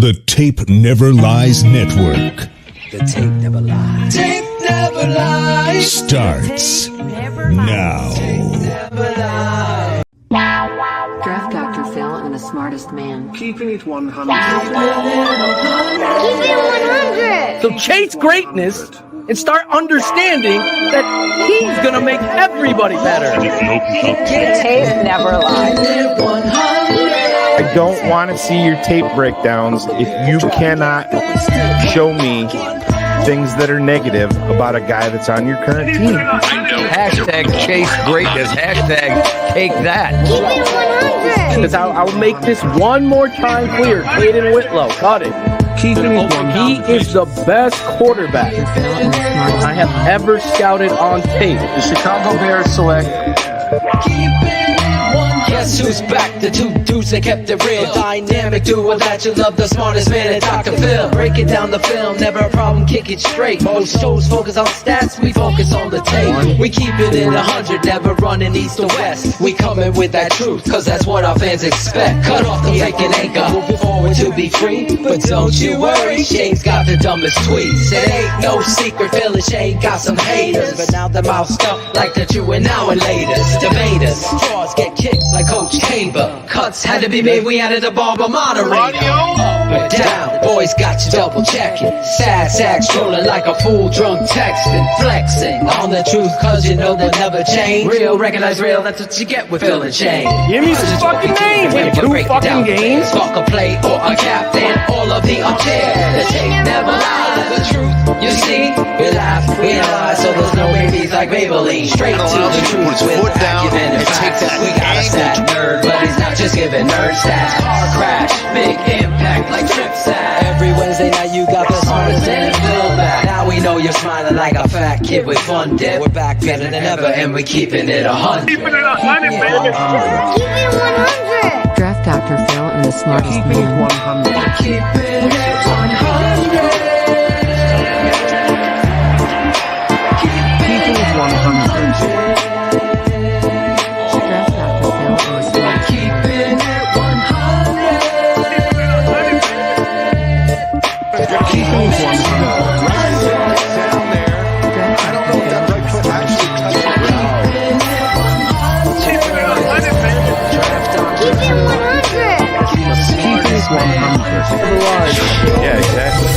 The Tape Never Lies Network. The tape never lies. Tape never lies. Starts now. Draft Dr. Phil and the smartest man. Keeping it 100. Keep it 100. So chase greatness and start understanding that he's going to make everybody better. Tape never lies. I don't want to see your tape breakdowns if you cannot show me things that are negative about a guy that's on your current team. Hashtag chase greatness. Hashtag take that. Keep it 100. Because I'll make this one more time clear. Caden Whitlow, cut it. Keeping it 100. He is the best quarterback I have ever scouted on tape. The Chicago Bears select. Guess who's back? The two dudes that kept it real. Dynamic duo that you love, the smartest man at Dr. Phil. Breaking down the film, never a problem, kick it straight. Most shows focus on stats, we focus on the tape. We keep it in 100, never running east or west. We coming with that truth, cause that's what our fans expect. Cut off the aching anchor, moving forward to be free. But don't you worry, Shane's got the dumbest tweets. It ain't no secret, Phil and Shane got some haters. But now them out stuck like the Jew and now and laters. Debaters, draws get kicked like Coach Tabor. Cuts had to be made, we added a barber moderator. Up and down, boys got you double checking. Sad sacks strolling like a fool drunk texting. Flexing on the truth cause you know they'll never change. Real, recognize real, that's what you get with Phil and Shane. Give me some fucking names in 2 fucking games. Fuck a play or a captain, all of the upstairs. The tape never lies, the truth, you see. We laugh, we analyze, so there's no babies like Maybelline. Straight to the truth with acumen and facts. We got a stat nerd, but he's not just giving nerd stats. Car crash, big impact like trip sat. Every Wednesday night you got the smartest and Phil back. Now we know you're smiling like a fat kid with fun dip. We're back better than ever and we're keeping it 100. Keep it 100. Draft Dr. Phil and the smartest Keeping it man. 100. Keeping it 100. Keeping it 100. Draft Dr. Phil and the smartest man. Keeping it 100. Keeping it 100. Keep it 100. Keeping it 100. Yeah, exactly.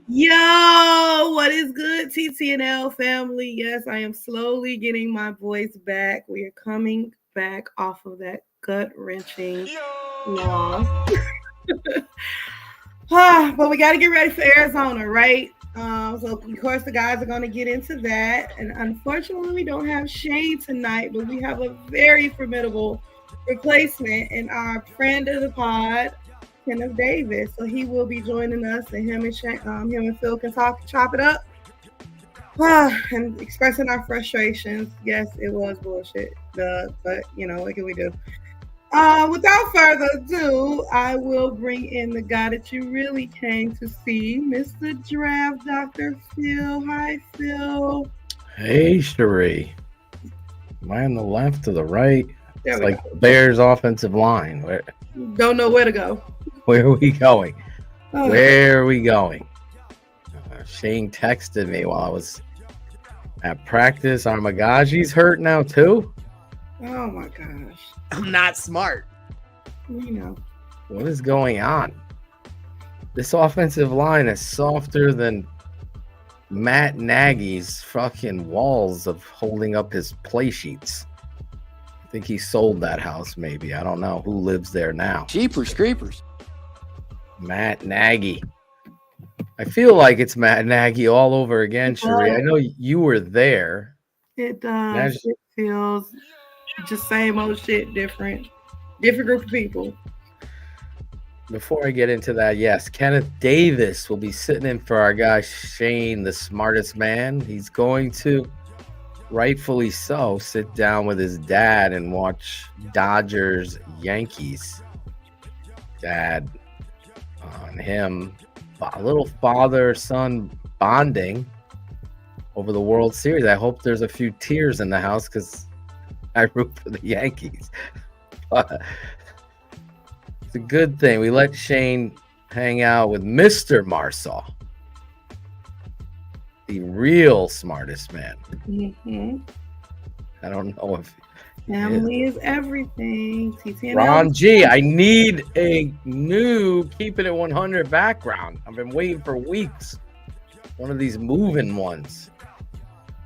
Yo, what is good, TTNL family? Yes, I am slowly getting my voice back. We are coming back off of that gut-wrenching loss. But we got to get ready for Arizona, right? So, of course, the guys are going to get into that. And unfortunately, we don't have Shane tonight, but we have a very formidable replacement in our friend of the pod, Kenneth Davis. So he will be joining us, and him and Phil can chop it up and expressing our frustrations. Yes, it was bullshit, but you know, what can we do? Without further ado, I will bring in the guy that you really came to see, Mr. Draft Dr. Phil. Hi, Phil. Hey, Cherie. Am I on the left or the right? There It's we like the Bears' offensive line. Don't know where to go. Where are we going? Oh. Where are we going? Shane texted me while I was at practice. Armagaji's hurt now too. Oh my gosh. I'm not smart. You know. What is going on? This offensive line is softer than Matt Nagy's fucking walls of holding up his play sheets. I think he sold that house, maybe. I don't know who lives there now. Jeepers creepers. Matt Nagy. I feel like it's Matt Nagy all over again, Cherie. I know you were there. It does. It feels just same old shit, different group of people. Before I get into that, yes, Kenneth Davis will be sitting in for our guy Shane, the smartest man. He's going to, rightfully so, sit down with his dad and watch Dodgers Yankees. Dad on him, a little father-son bonding over the World Series. I hope there's a few tears in the house because I root for the Yankees. But it's a good thing we let Shane hang out with Mr. Marsaw, the real smartest man. Mm-hmm. I don't know if Family is everything. TTNL. Ron G, I need a new Keeping It 100 background. I've been waiting for weeks. One of these moving ones.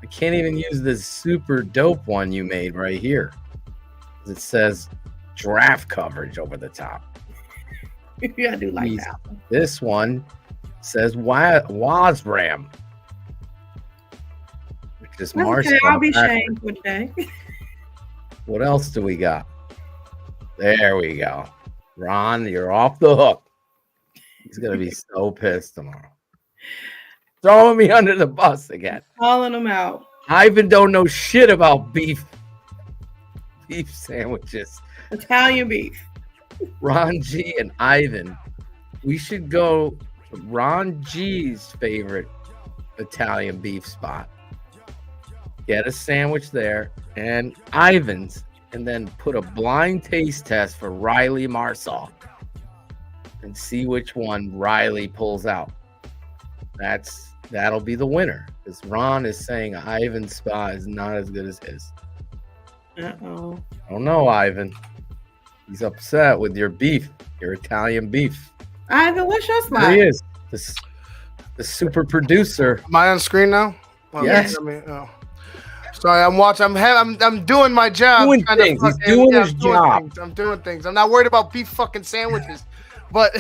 I can't even use this super dope one you made right here. It says draft coverage over the top. Yeah, I do like that. This one says Wasram. Which is Marshall. Okay, I'll be Shane for today. What else do we got? There we go. Ron, you're off the hook. He's going to be so pissed tomorrow. Throwing me under the bus again. Calling them out. Ivan don't know shit about beef sandwiches. Italian beef. Ron G and Ivan. We should go to Ron G's favorite Italian beef spot. Get a sandwich there and Ivan's, and then put a blind taste test for Riley Marsaw and see which one Riley pulls out. That'll be the winner, because Ron is saying Ivan's spot is not as good as his. Uh-oh. I don't know, Ivan. He's upset with your beef, your Italian beef. Ivan, what's your spot? There he is, the super producer. Am I on screen now? Oh, yes. Sorry, I'm watching. I'm doing my job. Doing things. He's doing his job. I'm doing things. I'm not worried about beef fucking sandwiches, but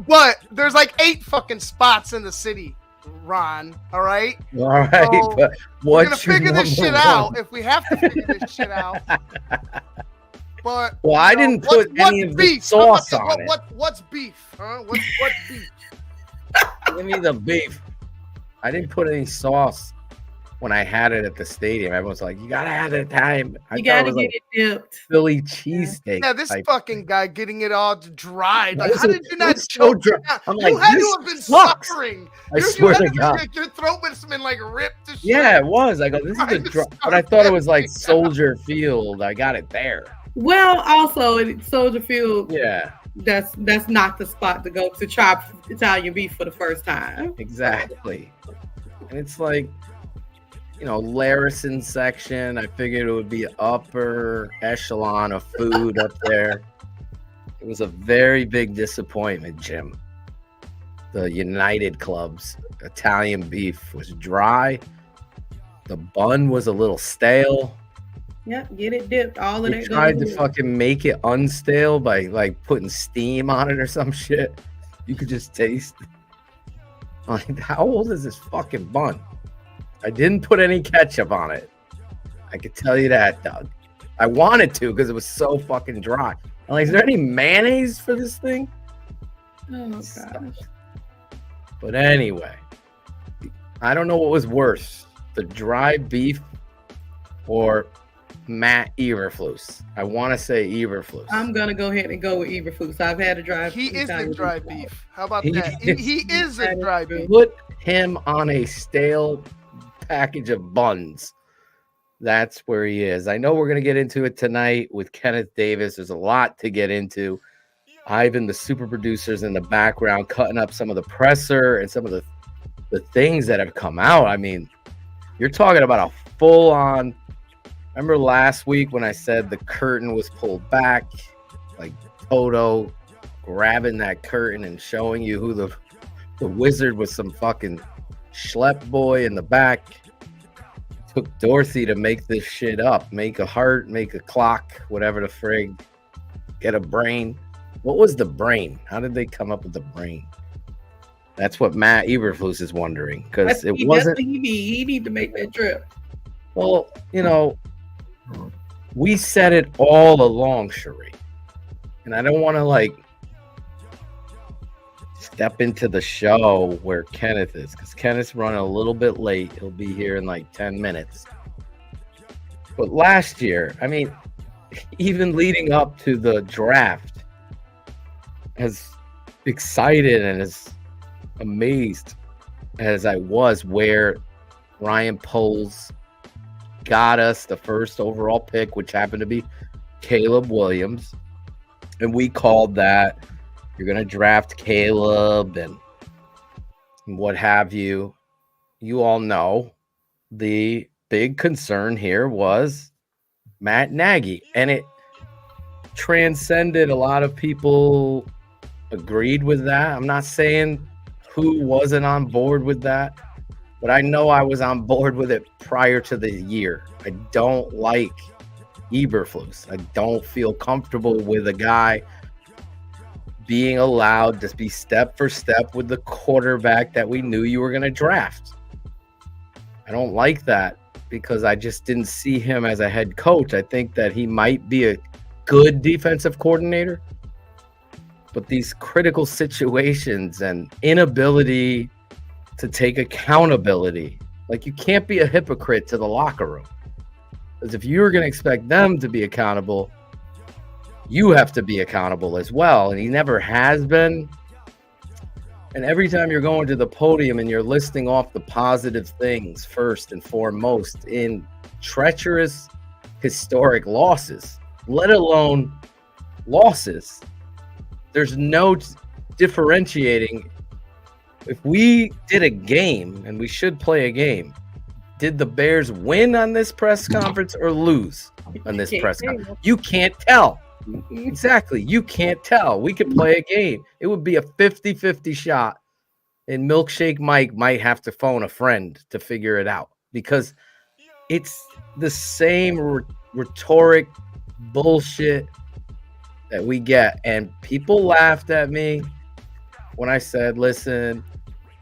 but there's like 8 fucking spots in the city, Ron. All right. All right. So but we're gonna figure this shit out if we have to figure this shit out. But well, I didn't put any of the sauce on it. What's beef? Huh? What's beef? Give me the beef. I didn't put any sauce. When I had it at the stadium, everyone's like, "You gotta have it time." You gotta get it dipped. Philly cheesesteak. Yeah, this fucking guy getting it all dried. Like, This how is- did you not it's so dry. I'm You like, had this to have been sucks. suffering. I swear to had God. Your throat must have been like ripped to shit. Yeah, it was. I go, this is a dry, but I thought it was like Soldier Field. I got it there. Well, also in Soldier Field, Yeah, that's not the spot to go to try Italian beef for the first time. exactly. And it's like, you know, Larison section. I figured it would be upper echelon of food up there. It was a very big disappointment, Jim. The United Club's Italian beef was dry. The bun was a little stale. Yep, get it dipped. All of They that. tried to goes in. fucking make it unstale by like putting steam on it or some shit. You could just taste. Like, how old is this fucking bun? I didn't put any ketchup on it. I could tell you that, Doug. I wanted to because it was so fucking dry. I'm like, is there any mayonnaise for this thing? Oh gosh. But anyway, I don't know what was worse, the dry beef or Matt Eberflus. I want to say Eberflus. I'm gonna go ahead and go with Eberflus. I've had a dry. He is the Italian dry beef. beef. How about that? He is a dry beef. Put him on a stale package of buns. That's where he is. I know we're going to get into it tonight with Kenneth Davis. There's a lot to get into. Ivan, the super producers in the background, cutting up some of the presser and some of the things that have come out. I mean, you're talking about a full-on. Remember last week when I said the curtain was pulled back, like Toto grabbing that curtain and showing you who the wizard was, some fucking schlep boy in the back. Took Dorothy to make this shit up, make a heart, make a clock, whatever the frig, get a brain. What was the brain? How did they come up with the brain? That's what Matt Eberflus is wondering, because it wasn't. He need to make that trip. Well, you know, we said it all along, Cherie, and I don't want to like step into the show where Kenneth is, because Kenneth's running a little bit late. He'll be here in like 10 minutes. But last year, I mean, even leading up to the draft, as excited and as amazed as I was where Ryan Poles got us the first overall pick, which happened to be Caleb Williams, and we called that you're going to draft Caleb and what have you. You all know the big concern here was Matt Nagy, and it transcended. A lot of people agreed with that. I'm not saying who wasn't on board with that, but I know I was on board with it prior to the year. I don't like Eberflus. I don't feel comfortable with a guy being allowed to be step for step with the quarterback that we knew you were going to draft. I don't like that because I just didn't see him as a head coach. I think that he might be a good defensive coordinator, but these critical situations and inability to take accountability, like you can't be a hypocrite to the locker room. Because if you're going to expect them to be accountable, you have to be accountable as well. And he never has been. And every time you're going to the podium and you're listing off the positive things first and foremost in treacherous, historic losses, let alone losses, there's no differentiating. If we did a game, and we should play a game, did the Bears win on this press conference or lose on this press conference? You can't tell. Exactly. You can't tell. We could play a game. It would be a 50-50 shot, and Milkshake Mike might have to phone a friend to figure it out because it's the same rhetoric bullshit that we get. And people laughed at me when I said, listen,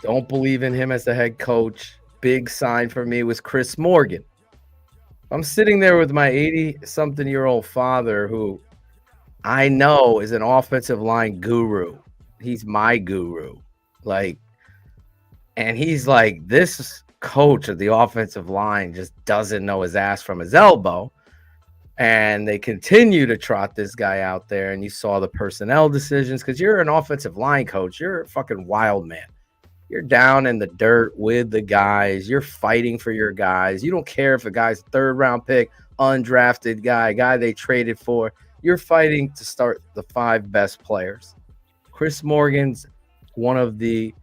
don't believe in him as the head coach. Big sign for me was Chris Morgan. I'm sitting there with my 80-something-year-old father who I know is an offensive line guru. He's my guru. And he's like, this coach of the offensive line just doesn't know his ass from his elbow. And they continue to trot this guy out there. And you saw the personnel decisions because you're an offensive line coach. You're a fucking wild man. You're down in the dirt with the guys. You're fighting for your guys. You don't care if a guy's third-round pick, undrafted guy they traded for. You're fighting to start the 5 best players. Chris Morgan's one of the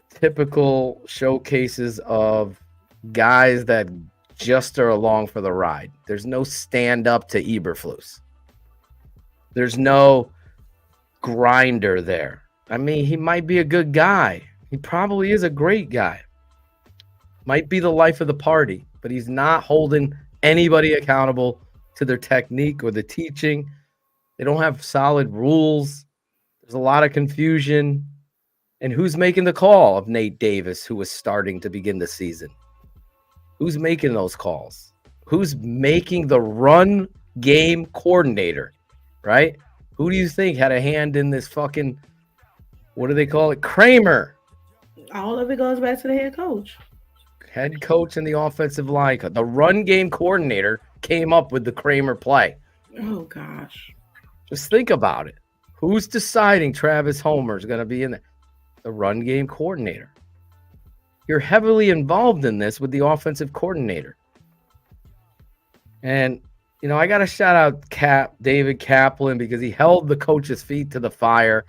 typical showcases of guys that just are along for the ride. There's no stand-up to Eberflus. There's no grinder there. I mean, he might be a good guy. He probably is a great guy. Might be the life of the party, but he's not holding anybody accountable to their technique or the teaching. They don't have solid rules. There's a lot of confusion. And who's making the call of Nate Davis, who was starting to begin the season? Who's making those calls? Who's making the run game coordinator, right? Who do you think had a hand in this fucking, what do they call it? Kramer. All of it goes back to the head coach. Head coach and the offensive line. The run game coordinator came up with the Kramer play. Oh, gosh. Just think about it. Who's deciding Travis Homer is going to be in there? The run game coordinator. You're heavily involved in this with the offensive coordinator. And, you know, I got to shout out David Kaplan because he held the coach's feet to the fire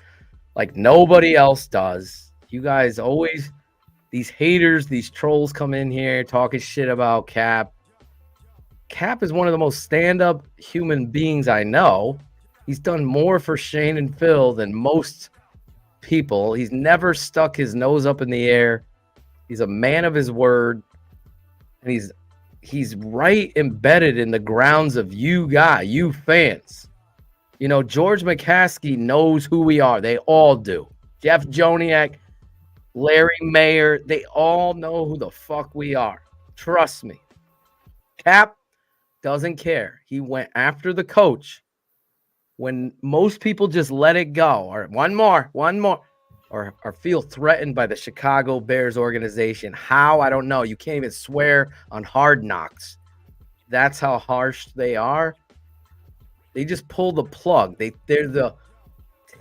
like nobody else does. You guys always, these haters, these trolls come in here talking shit about Cap. Cap is one of the most stand-up human beings I know. He's done more for Shane and Phil than most people. He's never stuck his nose up in the air. He's a man of his word. And he's right embedded in the grounds of you fans. You know, George McCaskey knows who we are. They all do. Jeff Joniak, Larry Mayer, they all know who the fuck we are. Trust me. Cap doesn't care. He went after the coach when most people just let it go. All right, one more, or feel threatened by the Chicago Bears organization. How? I don't know. You can't even swear on Hard Knocks. That's how harsh they are. They just pull the plug. They're the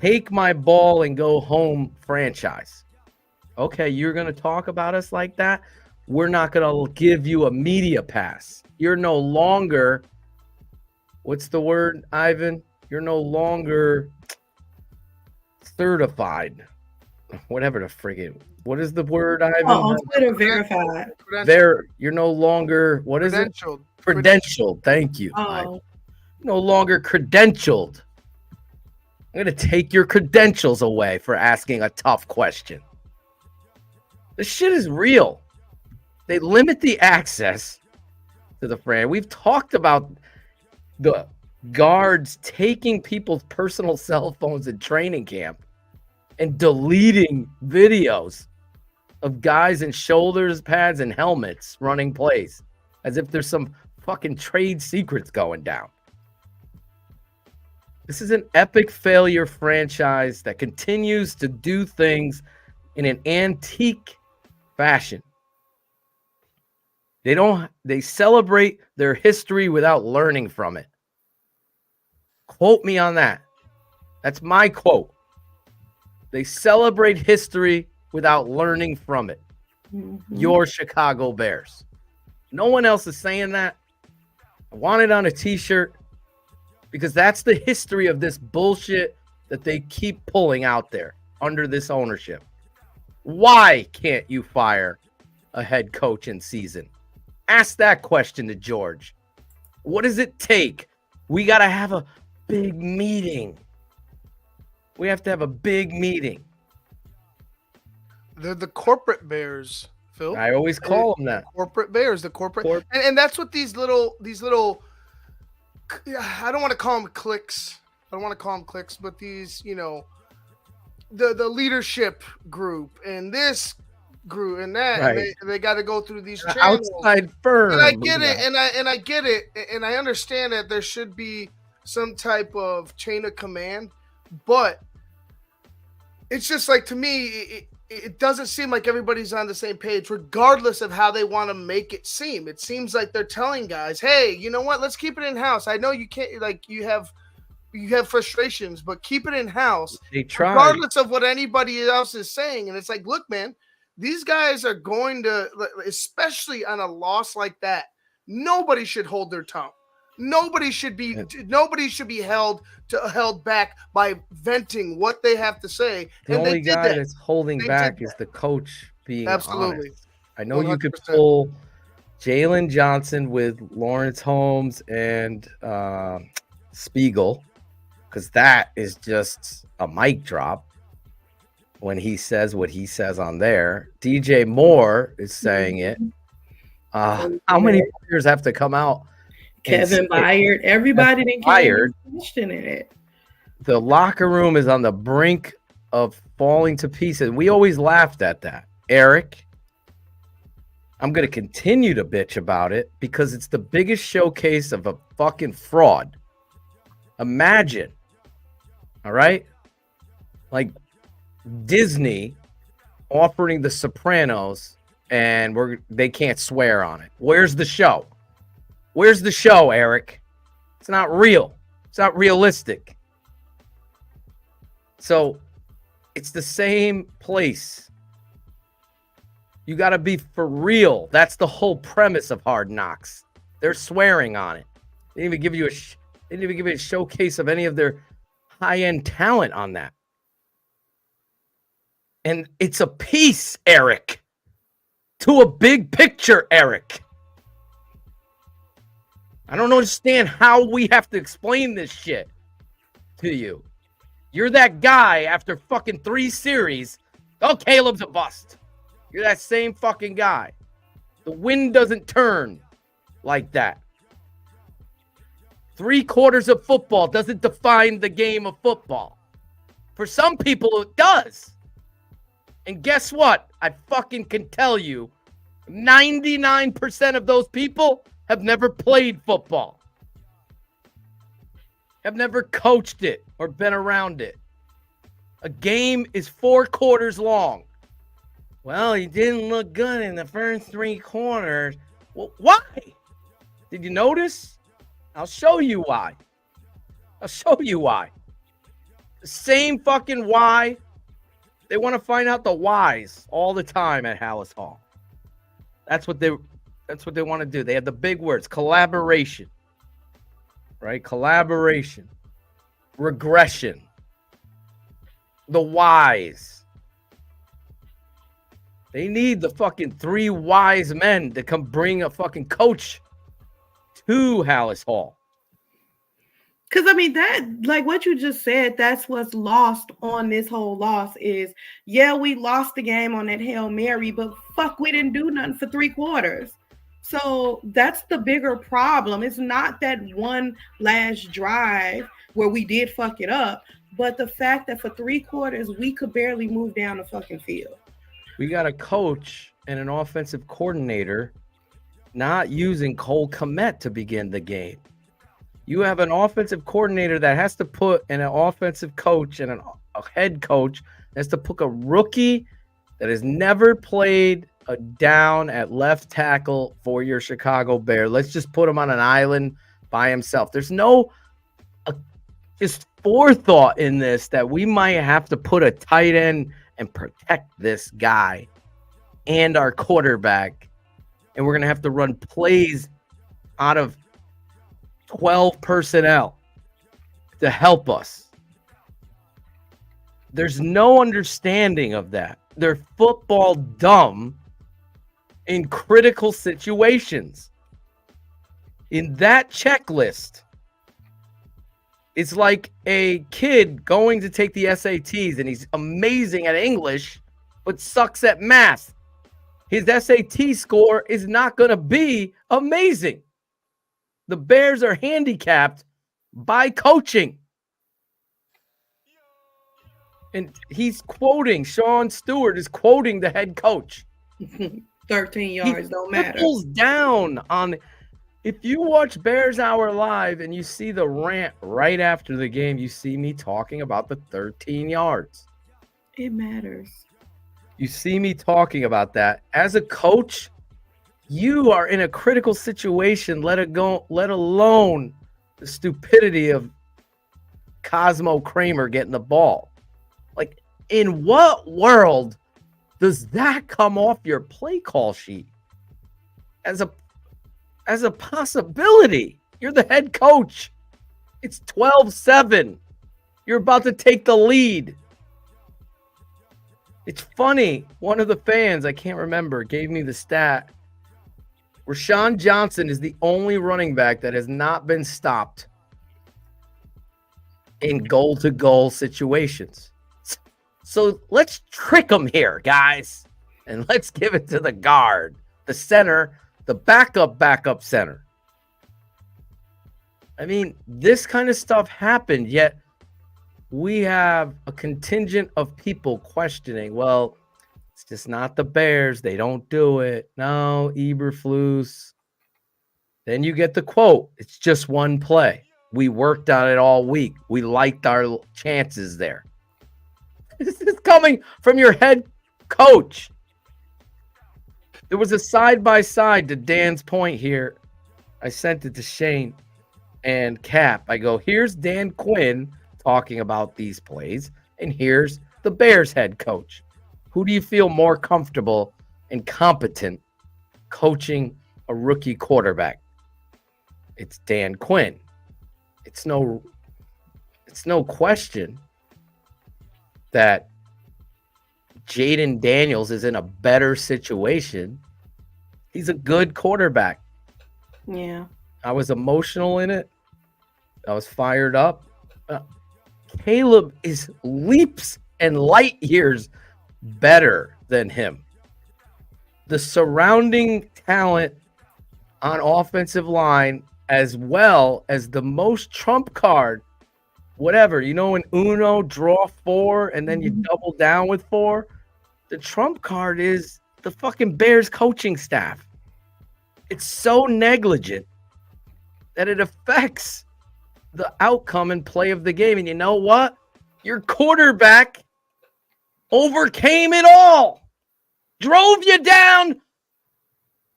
take my ball and go home franchise. Okay, you're going to talk about us like that? We're not going to give you a media pass. You're no longer What's the word, Ivan? You're no longer certified. Whatever the friggin'. What is the word, Ivan? On Twitter, verified. You're no longer, what is it? Credentialed. Credentialed. Thank you. Oh, No longer credentialed. I'm going to take your credentials away for asking a tough question. This shit is real. They limit the access to the friend. We've talked about the guards taking people's personal cell phones in training camp and deleting videos of guys in shoulders pads and helmets running plays as if there's some fucking trade secrets going down. This is an epic failure franchise that continues to do things in an antique fashion. They celebrate their history without learning from it. Quote me on that. That's my quote. They celebrate history without learning from it. Mm-hmm. Your Chicago Bears. No one else is saying that. I want it on a t-shirt because that's the history of this bullshit that they keep pulling out there under this ownership. Why can't you fire a head coach in season? Ask that question to George. What does it take? We got to have a big meeting. We have to have a big meeting. They're the corporate bears, Phil. I always call them that. Corporate bears, the corporate. And that's what these little, I don't want to call them cliques. But these, the leadership group and this group and that, Right. and they got to go through these channels. Outside firm. And I get it, and I get it, and I understand that there should be some type of chain of command, but it's just like, to me, it doesn't seem like everybody's on the same page, regardless of how they want to make it seem. It seems like they're telling guys, hey, you know what? Let's keep it in house. I know you can't, like, you have frustrations, but keep it in house. They try. Regardless of what anybody else is saying. And it's like, look, man, these guys are going to, especially on a loss like that, nobody should hold their tongue. Nobody should be held back by venting what they have to say. The only guy that's holding back is the coach being absolutely honest. I know 100%. You could 100%. pull Jalen Johnson with Lawrence Holmes and Spiegel, because that is just a mic drop when he says what he says on there. DJ Moore is saying it. How many players have to come out? Kevin Byard, everybody didn't questioning it. The locker room is on the brink of falling to pieces. We always laughed at that. Eric, I'm going to continue to bitch about it because it's the biggest showcase of a fucking fraud. Imagine, all right? Like Disney offering The Sopranos and they can't swear on it. Where's the show? Where's the show, Eric? It's not real. It's not realistic. So it's the same place. You got to be for real. That's the whole premise of Hard Knocks. They're swearing on it. They didn't even give you a showcase of any of their high-end talent on that. And it's a piece, Eric, to a big picture, Eric. I don't understand how we have to explain this shit to you. You're that guy after fucking 3 series. Oh, Caleb's a bust. You're that same fucking guy. The wind doesn't turn like that. 3/4 of football doesn't define the game of football. For some people, it does. And guess what? I fucking can tell you, 99% of those people have never played football, have never coached it or been around it. A game is 4 quarters long. Well, he didn't look good in the first 3 quarters. Well, why? Did you notice? I'll show you why. The same fucking why. They want to find out the whys all the time at Hallis Hall. That's what they want to do. They have the big words, collaboration. right? Collaboration, regression, the wise. They need the fucking 3 wise men to come bring a fucking coach to Hallis Hall. Because I mean that, like what you just said, that's what's lost on this whole loss is, yeah, we lost the game on that Hail Mary, but fuck, we didn't do nothing for 3 quarters. So that's the bigger problem. It's not that one last drive where we did fuck it up, but the fact that for 3 quarters we could barely move down the fucking field. We got a coach and an offensive coordinator not using Cole Kmet to begin the game. You have an offensive coordinator that has to put in an offensive coach and a head coach that has to put a rookie that has never played a down at left tackle for your Chicago Bear. Let's just put him on an island by himself. There's no just forethought in this that we might have to put a tight end and protect this guy and our quarterback. And we're going to have to run plays out of 12 personnel to help us. There's no understanding of that. They're football dumb in critical situations. In that checklist, it's like a kid going to take the SATs and he's amazing at English, but sucks at math. His SAT score is not going to be amazing. The Bears are handicapped by coaching. And he's quoting, Sean Stewart is quoting the head coach. 13 yards don't matter. Pulls down on. If you watch Bears Hour Live and you see the rant right after the game, you see me talking about the 13 yards. It matters. You see me talking about that. As a coach, you are in a critical situation, let alone the stupidity of Cosmo Kramer getting the ball. Like, in what world does that come off your play call sheet as a possibility? You're the head coach. It's 12-7. You're about to take the lead. It's funny. One of the fans, I can't remember, gave me the stat. Rashawn Johnson is the only running back that has not been stopped in goal-to-goal situations. So let's trick them here, guys. And let's give it to the guard, the center, the backup center. I mean, this kind of stuff happened, yet we have a contingent of people questioning, well, it's just not the Bears. They don't do it. No, Eberflus. Then you get the quote. It's just one play. We worked on it all week. We liked our chances there. This is coming from your head coach. There was a side-by-side to Dan's point here. I sent it to Shane and Cap. I go, here's Dan Quinn talking about these plays, and here's the Bears head coach. Who do you feel more comfortable and competent coaching a rookie quarterback? It's Dan Quinn. It's no question that Jaden Daniels is in a better situation. He's a good quarterback. Yeah. I was emotional in it. I was fired up. Caleb is leaps and light years better than him. The surrounding talent on offensive line, as well as the most trump card, whatever, you know, when Uno draw 4 and then you double down with 4, the trump card is the fucking Bears coaching staff. It's so negligent that it affects the outcome and play of the game. And you know what? Your quarterback overcame it all, drove you down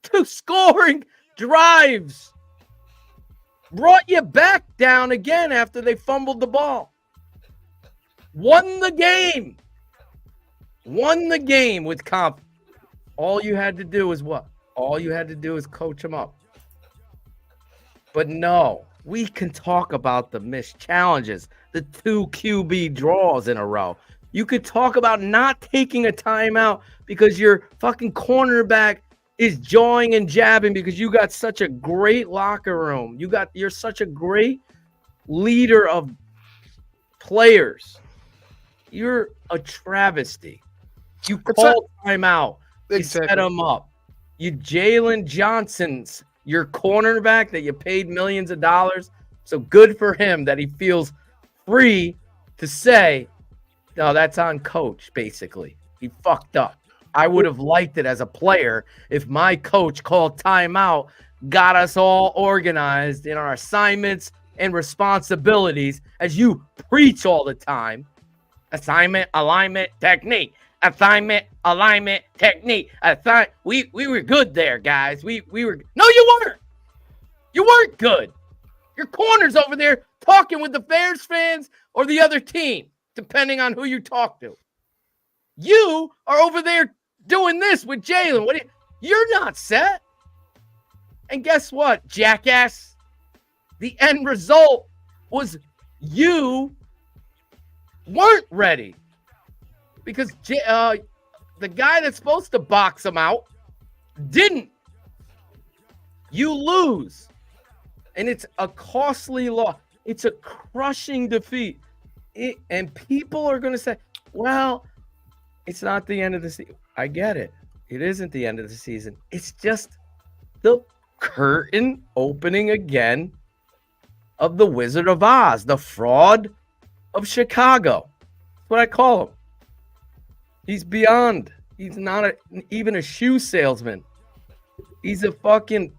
to scoring drives, brought you back down again after they fumbled the ball, won the game with confidence. All you had to do is what? All you had to do is coach them up. But no, We can talk about the missed challenges, the 2 QB draws in a row. You could talk about not taking a timeout because your fucking cornerback is jawing and jabbing because you got such a great locker room. You're such a great leader of players. You're a travesty. You called timeout. You set them up. You Jalen Johnson's your cornerback that you paid millions of dollars. So good for him that he feels free to say, no, that's on coach, basically. He fucked up. I would have liked it as a player if my coach called timeout, got us all organized in our assignments and responsibilities, as you preach all the time. Assignment, alignment, technique. Assignment, alignment, technique. We were good there, guys. We were. No, you weren't. You weren't good. Your corner's over there talking with the Bears fans or the other team, depending on who you talk to. You are over there doing this with Jalen. You're not set. And guess what, jackass? The end result was you weren't ready. Because the guy that's supposed to box him out didn't. You lose. And it's a costly loss. It's a crushing defeat. And people are going to say, well, it's not the end of the season. I get it. It isn't the end of the season. It's just the curtain opening again of the Wizard of Oz, the fraud of Chicago. That's what I call him. He's beyond. He's not even a shoe salesman. He's a fucking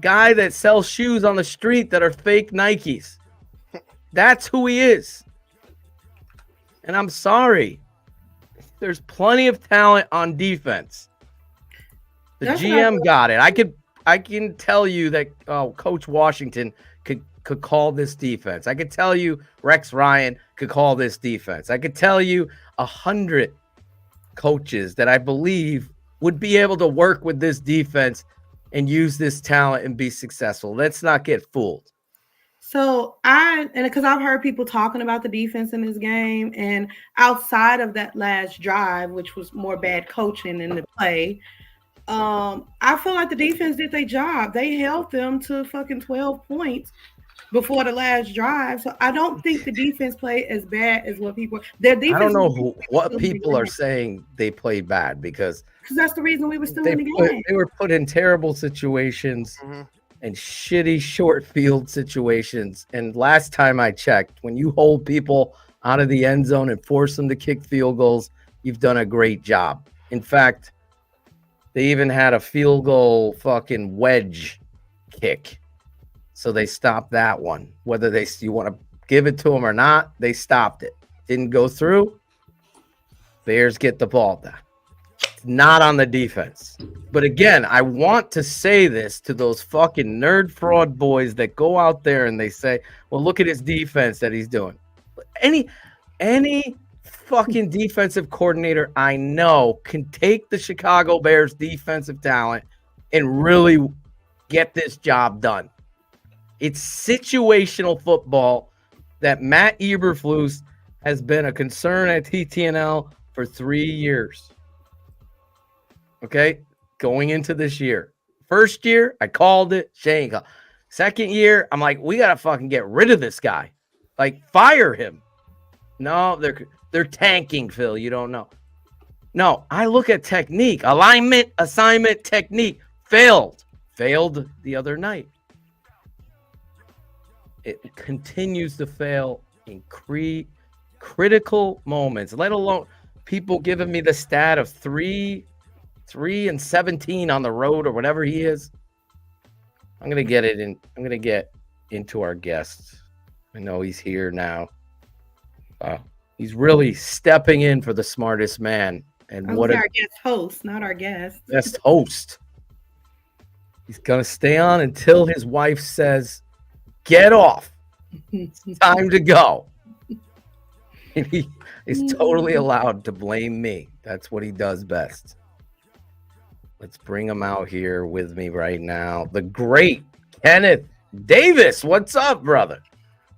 guy that sells shoes on the street that are fake Nikes. That's who he is. And I'm sorry. There's plenty of talent on defense. The GM got it. I can tell you that Coach Washington could call this defense. I could tell you Rex Ryan could call this defense. I could tell you 100 coaches that I believe would be able to work with this defense and use this talent and be successful. Let's not get fooled. So because I've heard people talking about the defense in this game, and outside of that last drive, which was more bad coaching in the play, I feel like the defense did their job. They held them to fucking 12 points before the last drive. So I don't think the defense played as bad as what people. Their defense. I don't know what people are saying they played bad because that's the reason we were still in the game. They were put in terrible situations and shitty short field situations. And last time I checked, when you hold people out of the end zone and force them to kick field goals, you've done a great job. In fact, they even had a field goal fucking wedge kick. So they stopped that one. Whether you want to give it to them or not, they stopped it. Didn't go through. Bears get the ball back. It's not on the defense. But again, I want to say this to those fucking nerd fraud boys that go out there and they say, well, look at his defense that he's doing. Any fucking defensive coordinator I know can take the Chicago Bears defensive talent and really get this job done. It's situational football that Matt Eberflus has been a concern at TTNL for 3 years. Okay? Going into this year. First year, I called it. Shane called. Second year, I'm like, we got to fucking get rid of this guy. Like, fire him. No, they're tanking, Phil. You don't know. No, I look at technique. Alignment, assignment, technique. Failed the other night. It continues to fail in critical moments, let alone people giving me the stat of 3-17 on the road or whatever he is. I'm going to get into our guest. I know he's here now. He's really stepping in for the smartest man. And our guest host, not our guest. Guest host. He's going to stay on until his wife says, get off. It's time to go. And he is totally allowed to blame me. That's what he does best. Let's bring him out here with me right now. The great Kenneth Davis, what's up, brother?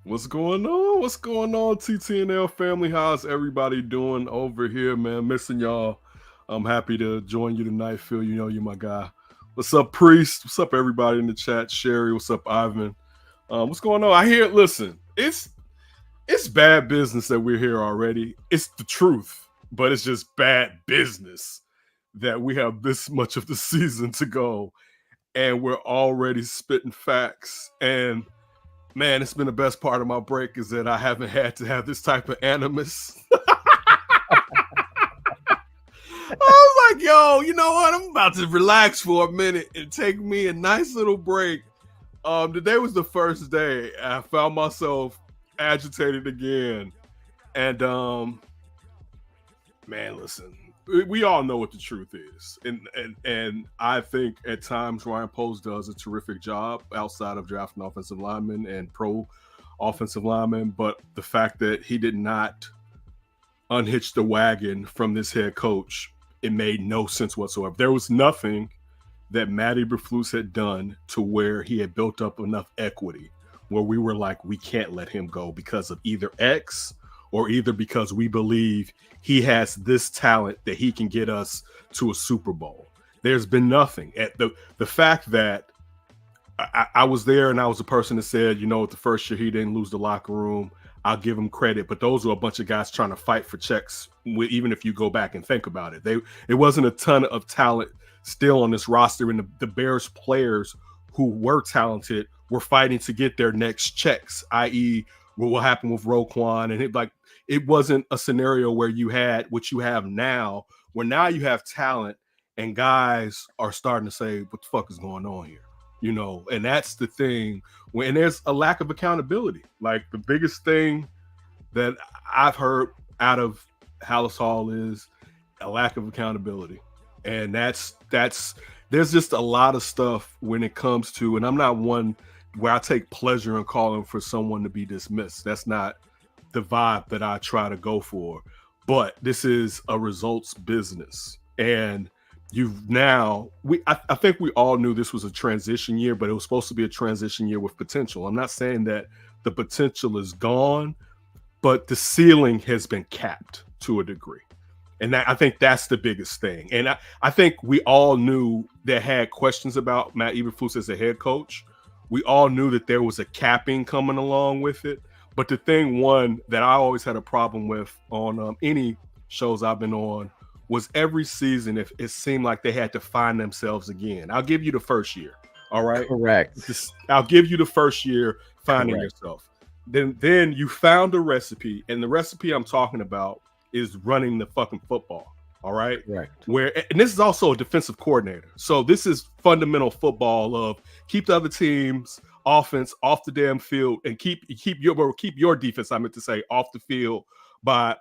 What's going on? What's going on, TTNL family? How's everybody doing over here, man? Missing y'all. I'm happy to join you tonight, Phil. You know you're my guy. What's up, Priest? What's up, everybody in the chat? Sherry, what's up, Ivan? What's going on? I hear. Listen, it's bad business that we're here already. It's the truth, but it's just bad business that we have this much of the season to go, and we're already spitting facts. And man, it's been the best part of my break is that I haven't had to have this type of animus. I was like, yo, you know what? I'm about to relax for a minute and take me a nice little break. Today was the first day I found myself agitated again. And man, listen, we all know what the truth is. And I think at times Ryan Post does a terrific job outside of drafting offensive linemen and pro offensive linemen. But the fact that he did not unhitch the wagon from this head coach, it made no sense whatsoever. There was nothing that Matt Eberflus had done to where he had built up enough equity where we were like, we can't let him go because of either X or either because we believe he has this talent that he can get us to a Super Bowl. There's been nothing. At the fact that I was there and I was the person that said, you know, the first year he didn't lose the locker room, I'll give him credit. But those were a bunch of guys trying to fight for checks. Even if you go back and think about it, it wasn't a ton of talent still on this roster, and the Bears players who were talented were fighting to get their next checks, i.e. what happened with Roquan. And it wasn't a scenario where you had what you have now, where now you have talent and guys are starting to say, what the fuck is going on here? You know, and that's the thing. When there's a lack of accountability, like the biggest thing that I've heard out of Hallis Hall is a lack of accountability. And that's there's just a lot of stuff when it comes to, and I'm not one where I take pleasure in calling for someone to be dismissed. That's not the vibe that I try to go for. But this is a results business. And I think we all knew this was a transition year, but it was supposed to be a transition year with potential. I'm not saying that the potential is gone, but the ceiling has been capped to a degree. And I think that's the biggest thing. And I think we all knew that had questions about Matt Eberflus as a head coach. We all knew that there was a capping coming along with it. But the thing, one, that I always had a problem with on any shows I've been on was every season, if it seemed like they had to find themselves again. I'll give you the first year. All right. Correct. I'll give you the first year finding yourself. Then you found a recipe, and the recipe I'm talking about is running the fucking football. All right. Right. And this is also a defensive coordinator. So this is fundamental football of keep the other team's offense off the damn field and keep your defense, I meant to say, off the field by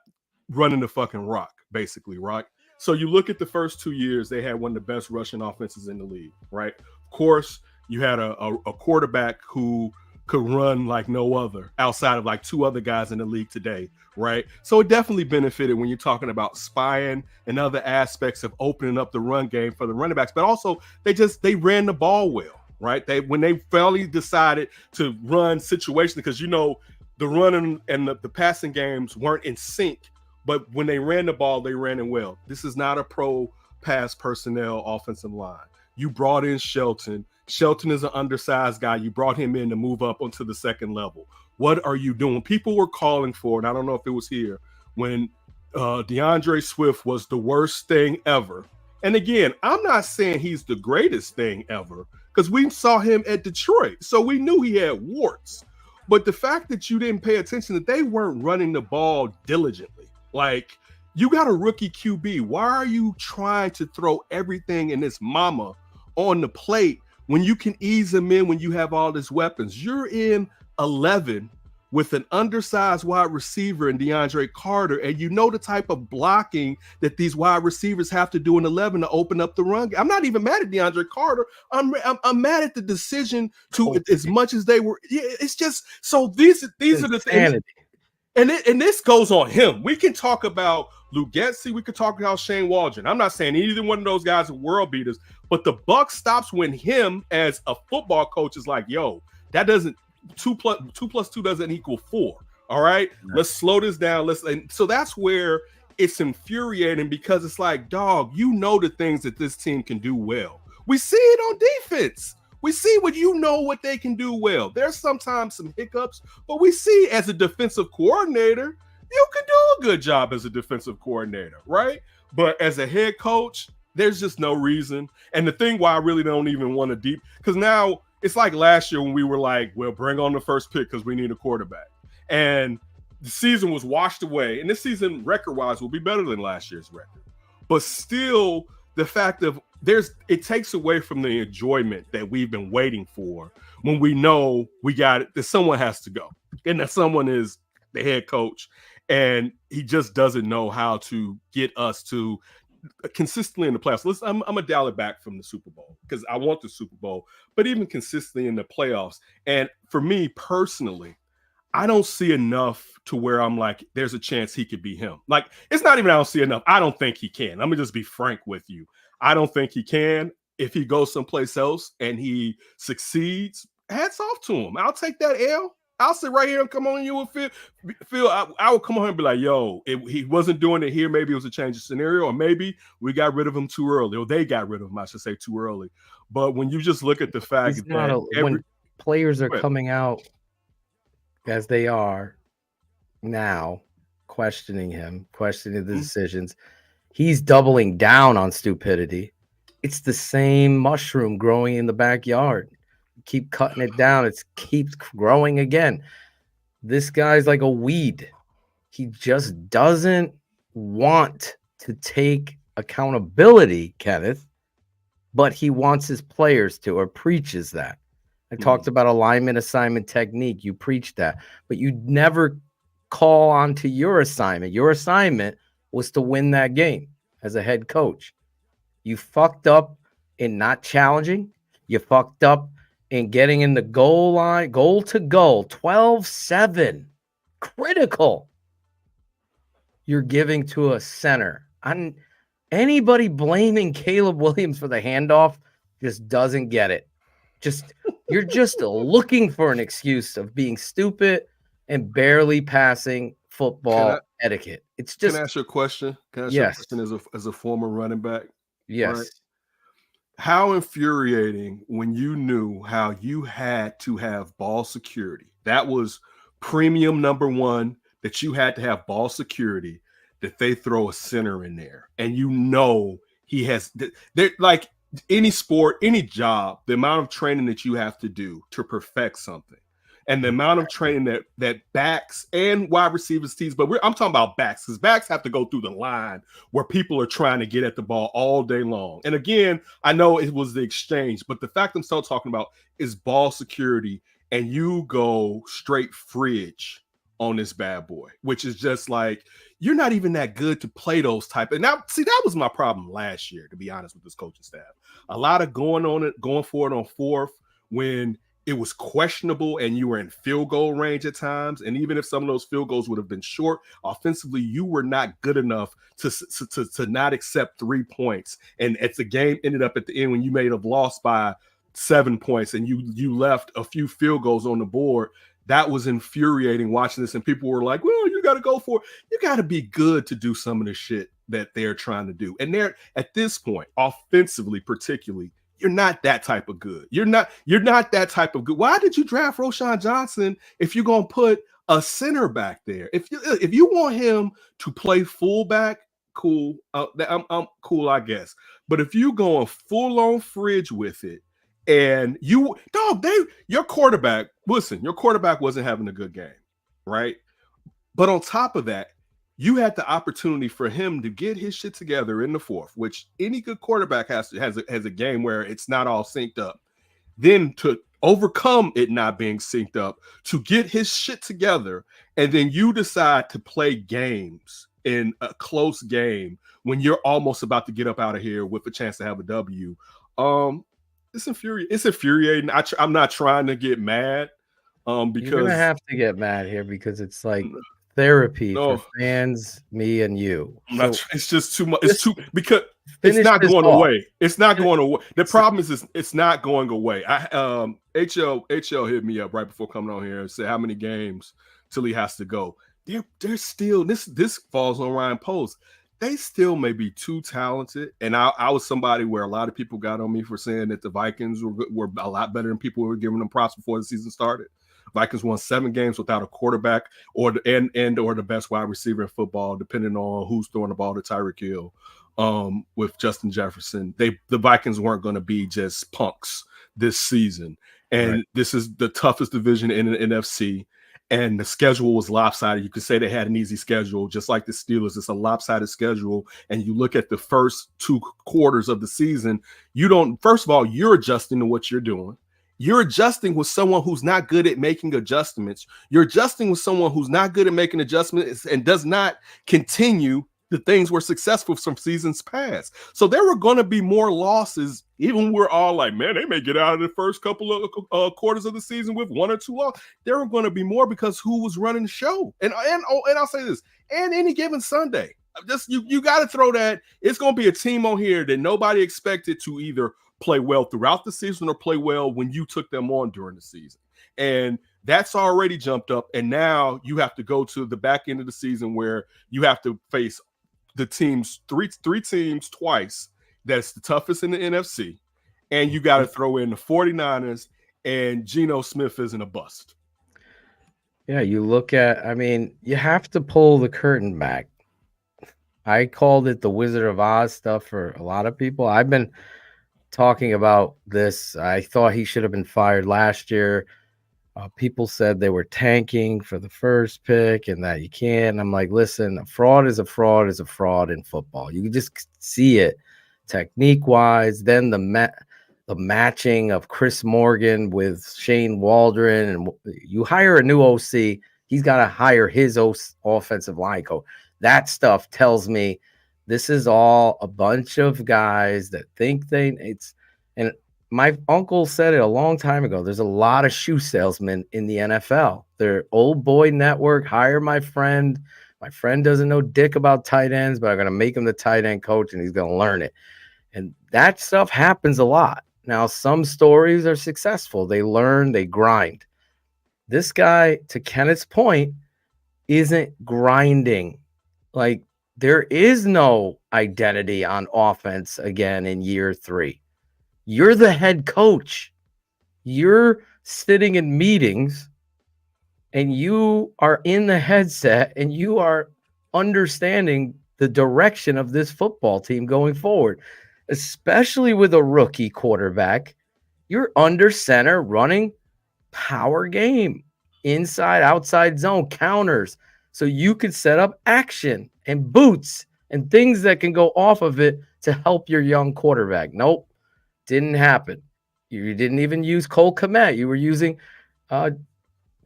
running the fucking rock, basically, right? So you look at the first 2 years, they had one of the best rushing offenses in the league, right? Of course, you had a quarterback who could run like no other outside of like two other guys in the league today, right? So it definitely benefited when you're talking about spying and other aspects of opening up the run game for the running backs, but also they ran the ball well, right? When they finally decided to run situations, because you know the running and the passing games weren't in sync, but when they ran the ball, they ran it well. This is not a pro pass personnel offensive line. You brought in Shelton. Shelton is an undersized guy. You brought him in to move up onto the second level. What are you doing? People were calling for, and I don't know if it was here, when DeAndre Swift was the worst thing ever. And again, I'm not saying he's the greatest thing ever, because we saw him at Detroit, so we knew he had warts. But the fact that you didn't pay attention, that they weren't running the ball diligently. Like, you got a rookie QB. Why are you trying to throw everything in this mama on the plate when you can ease them in when you have all these weapons? You're in 11 with an undersized wide receiver in DeAndre Carter, and you know the type of blocking that these wide receivers have to do in 11 to open up the run. I'm not even mad at DeAndre Carter. I'm mad at the decision to, as much as they were. Yeah, it's just so these are the things. And this goes on him. We can talk about Lou Getzi. We could talk about Shane Waldron. I'm not saying either one of those guys are world beaters, but the buck stops when him as a football coach is like, yo, That doesn't 2 plus 2 doesn't equal 4. All right, let's slow this down. And so that's where it's infuriating, because it's like, dog, you know the things that this team can do well. We see it on defense. We see what they can do well. There's sometimes some hiccups, but we see as a defensive coordinator, you can do a good job as a defensive coordinator, right? But as a head coach, there's just no reason. And the thing why I really don't even want to because now it's like last year when we were like, well, bring on the first pick because we need a quarterback. And the season was washed away. And this season, record-wise, will be better than last year's record. But still, the fact of it takes away from the enjoyment that we've been waiting for when we know we got it, that someone has to go. And that someone is the head coach. And he just doesn't know how to get us to consistently in the playoffs. I'm going to dial it back from the Super Bowl because I want the Super Bowl, but even consistently in the playoffs. And for me personally, I don't see enough to where I'm like, there's a chance he could be him. Like, it's not even I don't see enough. I don't think he can. I'm going to just be frank with you. I don't think he can. If he goes someplace else and he succeeds, hats off to him. I'll take that L. I'll sit right here and come on you with Phil. I will come on here and be like, yo, he wasn't doing it here. Maybe it was a change of scenario, or maybe we got rid of him too early, or they got rid of him, I should say, too early. But when you just look at the fact that when players are coming out as they are now, questioning the decisions, he's doubling down on stupidity. It's the same mushroom growing in the backyard. Keep cutting it down, it keeps growing again. This guy's like a weed. He just doesn't want to take accountability, Kenneth, but he wants his players to, or preaches that. I talked about alignment, assignment, technique. You preach that, but you never call on to your assignment. Your assignment was to win that game as a head coach. You fucked up in not challenging. You fucked up in getting in the goal line, goal to goal, 12-7. Critical. You're giving to a center. Anybody blaming Caleb Williams for the handoff just doesn't get it. You're just looking for an excuse of being stupid and barely passing football etiquette. It's just. Can I ask you a question? Can I ask you a question as a former running back? Yes. Right? How infuriating when you knew how you had to have ball security. That was premium number one, that you had to have ball security, that they throw a center in there. And you know he has, they're like any sport, any job, the amount of training that you have to do to perfect something. And the amount of training that backs and wide receivers teams, but I'm talking about backs, because backs have to go through the line where people are trying to get at the ball all day long. And again, I know it was the exchange, but the fact I'm still talking about is ball security, and you go straight fridge on this bad boy, which is just like, you're not even that good to play those type. And now, see, that was my problem last year, to be honest with this coaching staff. A lot of going for it on fourth when it was questionable and you were in field goal range at times. And even if some of those field goals would have been short, offensively, you were not good enough to not accept 3 points. And the game ended up at the end when you may have lost by 7 points and you left a few field goals on the board. That was infuriating watching this. And people were like, well, you got to go for it. You got to be good to do some of the shit that they're trying to do. And they're at this point, offensively, particularly, you're not that type of good. You're not that type of good. Why did you draft Roschon Johnson if you're gonna put a center back there? If you want him to play fullback, cool. I'm cool, I guess. But if you going full on fridge with it, and your quarterback, listen, your quarterback wasn't having a good game, right? But on top of that, you had the opportunity for him to get his shit together in the fourth, which any good quarterback has a game where it's not all synced up. Then to overcome it not being synced up, to get his shit together, and then you decide to play games in a close game when you're almost about to get up out of here with a chance to have a W. It's infuriating. I'm not trying to get mad. Because you're gonna have to get mad here because it's like therapy for fans, me and you. It's just too much. It's too because It's Finish not this going off. away. It's not going away. The problem is it's not going away. HL hit me up right before coming on here and said how many games till he has to go. They're still this falls on Ryan Post. They still may be too talented. And I was somebody where a lot of people got on me for saying that the Vikings were a lot better than people were giving them props before the season started. Vikings won 7 games without a quarterback or the best wide receiver in football, depending on who's throwing the ball to Tyrique Hill. With Justin Jefferson, the Vikings weren't going to be just punks this season. And This is the toughest division in the NFC. And the schedule was lopsided. You could say they had an easy schedule, just like the Steelers. It's a lopsided schedule. And you look at the first 2 quarters of the season, first of all, you're adjusting to what you're doing. You're adjusting with someone who's not good at making adjustments. You're adjusting with someone who's not good at making adjustments and does not continue the things were successful from seasons past. So there were going to be more losses. Even we're all like, man, they may get out of the first couple of quarters of the season with 1 or 2 losses. There were going to be more because who was running the show. And I'll say this, and any given Sunday, just you got to throw that. It's going to be a team on here that nobody expected to either play well throughout the season or play well when you took them on during the season. And that's already jumped up. And now you have to go to the back end of the season where you have to face the teams, three teams twice. That's the toughest in the NFC. And you got to throw in the 49ers, and Geno Smith isn't a bust. Yeah, you look at, you have to pull the curtain back. I called it the Wizard of Oz stuff for a lot of people. I've been talking about this. I thought he should have been fired last year. People said they were tanking for the first pick and that you can't. I'm like, listen, a fraud is a fraud is a fraud in football. You can just see it technique-wise. Then the matching of Chris Morgan with Shane Waldron. And you hire a new OC, he's got to hire his offensive line coach. That stuff tells me this is all a bunch of guys that think and my uncle said it a long time ago. There's a lot of shoe salesmen in the NFL. They're old boy network. Hire my friend. My friend doesn't know dick about tight ends, but I'm going to make him the tight end coach and he's going to learn it. And that stuff happens a lot. Now, some stories are successful. They learn, they grind. This guy, to Kenneth's point, isn't grinding. Like, there is no identity on offense again in year 3. You're the head coach. You're sitting in meetings and you are in the headset and you are understanding the direction of this football team going forward, especially with a rookie quarterback. You're under center running power game, inside, outside zone, counters. So you can set up action and boots and things that can go off of it to help your young quarterback. Nope. Didn't happen. You didn't even use Cole Kmet. You were using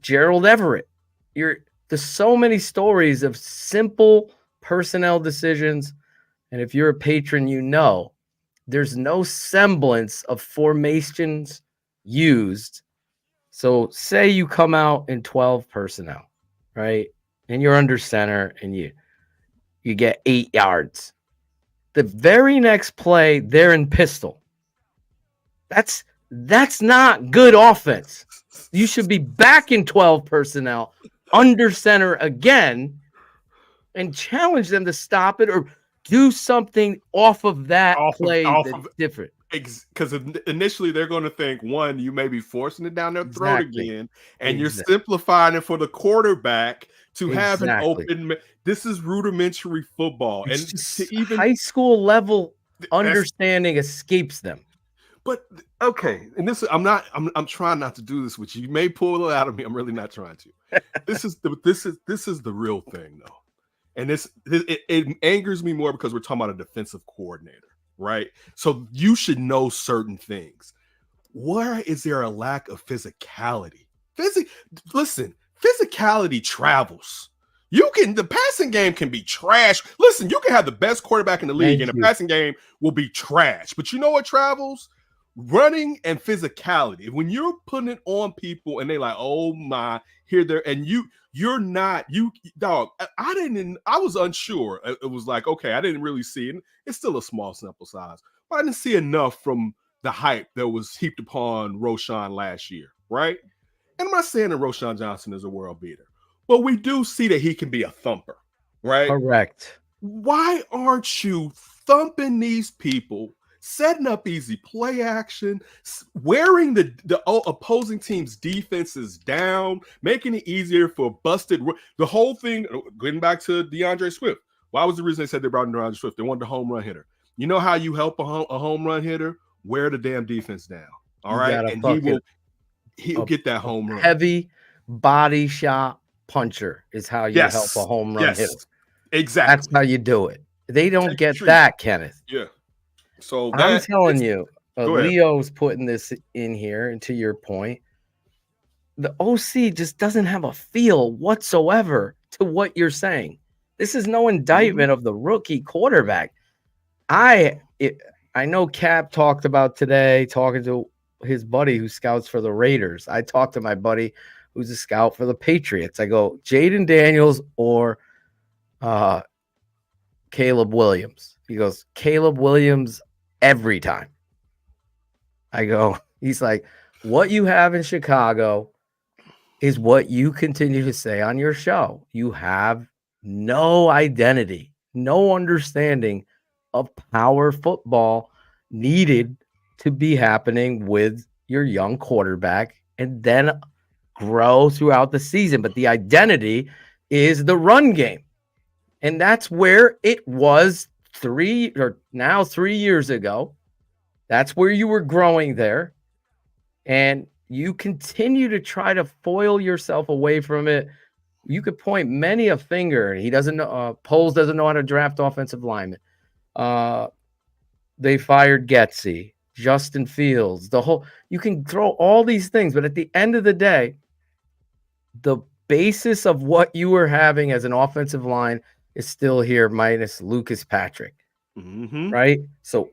Gerald Everett. There's so many stories of simple personnel decisions. And if you're a patron, you know there's no semblance of formations used. So say you come out in 12 personnel, right? And you're under center and you get 8 yards. The very next play, they're in pistol. That's not good offense. You should be back in 12 personnel, under center again, and challenge them to stop it or do something off of that play that's different. Because initially they're going to think, one, you may be forcing it down their throat again, and you're simplifying it for the quarterback to have an open. This is rudimentary football, It's and just to even high school level understanding escapes them. But okay, and this I'm trying not to do this with you. You may pull it out of me. I'm really not trying to. This is the real thing though. And it angers me more because we're talking about a defensive coordinator, right? So you should know certain things. Where is there a lack of physicality? Listen, physicality travels. The passing game can be trash. Listen, you can have the best quarterback in the league, and the passing game will be trash. But you know what travels? running and physicality. When you're putting it on people and they like, oh my, here there, and you're not, dog. I was unsure. It was like, okay, I didn't really see it. It's still a small sample size, but I didn't see enough from the hype that was heaped upon Roshan last year, right? And I'm not saying that Roshan Johnson is a world beater, but we do see that he can be a thumper, right? Correct. Why aren't you thumping these people, setting up easy play action, wearing the opposing team's defenses down, making it easier for busted? The whole thing, getting back to DeAndre Swift. Why was the reason they said they brought in DeAndre Swift? They wanted a home run hitter. You know how you help a home run hitter? Wear the damn defense down. All right. And he'll get that home run. Heavy body shot puncher is how you help a home run hitter. Exactly. That's how you do it. They don't get that, Kenneth. Yeah. So I'm telling you, Leo's putting this in here, and to your point, the OC just doesn't have a feel whatsoever to what you're saying. This is no indictment of the rookie quarterback. I know Cap talked about today, talking to his buddy who scouts for the Raiders. I talked to my buddy who's a scout for the Patriots. I go, Jaden Daniels or Caleb Williams. He goes, Caleb Williams every time. I go, he's like, what you have in Chicago is what you continue to say on your show. You have no identity, no understanding of power football needed to be happening with your young quarterback and then grow throughout the season. But the identity is the run game. And that's where it was 3 years ago. That's where you were growing there. And you continue to try to foil yourself away from it. You could point many a finger. He doesn't know. Poles doesn't know how to draft offensive linemen. They fired Getsy, Justin Fields, you can throw all these things, but at the end of the day, the basis of what you were having as an offensive line is still here, minus Lucas Patrick, right? So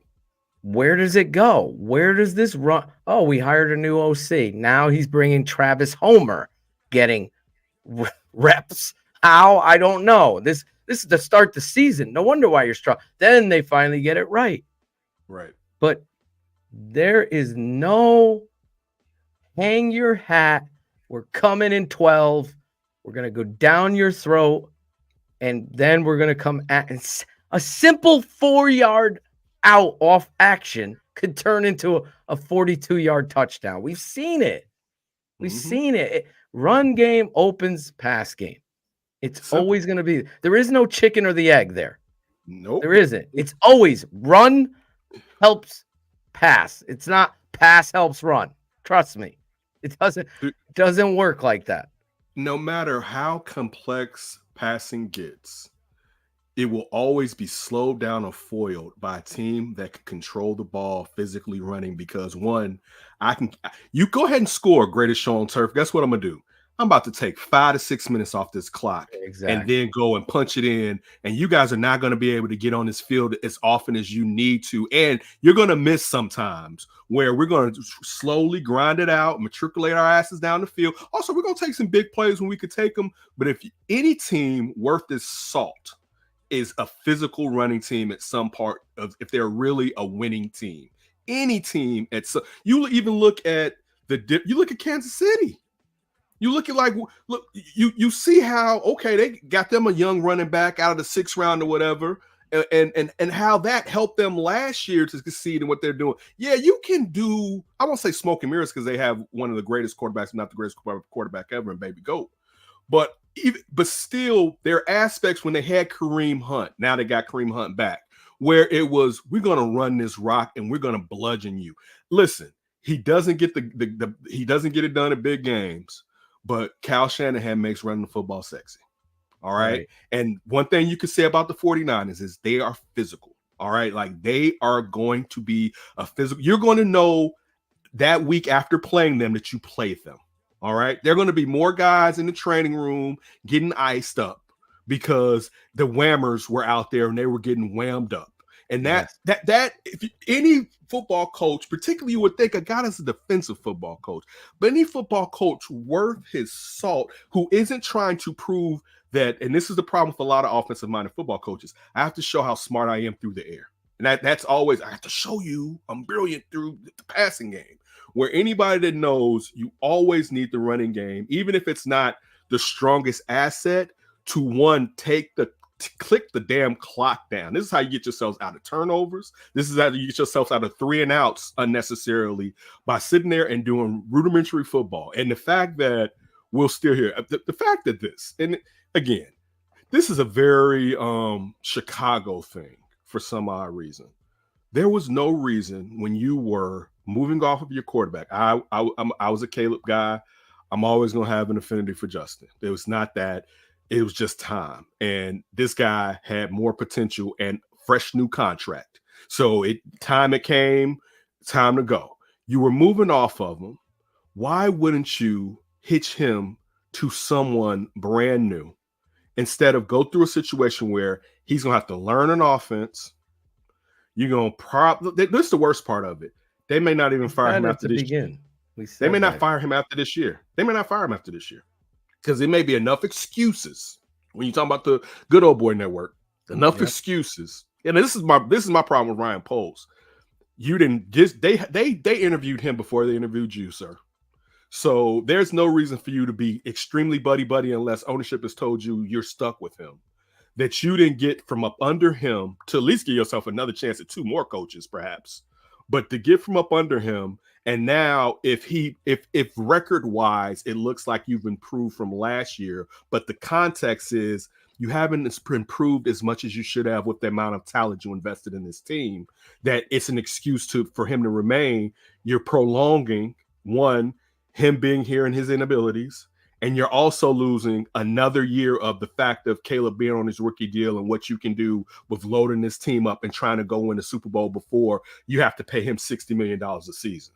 where does it go? Where does this run? Oh, we hired a new OC. Now he's bringing Travis Homer, getting reps. How? I don't know. This is to start the season. No wonder why you're strong. Then they finally get it right. Right. But there is no hang your hat. We're coming in 12. We're going to go down your throat. And then we're going to come at a simple 4-yard out off action could turn into a 42-yard touchdown. We've seen it. We've seen it. Run game opens pass game. It's always going to be. There is no chicken or the egg there. Nope. There isn't. It's always run helps pass. It's not pass helps run. Trust me. It doesn't work like that. No matter how complex passing gets, it will always be slowed down or foiled by a team that can control the ball physically running. Because you go ahead and score greatest show on turf. Guess what I'm gonna do? I'm about to take 5 to 6 minutes off this clock and then go and punch it in. And you guys are not going to be able to get on this field as often as you need to. And you're going to miss sometimes where we're going to slowly grind it out, matriculate our asses down the field. Also, we're going to take some big plays when we could take them. But if any team worth its salt is a physical running team at some part of, if they're really a winning team, any team you even look at Kansas City. You look at you see how, okay, they got them a young running back out of the 6th round or whatever, and how that helped them last year to succeed in what they're doing. Yeah, you can do, I won't say smoke and mirrors because they have one of the greatest quarterbacks, if not the greatest quarterback ever in Baby Goat. But still, there are aspects when they had Kareem Hunt. Now they got Kareem Hunt back, where it was, we're going to run this rock and we're going to bludgeon you. Listen, he doesn't get he doesn't get it done at big games. But Kyle Shanahan makes running the football sexy. All right. And one thing you can say about the 49ers is they are physical. All right. Like, they are going to be a physical. You're going to know that week after playing them that you played them. All right. There are going to be more guys in the training room getting iced up because the whammers were out there and they were getting whammed up. And that if any football coach, particularly you would think a guy that's a defensive football coach, but any football coach worth his salt who isn't trying to prove that, and this is the problem with a lot of offensive-minded football coaches, I have to show how smart I am through the air. And that's always, I have to show you I'm brilliant through the passing game. Where anybody that knows you always need the running game, even if it's not the strongest asset, to one, click the damn clock down. This is how you get yourselves out of turnovers. This is how you get yourselves out of 3 and outs unnecessarily, by sitting there and doing rudimentary football. And the fact that we're still here, the fact that this, and again, this is a very Chicago thing for some odd reason. There was no reason when you were moving off of your quarterback. I was a Caleb guy. I'm always going to have an affinity for Justin. It was not that. It was just time. And this guy had more potential and fresh new contract. So it came, time to go. You were moving off of him. Why wouldn't you hitch him to someone brand new instead of go through a situation where he's going to have to learn an offense? You're going to this is the worst part of it. They may not even fire him after this year. They may not fire him after this year. They may not fire him after this year. Because there may be enough excuses when you talk about the good old boy network, enough excuses. And this is my problem with Ryan Poles. You didn't just they interviewed him before they interviewed you, sir. So there's no reason for you to be extremely buddy unless ownership has told you you're stuck with him. That you didn't get from up under him to at least give yourself another chance at 2 more coaches, perhaps. But to get from up under him, and now if record-wise it looks like you've improved from last year, but the context is you haven't improved as much as you should have with the amount of talent you invested in this team, that it's an excuse for him to remain. You're prolonging, one, him being here and his inabilities, and you're also losing another year of the fact of Caleb being on his rookie deal and what you can do with loading this team up and trying to go win the Super Bowl before you have to pay him $60 million a season.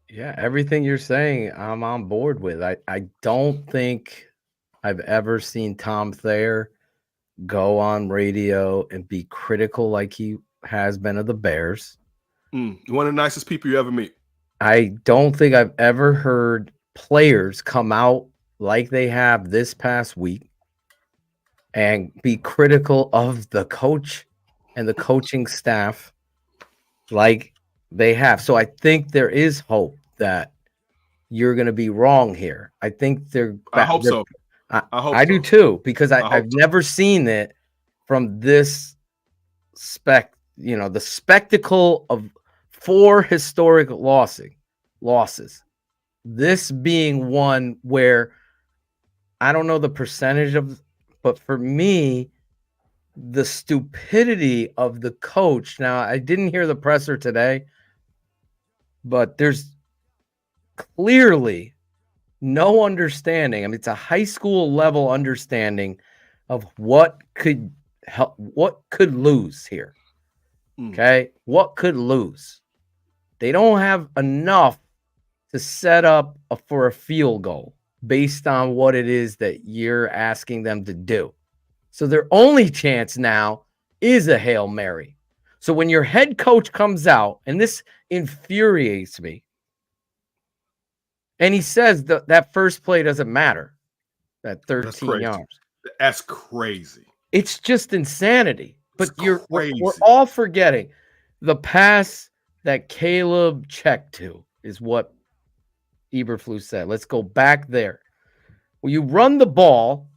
Yeah, everything you're saying, I'm on board with. I don't think I've ever seen Tom Thayer go on radio and be critical like he has been of the Bears. One of the nicest people you ever meet. I don't think I've ever heard players come out like they have this past week and be critical of the coach and the coaching staff like they have. So I think there is hope that you're going to be wrong here. I think I hope so. I do too, because I've never seen it from this the spectacle of 4 historic losses. This being one where I don't know the percentage of, but for me, the stupidity of the coach. Now, I didn't hear the presser today, but there's clearly no understanding. I mean, it's a high school level understanding of what could lose here. Okay. What could lose? They don't have enough to set up for a field goal based on what it is that you're asking them to do. So their only chance now is a Hail Mary. So when your head coach comes out, and this infuriates me, and he says that first play doesn't matter, that 13 yards. That's crazy. It's just insanity. But we're all forgetting the pass that Caleb checked to is what Eberflus said. Let's go back there. When you run the ball,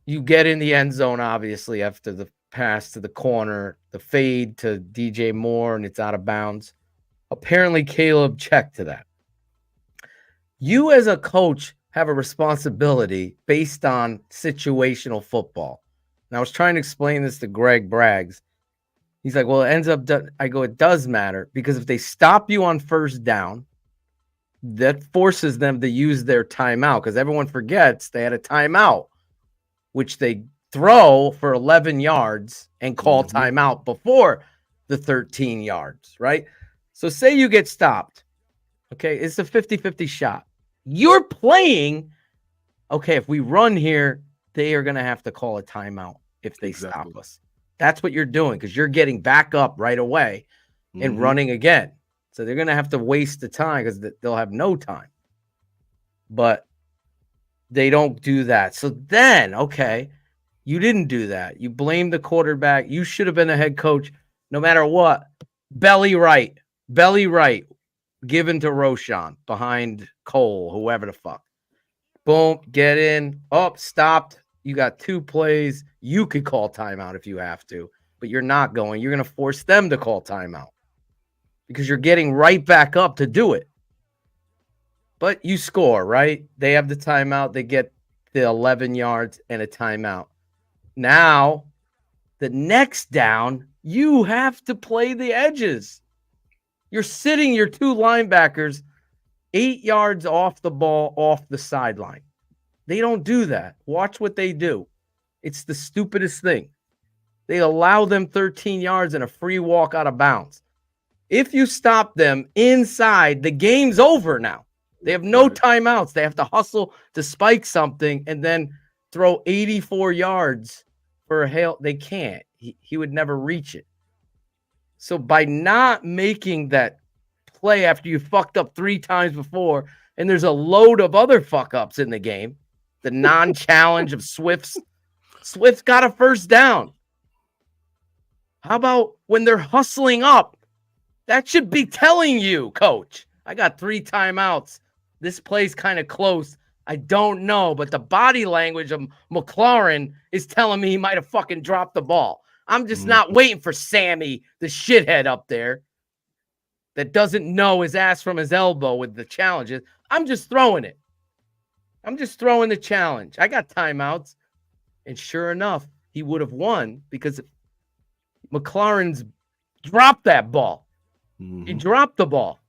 you get in the end zone, obviously, after the pass to the corner, the fade to DJ Moore, and it's out of bounds. Apparently, Caleb checked to that. You as a coach have a responsibility based on situational football. And I was trying to explain this to Greg Braggs. He's like, well, it ends up, I go, it does matter, because if they stop you on first down, that forces them to use their timeout, because everyone forgets they had a timeout, which they throw for 11 yards and call timeout before the 13 yards, right? So say you get stopped. Okay, it's a 50-50 shot. You're playing, okay, if we run here, they are going to have to call a timeout if they stop us. That's what you're doing because you're getting back up right away and running again. So they're going to have to waste the time because they'll have no time. But they don't do that. So then, okay, you didn't do that. You blame the quarterback. You should have been a head coach no matter what. Belly right, given to Roshan behind Cole, whoever the fuck. Boom, get in. Oh, stopped. You got 2 plays. You could call timeout if you have to, but you're not going. You're going to force them to call timeout because you're getting right back up to do it. But you score, right? They have the timeout. They get the 11 yards and a timeout. Now, the next down, you have to play the edges. You're sitting your 2 linebackers 8 yards off the ball, off the sideline. They don't do that. Watch what they do. It's the stupidest thing. They allow them 13 yards and a free walk out of bounds. If you stop them inside, the game's over now. They have no timeouts. They have to hustle to spike something and then throw 84 yards for a hail. They can't. He would never reach it. So by not making that play after you fucked up 3 times before, and there's a load of other fuck ups in the game, the non-challenge of Swift's got a first down. How about when they're hustling up? That should be telling you, coach, I got 3 timeouts. This play's kind of close. I don't know, but the body language of McLaurin is telling me he might have fucking dropped the ball. I'm just not waiting for Sammy, the shithead up there that doesn't know his ass from his elbow with the challenges. I'm just throwing it. I'm just throwing the challenge. I got timeouts. And sure enough, he would have won because McLaurin's dropped that ball. He dropped the ball.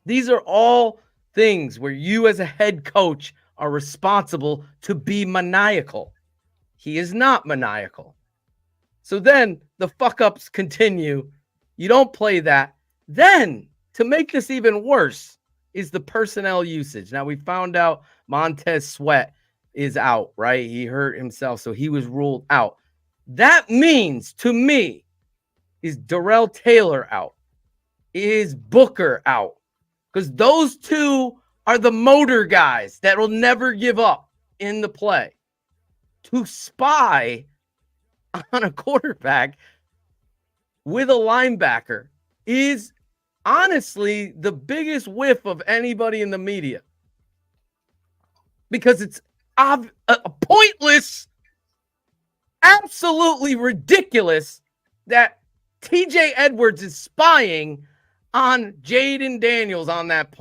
These are all things where you as a head coach are responsible to be maniacal. He is not maniacal. So then the fuck-ups continue. You don't play that. Then, to make this even worse, is the personnel usage. Now, we found out Montez Sweat is out, right? He hurt himself, so he was ruled out. That means, to me, is Darrell Taylor out? Is Booker out? Because those 2 are the motor guys that will never give up in the play. To spy on a quarterback with a linebacker is honestly the biggest whiff of anybody in the media. Because it's a pointless, absolutely ridiculous that TJ Edwards is spying on Jaden Daniels on that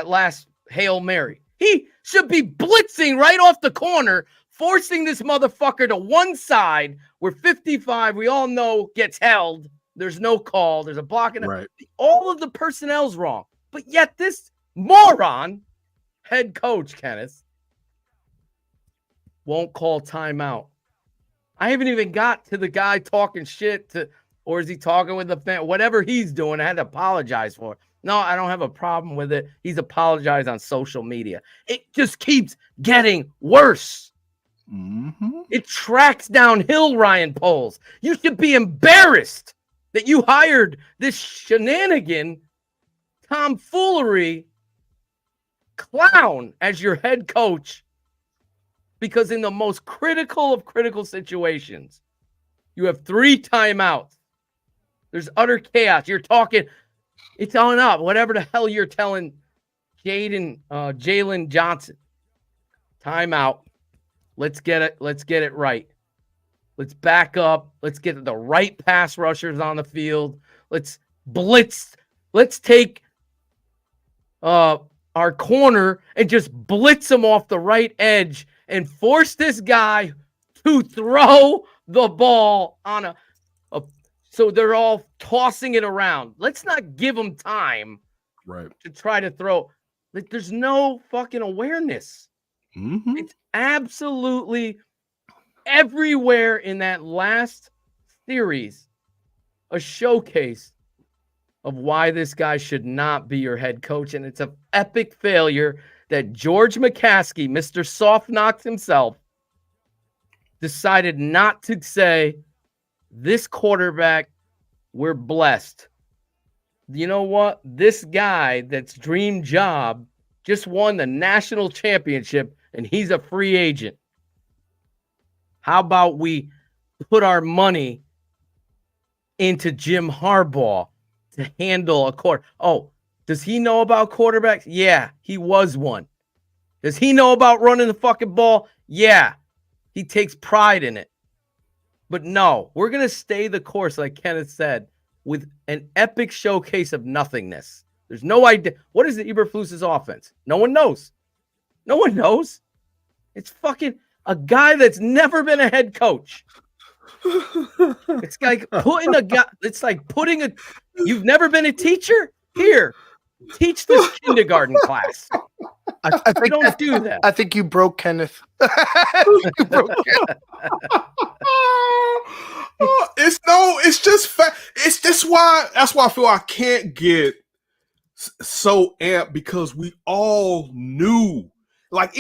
last Hail Mary. He should be blitzing right off the corner, forcing this motherfucker to one side where 55, we all know, gets held. There's no call. There's a blocking. Right. All of the personnel's wrong. But yet this moron, head coach Kenneth, won't call timeout. I haven't even got to the guy talking shit to, or is he talking with the fan? Whatever he's doing, I had to apologize for. No, I don't have a problem with it. He's apologized on social media. It just keeps getting worse. It tracks downhill, Ryan Poles. You should be embarrassed that you hired this shenanigan, tomfoolery clown as your head coach, because in the most critical of critical situations, you have 3 timeouts. There's utter chaos. You're talking, it's on up, whatever the hell you're telling Jalen Johnson. Timeout. Let's get it right. Let's back up. Let's get the right pass rushers on the field. Let's blitz. Let's take our corner and just blitz him off the right edge and force this guy to throw the ball on a so they're all tossing it around. Let's not give them time to try to throw. Like, there's no fucking awareness. It's absolutely everywhere in that last series a showcase of why this guy should not be your head coach. And it's an epic failure that George McCaskey, Mr. Soft Knocks himself, decided not to say, this quarterback, we're blessed. You know what? This guy that's dream job just won the national championship and he's a free agent. How about we put our money into Jim Harbaugh to handle a quarter? Oh, does he know about quarterbacks? Yeah, he was one. Does he know about running the fucking ball? Yeah, he takes pride in it. But no, we're going to stay the course, like Kenneth said, with an epic showcase of nothingness. There's no idea. What is the Eberflus's offense? No one knows. No one knows. It's fucking a guy that's never been a head coach. It's like putting a guy, it's like putting a, you've never been a teacher? Here, teach this kindergarten class. I think don't do that. I think you broke Kenneth. You broke Kenneth. It's just why that's why I feel I can't get so amped, because we all knew, like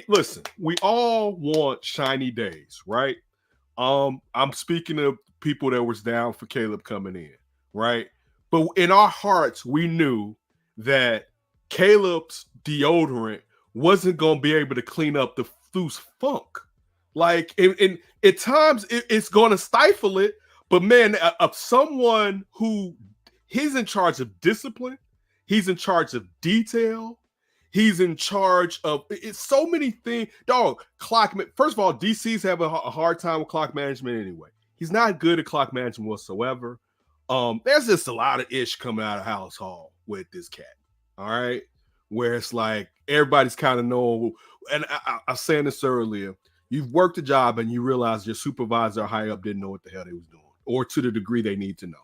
listen, we all want shiny days, right? I'm speaking of people that was down for Caleb coming in, right? But in our hearts, we knew that Caleb's deodorant wasn't going to be able to clean up the loose funk. Like, at times, it's going to stifle it. But man, of someone who he's in charge of discipline, he's in charge of detail, he's in charge of it's so many things. Dog, first of all, DC's have a hard time with clock management anyway. He's not good at clock management whatsoever. There's just a lot of ish coming out of House Hall with this cat. All right, where it's like everybody's kind of know. And I was saying this earlier. You've worked a job and you realize your supervisor high up didn't know what the hell they was doing, or to the degree they need to know.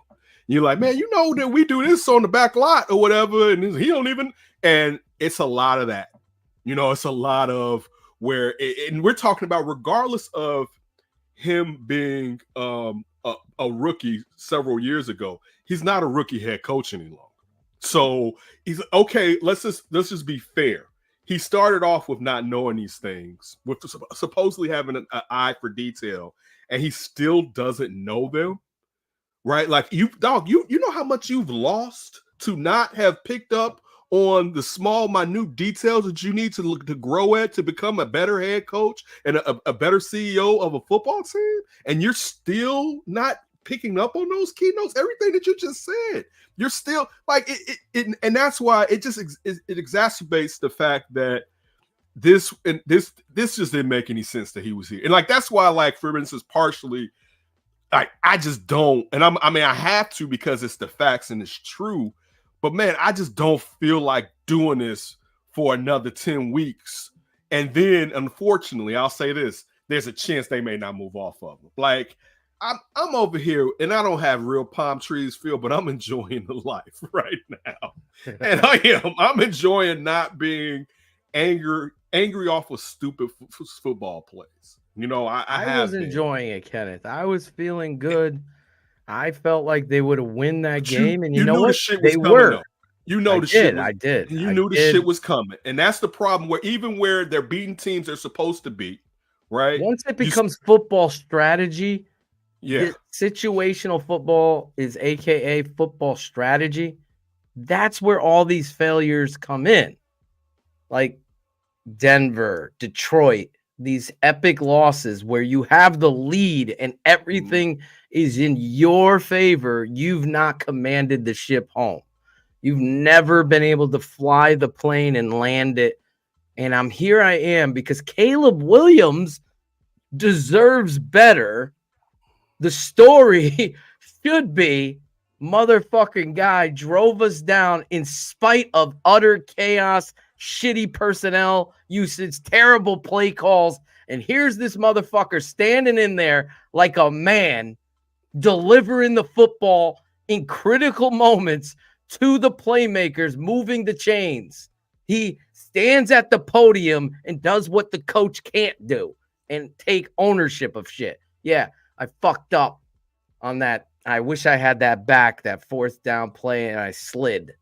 You're like, man, you know that we do this on the back lot or whatever, and he don't even. And it's a lot of that. It's a lot of where, and we're talking about regardless of him being a rookie several years ago, he's not a rookie head coach any longer. So he's okay. Let's just be fair. He started off with not knowing these things, with supposedly having an eye for detail, and he still doesn't know them, right? Like you know how much you've lost to not have picked up on the small, minute details that you need to grow at to become a better head coach and a better CEO of a football team, and you're still not picking up on those keynotes, everything that you just said. You're still like it, and that's why it just it exacerbates the fact that this just didn't make any sense that he was here. And like that's why, like, for instance, partially, like I just don't, and I have to because it's the facts and it's true. But man, I just don't feel like doing this for another 10 weeks. And then, unfortunately, I'll say this: there's a chance they may not move off of him. Like, I'm over here, and I don't have real palm trees feel, but I'm enjoying the life right now. And I'm enjoying not being angry off of stupid football plays. I was enjoying it, Kenneth. I was feeling good. I felt like they would have win that game, and you know what? They were. I did. You knew the shit was coming, and that's the problem. Where they're beating teams they're supposed to beat, right? Once it becomes football strategy, yeah, situational football is AKA football strategy. That's where all these failures come in, like Denver, Detroit. These epic losses where you have the lead and everything is in your favor. You've not commanded the ship home. You've never been able to fly the plane and land it. And I am because Caleb Williams deserves better. The story should be motherfucking guy drove us down in spite of utter chaos, shitty personnel usage, terrible play calls. And here's this motherfucker standing in there like a man, delivering the football in critical moments to the playmakers, moving the chains. He stands at the podium and does what the coach can't do and take ownership of shit. Yeah, I fucked up on that. I wish I had that back, that fourth down play, and I slid.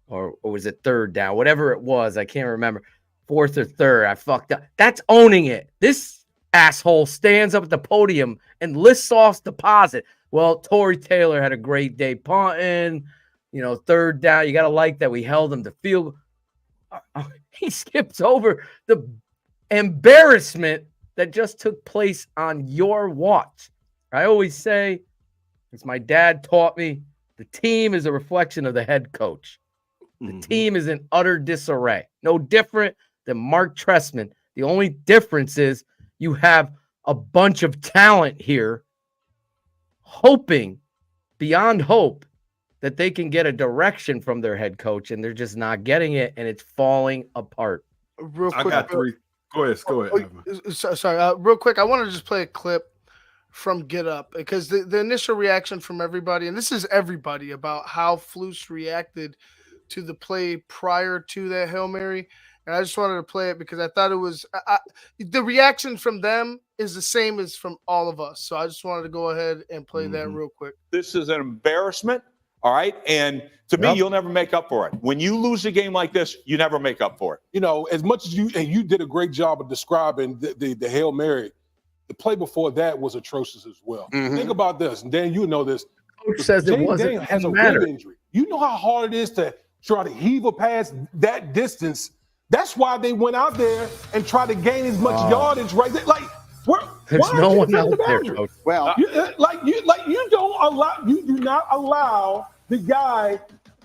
Or was it third down? Whatever it was, I can't remember. Fourth or third, I fucked up. That's owning it. This asshole stands up at the podium and lists off deposit. Well, Torrey Taylor had a great day punting, third down. You got to like that we held him to field. He skips over the embarrassment that just took place on your watch. I always say, as my dad taught me, the team is a reflection of the head coach. The team is in utter disarray. No different than Mark Trestman. The only difference is you have a bunch of talent here hoping beyond hope that they can get a direction from their head coach, and they're just not getting it, and it's falling apart. Real quick, I got three. Go ahead. Sorry, real quick. I want to just play a clip from Get Up because the initial reaction from everybody, and this is everybody, about how Flus reacted to the play prior to that Hail Mary. And I just wanted to play it because I thought it was the reaction from them is the same as from all of us. So I just wanted to go ahead and play that real quick. This is an embarrassment. All right. And to me, you'll never make up for it. When you lose a game like this, you never make up for it. As much as you did a great job of describing the Hail Mary, the play before that was atrocious as well. Think about this. And Dan, you know this. Coach says it wasn't. Daniel has a rib injury. You know how hard it is to try to heave a pass that distance. That's why they went out there and tried to gain as much yardage right there. Like, there's no one out there, Coach. Well, you do not allow the guy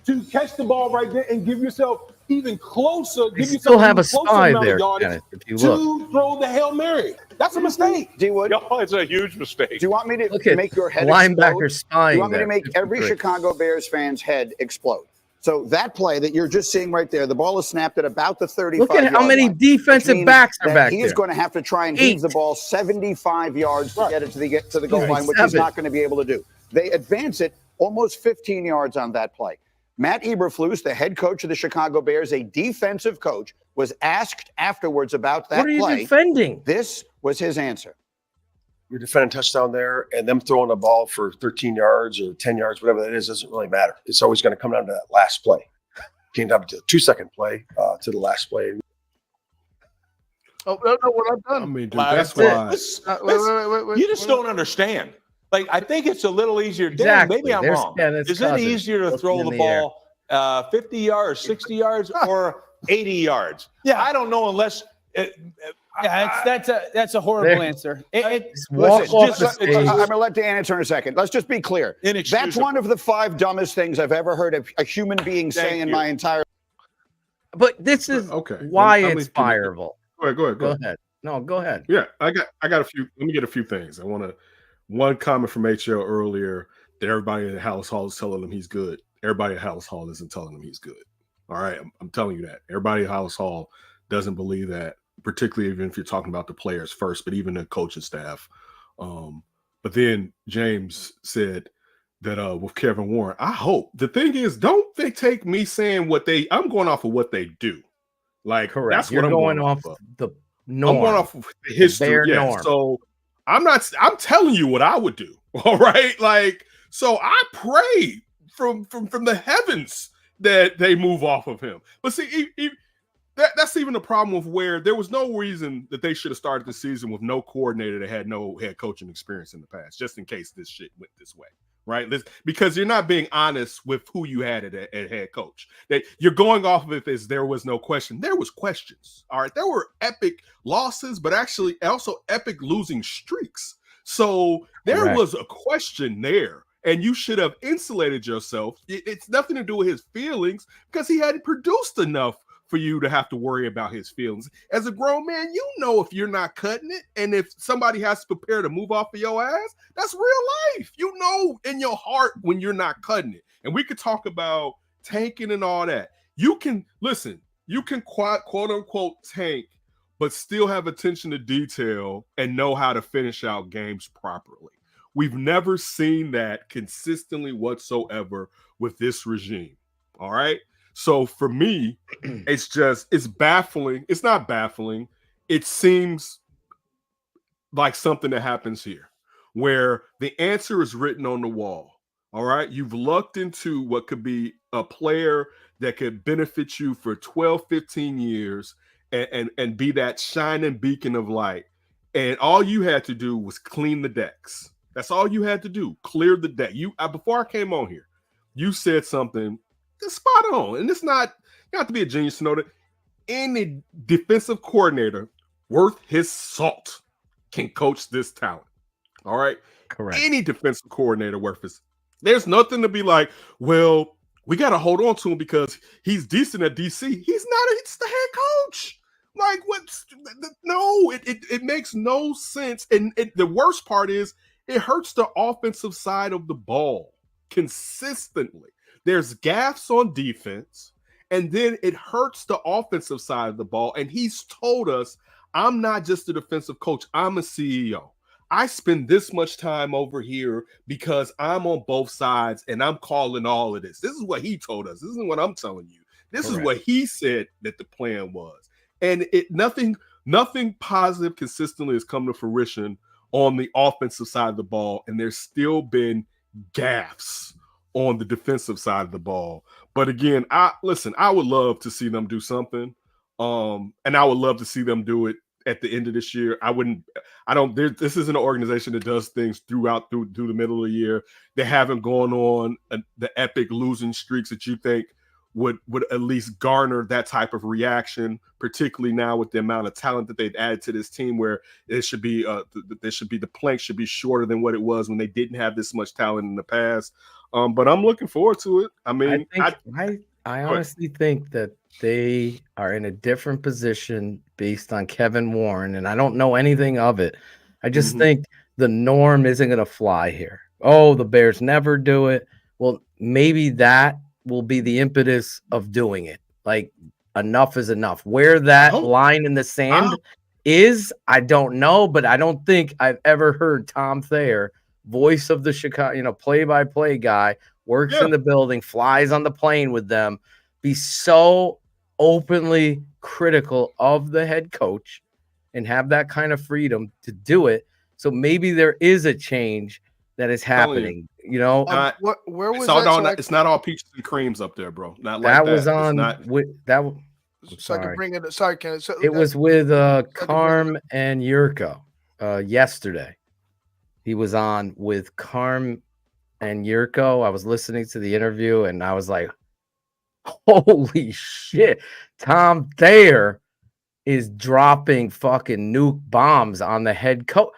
to catch the ball right there and give yourself even closer. You still have a spy there, Kenneth, if you look. To throw the Hail Mary. That's a mistake. D-Wood. No, it's a huge mistake. Do you want me to make your head linebacker explode? spying? Do you want me to make every Chicago Bears fan's head explode? So that play that you're just seeing right there, the ball is snapped at about the 35. Look at how many defensive backs are back there. He's going to have to try and heave the ball 75 yards to get it to the goal line, which he's not going to be able to do. They advance it almost 15 yards on that play. Matt Eberflus, the head coach of the Chicago Bears, a defensive coach, was asked afterwards about that play. What are you defending? This was his answer. You're defending touchdown there, and them throwing the ball for 13 yards or 10 yards, whatever that is, doesn't really matter. It's always going to come down to that last play. Came down to the 2-second play to the last play. Oh, no, we're not done. I mean, dude, that's why. Wait, you just don't understand. Like, I think it's a little easier. Exactly. Maybe I'm wrong. Is it easier to throw the ball 50 yards, 60 yards, or 80 yards? Yeah, I don't know unless. That's a horrible answer. I'm going to let Dan answer in a second. Let's just be clear. That's one of the 5 dumbest things I've ever heard a human being say in my entire. But this is why it's fireable. Go ahead. No, go ahead. Yeah, I got a few. Let me get a few things. One comment from HL earlier that everybody in the House Hall is telling him he's good. Everybody at House Hall isn't telling him he's good. All right, I'm telling you that. Everybody at House Hall doesn't believe that, particularly even if you're talking about the players first, but even the coaching staff. But then James said that with Kevin Warren, I hope the thing is, don't they take me saying I'm going off of what they do. Like, correct. That's You're what I'm going off of. The norm. I'm going off of the history. Yeah. Norm. So I'm telling you what I would do. All right. Like, so I pray from the heavens that they move off of him. But see, that's even the problem with where there was no reason that they should have started the season with no coordinator that had no head coaching experience in the past, just in case this shit went this way. Right. Because you're not being honest with who you had at head coach. That you're going off of it as there was no question. There was questions. All right. There were epic losses, but actually also epic losing streaks. So there was a question there, and you should have insulated yourself. It's nothing to do with his feelings because he hadn't produced enough for you to have to worry about his feelings. As a grown man, you know if you're not cutting it, and if somebody has to prepare to move off of your ass, that's real life. You know in your heart when you're not cutting it. And we could talk about tanking and all that. You can quote unquote tank, but still have attention to detail and know how to finish out games properly. We've never seen that consistently whatsoever with this regime. All right. So for me, it's baffling. It's not baffling. It seems like something that happens here where the answer is written on the wall. All right. You've looked into what could be a player that could benefit you for 12, 15 years and be that shining beacon of light. and all you had to do was clean the decks. That's all you had to do. Clear the deck. Before I came on here, you said something that's spot on, and it's not. You don't have to be a genius to know that any defensive coordinator worth his salt can coach this talent. All right, correct. Any defensive coordinator worth his. There's nothing to be like, well, we got to hold on to him because he's decent at DC. He's not. It's the head coach. Like, what's no? It makes no sense. And the worst part is it hurts the offensive side of the ball consistently. There's gaffes on defense, and then it hurts the offensive side of the ball. And he's told us, I'm not just a defensive coach. I'm a CEO. I spend this much time over here because I'm on both sides and I'm calling all of this. This is what he told us. This isn't what I'm telling you. This is what he said that the plan was. And nothing positive consistently has come to fruition on the offensive side of the ball. And there's still been gaffes on the defensive side of the ball. But again, I would love to see them do something. And I would love to see them do it at the end of this year. This isn't an organization that does things through the middle of the year. They haven't gone on the epic losing streaks that you think would at least garner that type of reaction, particularly now with the amount of talent that they've added to this team, where it should be the plank should be shorter than what it was when they didn't have this much talent in the past. But I'm looking forward to it. I mean, I honestly think that they are in a different position based on Kevin Warren, and I don't know anything of it. I just think the norm isn't going to fly here. Oh, the Bears never do it. Well, maybe that will be the impetus of doing it. Like, enough is enough. Where that line in the sand is, I don't know, but I don't think I've ever heard Tom Thayer, voice of the Chicago, play-by-play guy, works in the building, flies on the plane with them, be so openly critical of the head coach and have that kind of freedom to do it. So maybe there is a change that is happening. Where was that? It's not all peaches and creams up there, bro. Not that like was that. on with that. So I can bring it. Sorry, Ken. So it was with Carm and Yurko yesterday. He was on with Carm and Yurko. I was listening to the interview and I was like, holy shit. Tom Thayer is dropping fucking nuke bombs on the head coach.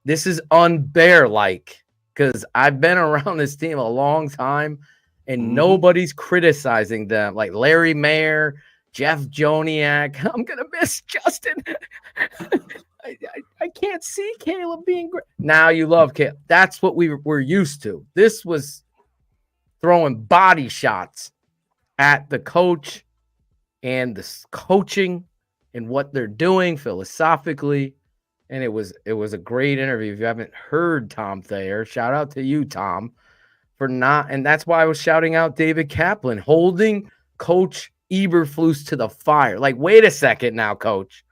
This is unbear-like because I've been around this team a long time and nobody's criticizing them. Like Larry Mayer, Jeff Joniak. I'm going to miss Justin. I can't see Caleb being great. Now you love Caleb. That's what we were used to. This was throwing body shots at the coach and the coaching and what they're doing philosophically. And it was a great interview. If you haven't heard Tom Thayer, shout out to you, Tom, for not. And that's why I was shouting out David Kaplan, holding Coach Eberflus to the fire. Like, wait a second now, Coach.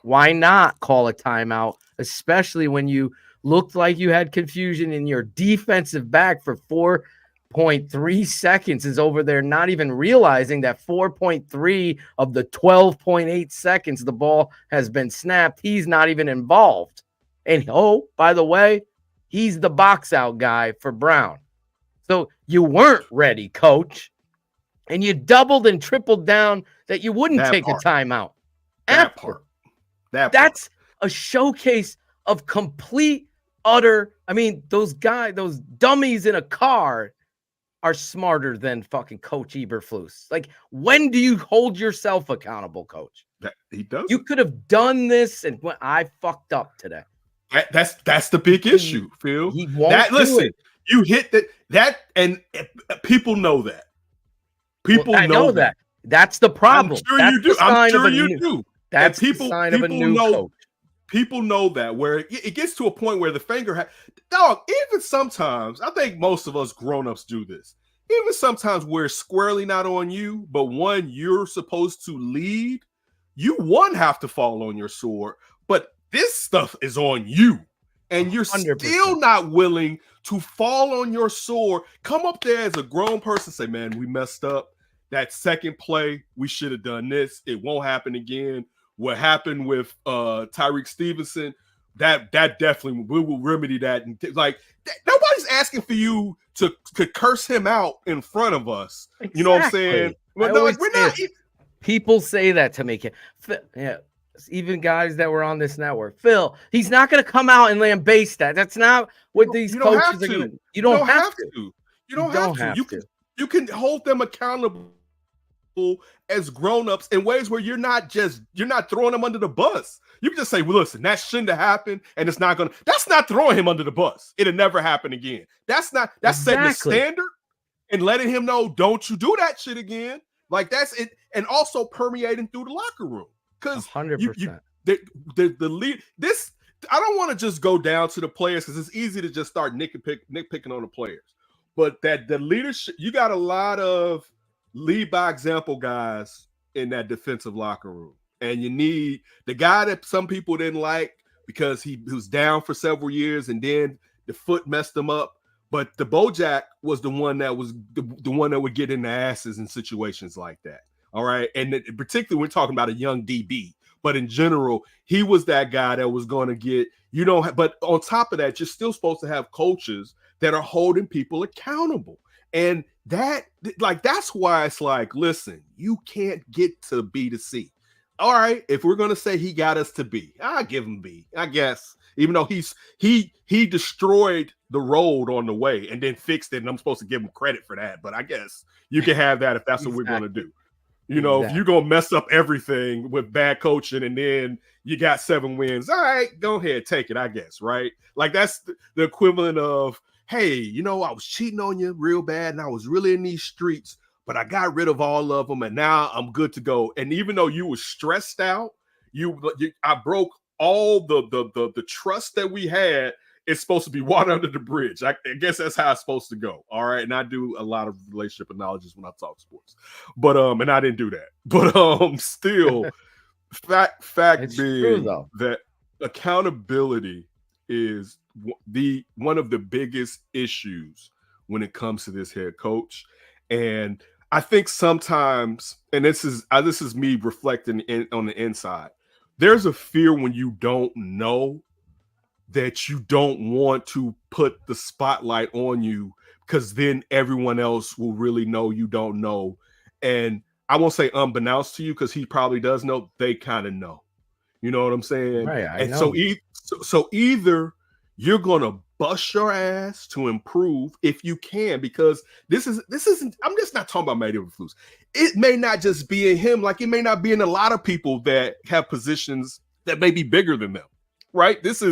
Why not call a timeout, especially when you looked like you had confusion in your defensive back for 4.3 seconds is over there, not even realizing that 4.3 of the 12.8 seconds the ball has been snapped, he's not even involved. And by the way, he's the box out guy for Brown. So you weren't ready, Coach. And you doubled and tripled down that you wouldn't take a timeout. That's a showcase of complete, utter. I mean, those dummies in a car are smarter than fucking Coach Eberflus. Like, when do you hold yourself accountable, Coach? He does. You could have done this, and I fucked up today. That's the big issue, Phil. He won't do it. You hit that, and people know that. I know that. That's the problem. I'm sure you do. That's the sign of a new coach. People know that, where it gets to a point where the finger dog, even sometimes, I think most of us grown-ups do this. Even sometimes where it's squarely not on you, but one you're supposed to lead, you have to fall on your sword, but this stuff is on you. And you're 100%. Still not willing to fall on your sword. Come up there as a grown person, say, man, we messed up. That second play, we should have done this. It won't happen again. What happened with Tyrique Stevenson, that definitely we will remedy that. And nobody's asking for you to curse him out in front of us. You know what I'm saying? Well, no, we're not. People say that to make it. Yeah, even guys that were on this network. Phil, he's not going to come out and lambaste that. That's not what these coaches are going to. You don't have to. You don't have to. You can hold them accountable as grown-ups in ways where you're not throwing them under the bus. You can just say, well, listen, that shouldn't have happened, and it's not gonna. That's not throwing him under the bus. It'll never happen again. That's setting the standard and letting him know, don't you do that shit again. Like that's it, and also permeating through the locker room. Because 100%. The lead. This I don't want to just go down to the players because it's easy to just start nitpicking on the players. But the leadership, you got a lot of lead by example guys in that defensive locker room. And you need the guy that some people didn't like because he was down for several years and then the foot messed him up. But the Bojack was the one that was the one that would get in the asses in situations like that. All right. And particularly we're talking about a young DB. But in general, he was that guy that was going to get, but on top of that, you're still supposed to have coaches that are holding people accountable. And that's why it's like, listen, you can't get to B to C. All right, if we're going to say he got us to B, I'll give him B, I guess, even though he destroyed the road on the way and then fixed it. And I'm supposed to give him credit for that. But I guess you can have that if that's what we're going to do. You know, if you're going to mess up everything with bad coaching and then you got 7 wins, all right, go ahead, take it, I guess, right? Like that's the equivalent of, hey, I was cheating on you real bad and I was really in these streets, but I got rid of all of them and now I'm good to go. And even though you were stressed out, I broke all the trust that we had. It's supposed to be water under the bridge. I guess that's how it's supposed to go. All right. And I do a lot of relationship analogies when I talk sports. But and I didn't do that. But still, fact being that accountability is one of the biggest issues when it comes to this head coach. And I think sometimes, and this is me reflecting on the inside, there's a fear when you don't know that you don't want to put the spotlight on you because then everyone else will really know you don't know. And I won't say unbeknownst to you because he probably does know. They kind of know. You know what I'm saying? Right. I know. So either you're going to bust your ass to improve if you can, because this isn't, I'm just not talking about Matt Eberflus. It may not just be in him, like it may not be in a lot of people that have positions that may be bigger than them, right? This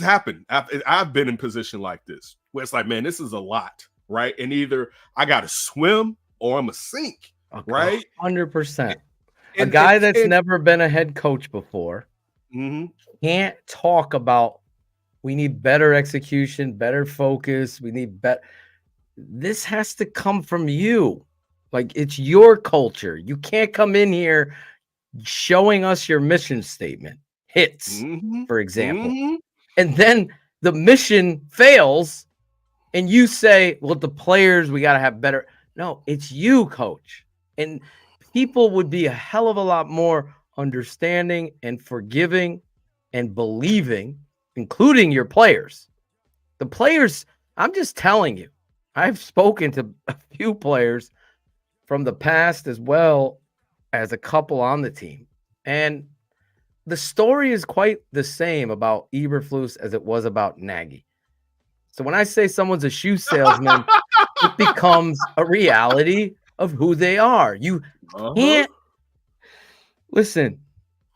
happened. I've been in position like this where it's like, man, this is a lot, right? And either I got to swim or I'm a sink, right? 100%. A guy that's never been a head coach before can't talk about we need better execution, better focus. We need better. This has to come from you. Like it's your culture. You can't come in here showing us your mission statement. Hits, for example. And then the mission fails and you say, well, the players, we got to have better. No, it's you, coach. And people would be a hell of a lot more understanding and forgiving and believing, including your players. The players, I'm just telling you, I've spoken to a few players from the past as well as a couple on the team. And the story is quite the same about Eberflus as it was about Nagy. So when I say someone's a shoe salesman, it becomes a reality of who they are. You can't listen.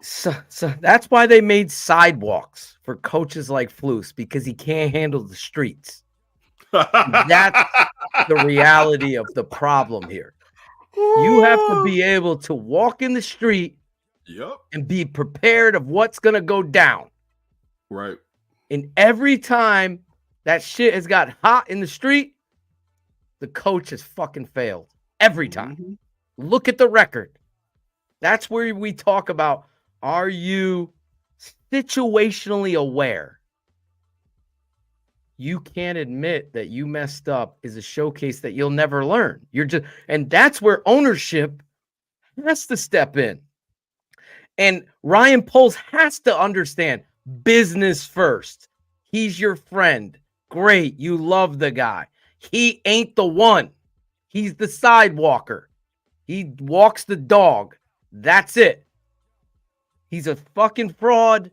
So that's why they made sidewalks for coaches like Flus, because he can't handle the streets. That's the reality of the problem here. You have to be able to walk in the street and be prepared of what's going to go down. Right. And every time that shit has got hot in the street, the coach has fucking failed. Every time. Look at the record. That's where we talk about, are you situationally aware? You can't admit that you messed up is a showcase that you'll never learn. And that's where ownership has to step in. And Ryan Poles has to understand business first. He's your friend. Great. You love the guy. He ain't the one. He's the sidewalker. He walks the dog. That's it. He's a fucking fraud.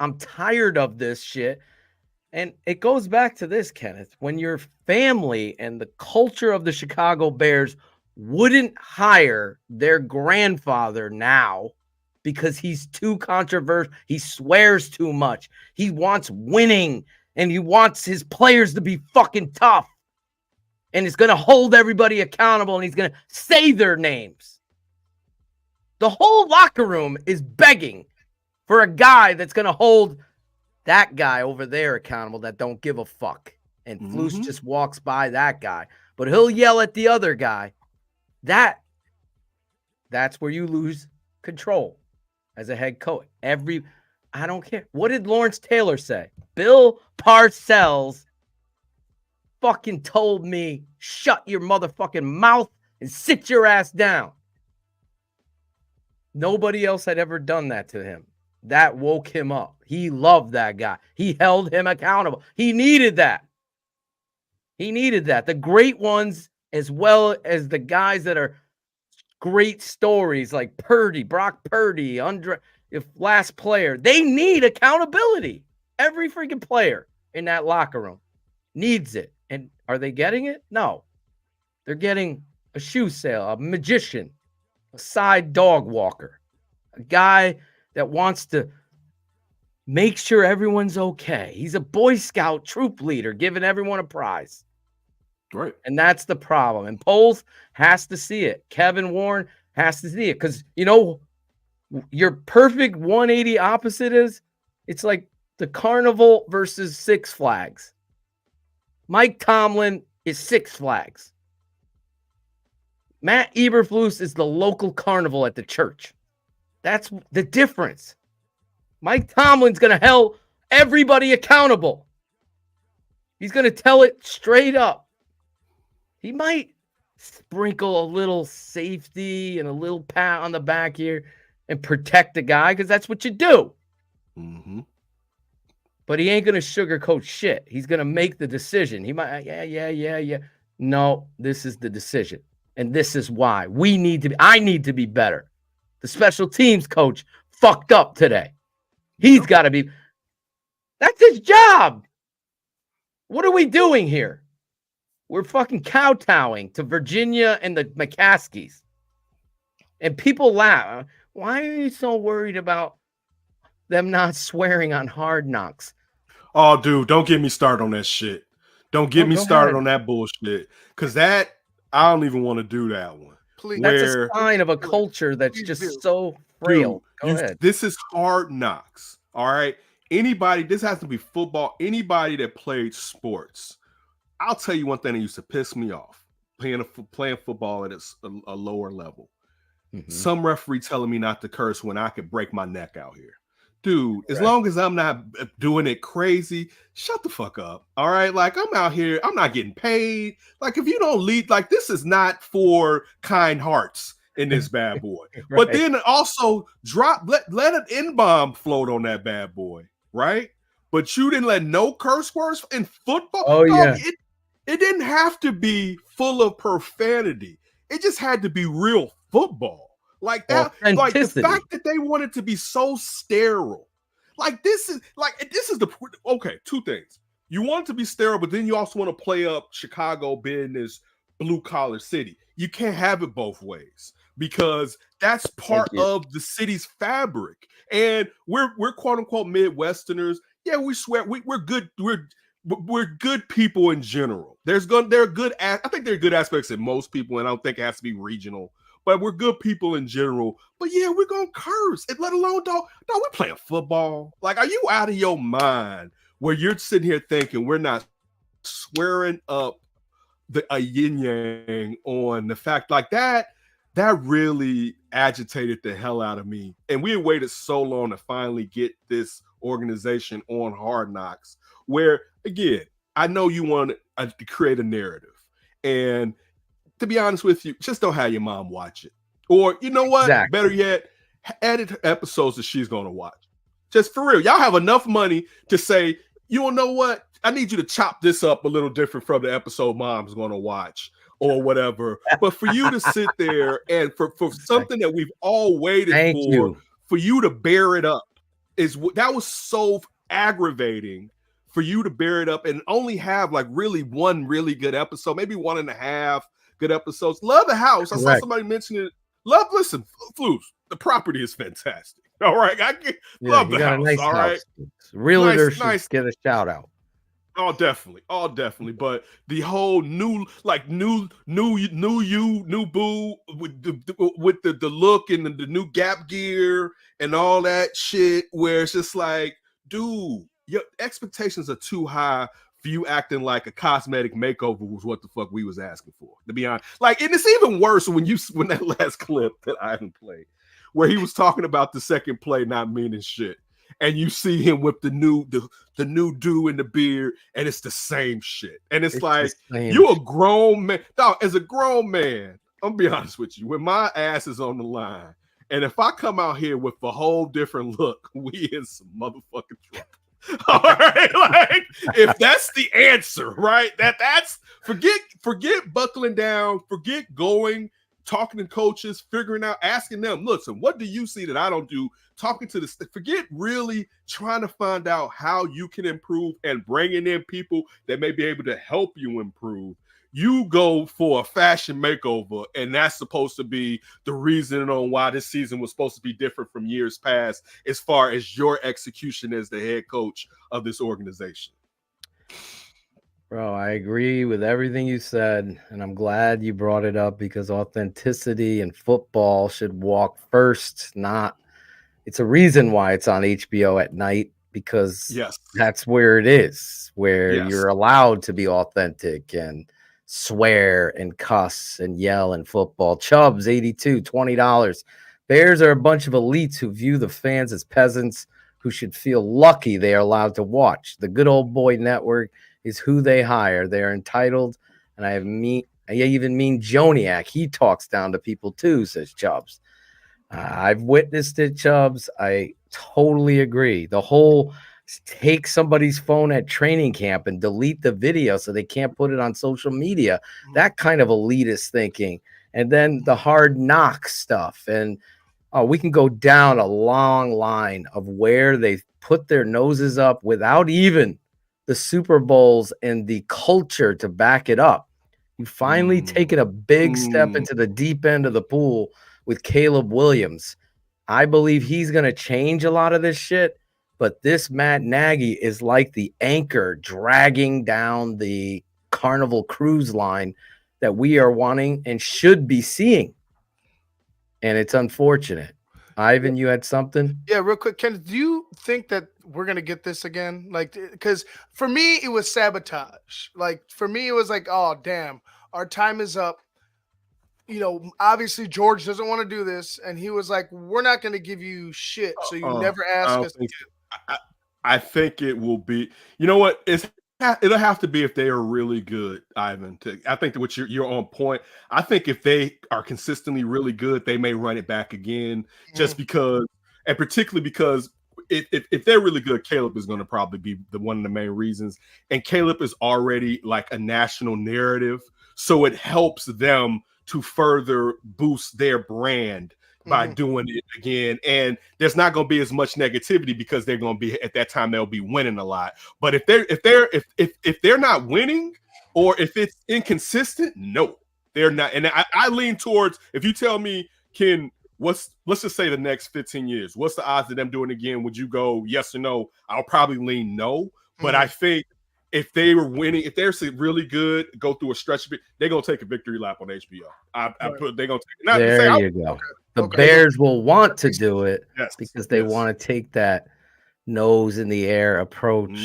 I'm tired of this shit. And it goes back to this, Kenneth. When your family and the culture of the Chicago Bears wouldn't hire their grandfather now because he's too controversial, he swears too much, he wants winning, and he wants his players to be fucking tough, and he's going to hold everybody accountable, and he's going to say their names. The whole locker room is begging for a guy that's going to hold that guy over there accountable that don't give a fuck. And Flus just walks by that guy, but he'll yell at the other guy. That's where you lose control as a head coach. I don't care. What did Lawrence Taylor say? Bill Parcells fucking told me, shut your motherfucking mouth and sit your ass down. Nobody else had ever done that to him. That woke him up. He loved that guy. He held him accountable. He needed that. He needed that. The great ones, as well as the guys that are great stories like Purdy, Brock Purdy, last player, they need accountability. Every freaking player in that locker room needs it. And are they getting it? No. They're getting a shoe sale, a magician, a side dog walker, a guy that wants to make sure everyone's okay. He's a Boy Scout troop leader, giving everyone a prize. Right. And that's the problem. And Poles has to see it. Kevin Warren has to see it. Because, you know, your perfect 180 opposite is, it's like the Carnival versus Six Flags. Mike Tomlin is Six Flags. Matt Eberflus is the local carnival at the church. That's the difference. Mike Tomlin's going to hold everybody accountable. He's going to tell it straight up. He might sprinkle a little safety and a little pat on the back here and protect the guy because that's what you do. Mm-hmm. But he ain't going to sugarcoat shit. He's going to make the decision. He might, yeah. No, this is the decision. And this is why I need to be better. The special teams coach fucked up today. He's got to be. That's his job. What are we doing here? We're fucking kowtowing to Virginia and the McCaskies. And people laugh. Why are you so worried about them not swearing on Hard Knocks? Oh, dude, don't get me started on that shit. Don't get me started on that bullshit. Because I don't even want to do that one. Please. That's a sign of a culture that's just so frail. Go ahead. This is Hard Knocks. All right. This has to be football. Anybody that played sports. I'll tell you one thing that used to piss me off playing football at a lower level. Mm-hmm. Some referee telling me not to curse when I could break my neck out here. Dude, as long as I'm not doing it crazy, shut the fuck up. All right. Like, I'm out here. I'm not getting paid. Like, if you don't lead, like, this is not for kind hearts in this bad boy. Right. But then also let an N-bomb float on that bad boy. Right. But you didn't let no curse words in football. Oh, yeah. It didn't have to be full of profanity. It just had to be real football. Like that, like the fact that they wanted to be so sterile. This is two things. You want it to be sterile, but then you also want to play up Chicago being this blue collar city. You can't have it both ways because that's part of the city's fabric. And we're quote unquote Midwesterners. Yeah, we swear we're good. We're good people in general. I think there are good aspects in most people, and I don't think it has to be regional. But we're good people in general. But yeah, we're gonna curse. And let alone we're playing football. Like, are you out of your mind where you're sitting here thinking we're not swearing up a yin yang on the fact like that? That really agitated the hell out of me. And we had waited so long to finally get this organization on Hard Knocks, where again, I know you want to create a narrative. And to be honest with you, just don't have your mom watch it. Or you know what? Exactly. Better yet, edit episodes that she's going to watch. Just for real. Y'all have enough money to say, you don't know what? I need you to chop this up a little different from the episode mom's going to watch or whatever. But for you to sit there and for something that we've all waited for you to bear it up, that was so aggravating for you to bear it up and only have like really one really good episode, maybe 1.5 good episodes. Love the house. I saw somebody mention it. Listen, Flus, the property is fantastic. All right. Love the house. Nice all right. Realtor should get a shout out. Oh, definitely. But the whole new boo with the look and the new Gap gear and all that shit, where it's just like, dude, your expectations are too high for you acting like a cosmetic makeover was what the fuck we was asking for. To be honest, like, and it's even worse when that last clip that Ivan played, where he was talking about the second play not meaning shit. And you see him with the new do in the beard, and it's the same shit. And it's like, you a grown man. Dog, as a grown man, I'm gonna be honest with you, when my ass is on the line, and if I come out here with a whole different look, we in some motherfucking trouble. All right, like, if that's the answer, right? That's forget buckling down, forget going, talking to coaches, figuring out, asking them, listen, what do you see that I don't do? Talking to forget really trying to find out how you can improve and bringing in people that may be able to help you improve. You go for a fashion makeover, and that's supposed to be the reason on why this season was supposed to be different from years past as far as your execution as the head coach of this organization. Bro, I agree with everything you said, and I'm glad you brought it up because authenticity in football should walk first, not – it's a reason why it's on HBO at night because that's where it is, where you're allowed to be authentic and swear and cuss and yell in football. Chubbs, 82, $20. Bears are a bunch of elites who view the fans as peasants who should feel lucky they are allowed to watch. The Good Old Boy Network is who they hire. They're entitled, and I even mean Joniak. He talks down to people too, says Chubbs. I've witnessed it, Chubbs. I totally agree. The whole take somebody's phone at training camp and delete the video so they can't put it on social media, that kind of elitist thinking. And then the hard knock stuff. And we can go down a long line of where they put their noses up without even the Super Bowls and the culture to back it up. You finally taken a big step into the deep end of the pool with Caleb Williams. I believe he's going to change a lot of this shit, but this Matt Nagy is like the anchor dragging down the Carnival cruise line that we are wanting and should be seeing. And it's unfortunate. Ivan, you had something? Yeah, real quick. Ken, do you think that we're going to get this again? Like, because for me, it was sabotage. Like, for me, it was like, oh, damn, our time is up. You know, obviously George doesn't want to do this, and he was like, "We're not going to give you shit, so you never ask us." I think it will be. You know what? It'll have to be if they are really good, Ivan. I think that you're on point. I think if they are consistently really good, they may run it back again, just because, and particularly because if they're really good, Caleb is going to probably be one of the main reasons. And Caleb is already like a national narrative, so it helps them to further boost their brand by doing it again. And there's not going to be as much negativity because they're going to be, at that time, they'll be winning a lot. But if they're not winning, or if it's inconsistent, no, they're not. And I lean towards, if you tell me, Ken, let's just say the next 15 years, what's the odds of them doing it again? Would you go yes or no? I'll probably lean no. But I think if they were winning, if they're really good, go through a stretch of it, they're gonna take a victory lap on HBO. They're gonna take it. There you go. The Bears will want to do it because they want to take that nose in the air approach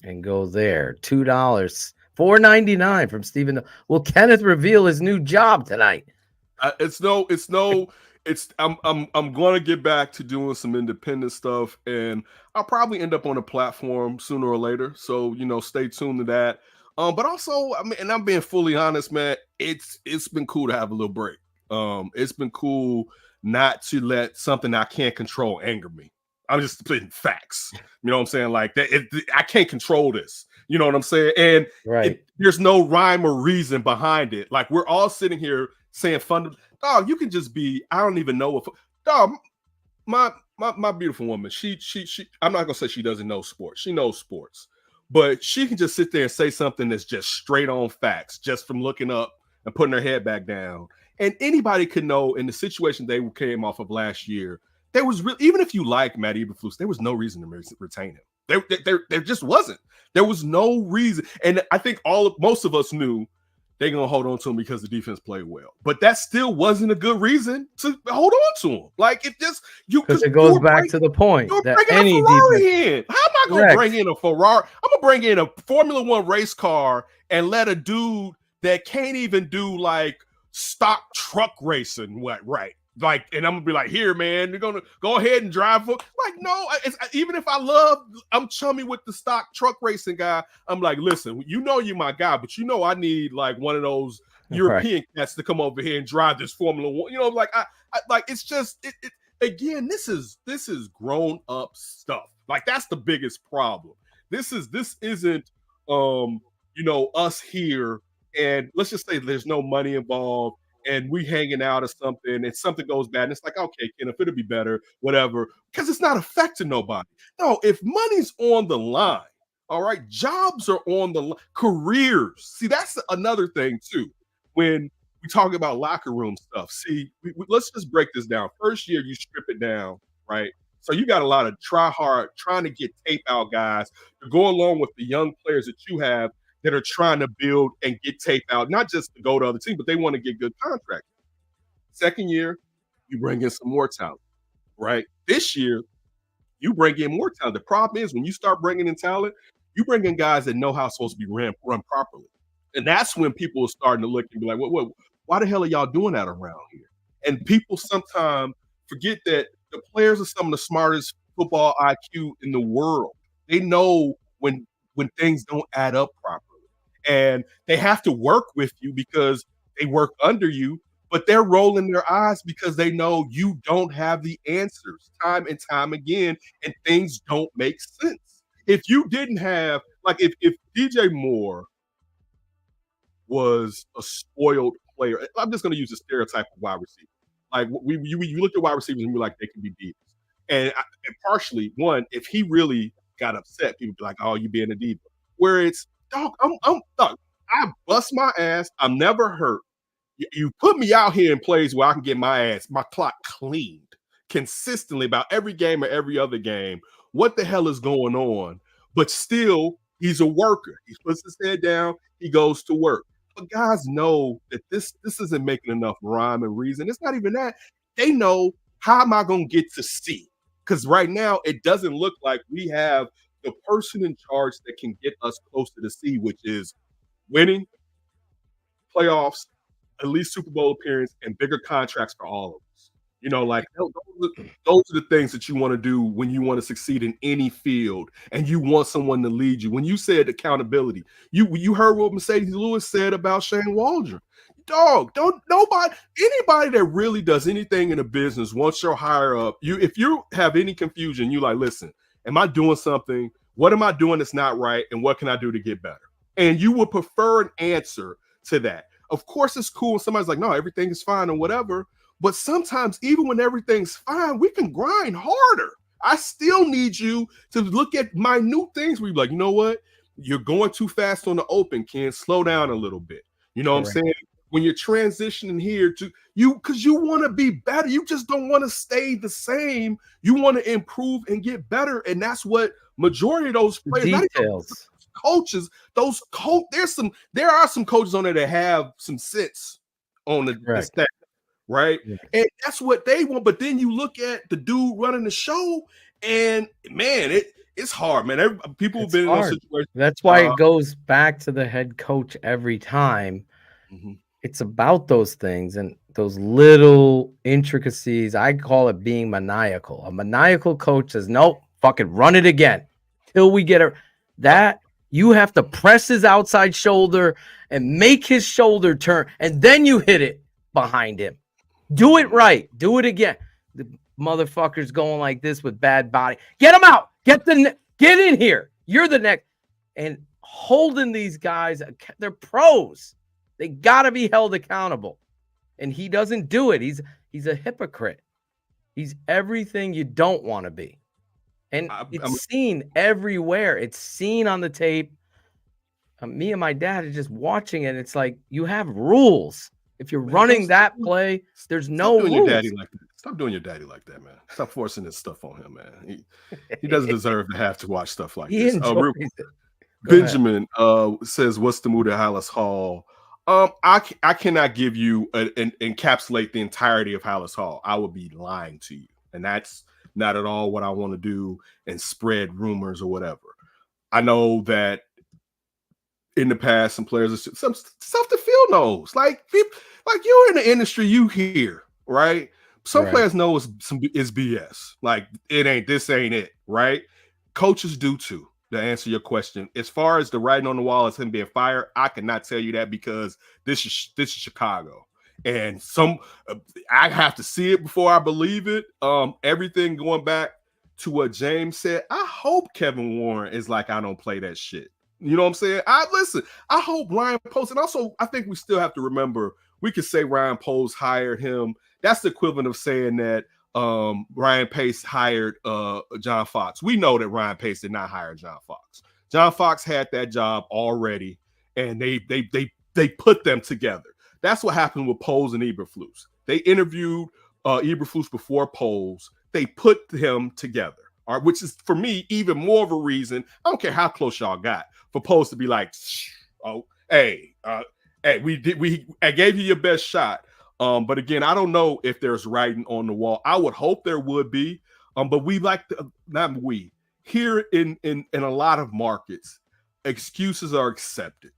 and go there. $2, $4.99 from Stephen. Will Kenneth reveal his new job tonight? I'm going to get back to doing some independent stuff, and I'll probably end up on a platform sooner or later. So, stay tuned to that. But also, I mean, and I'm being fully honest, man, it's been cool to have a little break. It's been cool not to let something I can't control anger me. I'm just spitting facts. You know what I'm saying? Like that, I can't control this. You know what I'm saying? And there's no rhyme or reason behind it. Like we're all sitting here saying, dog, you can just be. I don't even know if dog. My beautiful woman. She. I'm not gonna say she doesn't know sports. She knows sports, but she can just sit there and say something that's just straight on facts, just from looking up and putting her head back down. And anybody could know in the situation they came off of last year. There was really, even if you like Matt Eberflus, there was no reason to retain him. There just wasn't. There was no reason, and I think most of us knew they're gonna hold on to him because the defense played well. But that still wasn't a good reason to hold on to him. Like it just because it goes back to the point that any defense. How am I gonna bring in a Ferrari? I'm gonna bring in a Formula One race car and let a dude that can't even do like stock truck racing right. Like, and I'm gonna be like, here, man, you're gonna go ahead and drive for. Like, no, even if I'm chummy with the stock truck racing guy. I'm like, listen, you're my guy, but I need like one of those European cats to come over here and drive this Formula One. Like I like it's just again, this is grown up stuff. Like that's the biggest problem. This isn't us here, and let's just say there's no money involved. And we hanging out or something, and something goes bad, and it's like, okay, if it'll be better, whatever, because it's not affecting nobody. No, if money's on the line, all right, jobs are on the line, careers. See, that's another thing too. When we talk about locker room stuff, see, let's just break this down. First year, you strip it down, right? So you got a lot of try hard, trying to get tape out guys to go along with the young players that you have that are trying to build and get tape out, not just to go to other teams, but they want to get good contracts. Second year, you bring in some more talent, right? This year, you bring in more talent. The problem is when you start bringing in talent, you bring in guys that know how it's supposed to be run properly. And that's when people are starting to look and be like, why the hell are y'all doing that around here? And people sometimes forget that the players are some of the smartest football IQ in the world. They know when things don't add up properly. And they have to work with you because they work under you, but they're rolling their eyes because they know you don't have the answers time and time again, and things don't make sense. If you didn't have, like, if DJ Moore was a spoiled player, I'm just going to use a stereotype of wide receiver. Like, you look at wide receivers and you're like, they can be divas. And partially, one, if he really got upset, people be like, oh, you being a diva. Where it's, dog, dog, I bust my ass. I'm never hurt. You put me out here in plays where I can get my clock cleaned consistently about every game or every other game. What the hell is going on? But still, he's a worker. He puts his head down. He goes to work. But guys know that this isn't making enough rhyme and reason. It's not even that. They know, how am I going to get to C? Because right now, it doesn't look like we have the person in charge that can get us close to the C, which is winning playoffs, at least Super Bowl appearance, and bigger contracts for all of us. Like those are the things that you want to do when you want to succeed in any field, and you want someone to lead you. When you said accountability, you heard what Mercedes Lewis said about Shane Waldron. Dog, anybody that really does anything in a business, once you're higher up, if you have any confusion, you like, listen, am I doing something? What am I doing that's not right? And what can I do to get better? And you would prefer an answer to that. Of course, it's cool when somebody's like, no, everything is fine or whatever. But sometimes, even when everything's fine, we can grind harder. I still need you to look at minute things where you're like, you know what? You're going too fast on the open, Ken. Slow down a little bit. You know what I'm saying? When you're transitioning here to you, because you want to be better. You just don't want to stay the same. You want to improve and get better. And that's what majority of those players, details. Coaches, there are some coaches on there that have some sense on the staff, right? Yeah. And that's what they want. But then you look at the dude running the show, and man, it's hard, man. People have been in those situations. That's why it goes back to the head coach every time. Mm-hmm. It's about those things and those little intricacies. I call it being maniacal. A maniacal coach says, nope, fucking run it again till we get that. You have to press his outside shoulder and make his shoulder turn, and then you hit it behind him. Do it right. Do it again. motherfuckers going like this with bad body. Get them out. Get in here. You're the next. And holding these guys, they're pros. They got to be held accountable. And he doesn't do it. He's a hypocrite. He's everything you don't want to be. And it's seen everywhere. It's seen on the tape. Me and my dad are just watching it. It's like, you have rules. If you're running that play, there's no rules. Your daddy like that. Stop doing your daddy like that, man. Stop forcing this stuff on him, man. He doesn't deserve to have to watch stuff like this. Benjamin says, "What's the mood at Hallis Hall?" I cannot give you encapsulate the entirety of Hallis Hall. I would be lying to you, and that's not at all what I want to do and spread rumors or whatever. I know that in the past, some players, some stuff the field knows. Like you're in the industry, you hear, right? Some players know it's BS. Like this ain't it, right? Coaches do too. To answer your question, as far as the writing on the wall as him being fired, I cannot tell you that because this is Chicago, and I have to see it before I believe it. Everything going back to what James said. I hope Kevin Warren is like, I don't play that shit. You know what I'm saying? I hope Ryan Post, and also I think we still have to remember, we could say Ryan Post hired him. That's the equivalent of saying that Ryan Pace hired John Fox. We know that Ryan Pace did not hire John Fox. John Fox had that job already, and they put them together. That's what happened with Poles and Eberflus. They interviewed Eberflus before Poles. They put him together. All right, which is for me even more of a reason. I don't care how close y'all got for Poles to be like, oh, hey, I gave you your best shot. But again, I don't know if there's writing on the wall. I would hope there would be. But we here in a lot of markets, excuses are accepted.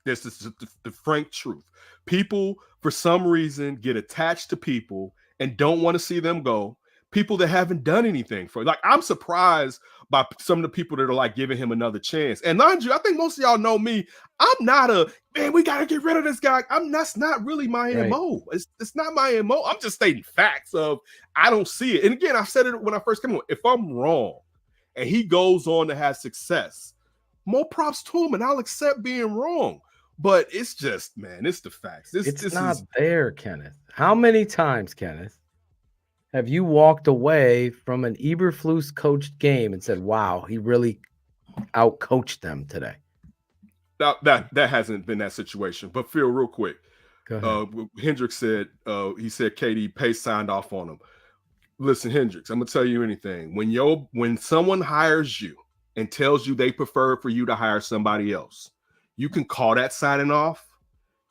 This is the frank truth. People, for some reason, get attached to people and don't want to see them go. People that haven't done anything for, like, I'm surprised by some of the people that are like giving him another chance. And mind you, I think most of y'all know me. I'm not we got to get rid of this guy. That's not really my MO. It's not my MO. I'm just stating facts of, I don't see it. And again, I said it when I first came on. If I'm wrong and he goes on to have success, more props to him, and I'll accept being wrong. But it's just, man, it's the facts. It's not there, Kenneth. How many times, Kenneth, have you walked away from an Eberflus coached game and said, wow, he really outcoached them today? That hasn't been that situation. But Phil, real quick, Hendricks said, he said KD Pace signed off on him. Listen, Hendricks, I'm gonna tell you anything. When someone hires you and tells you they prefer for you to hire somebody else, you can call that signing off.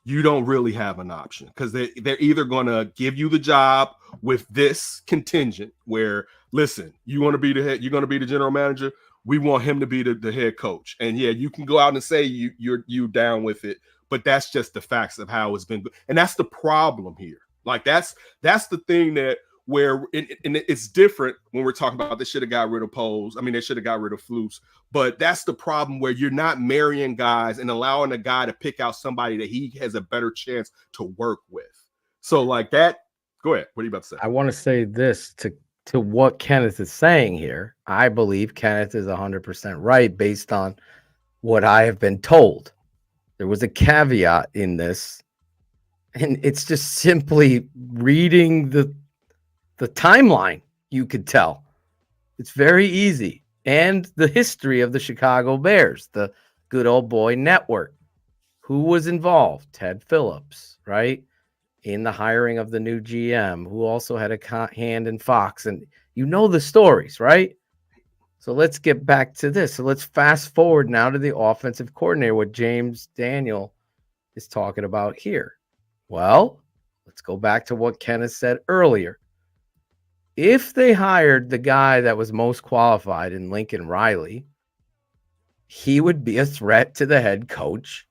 You don't really have an option, because they're either going to give you the job with this contingent where, listen, you want to be the head, you're going to be the general manager. We want him to be the head coach. And yeah, you can go out and say you're down with it, but that's just the facts of how it's been. And that's the problem here. Like that's the thing that where it's different when we're talking about they should have got rid of Poles. I mean, they should have got rid of Flus, but that's the problem where you're not marrying guys and allowing a guy to pick out somebody that he has a better chance to work with. So like that, go ahead. What are you about to say? I want to say this to what Kenneth is saying here. I believe Kenneth is 100% right based on what I have been told. There was a caveat in this, and it's just simply reading the timeline. You could tell it's very easy. And the history of the Chicago Bears, the good old boy network. Who was involved? Ted Phillips, right? In the hiring of the new GM, who also had a hand in Fox. And you know the stories, right? So let's get back to this. So let's fast forward now to the offensive coordinator, what James Daniel is talking about here. Well, let's go back to what Kenneth said earlier. If they hired the guy that was most qualified in Lincoln Riley, he would be a threat to the head coach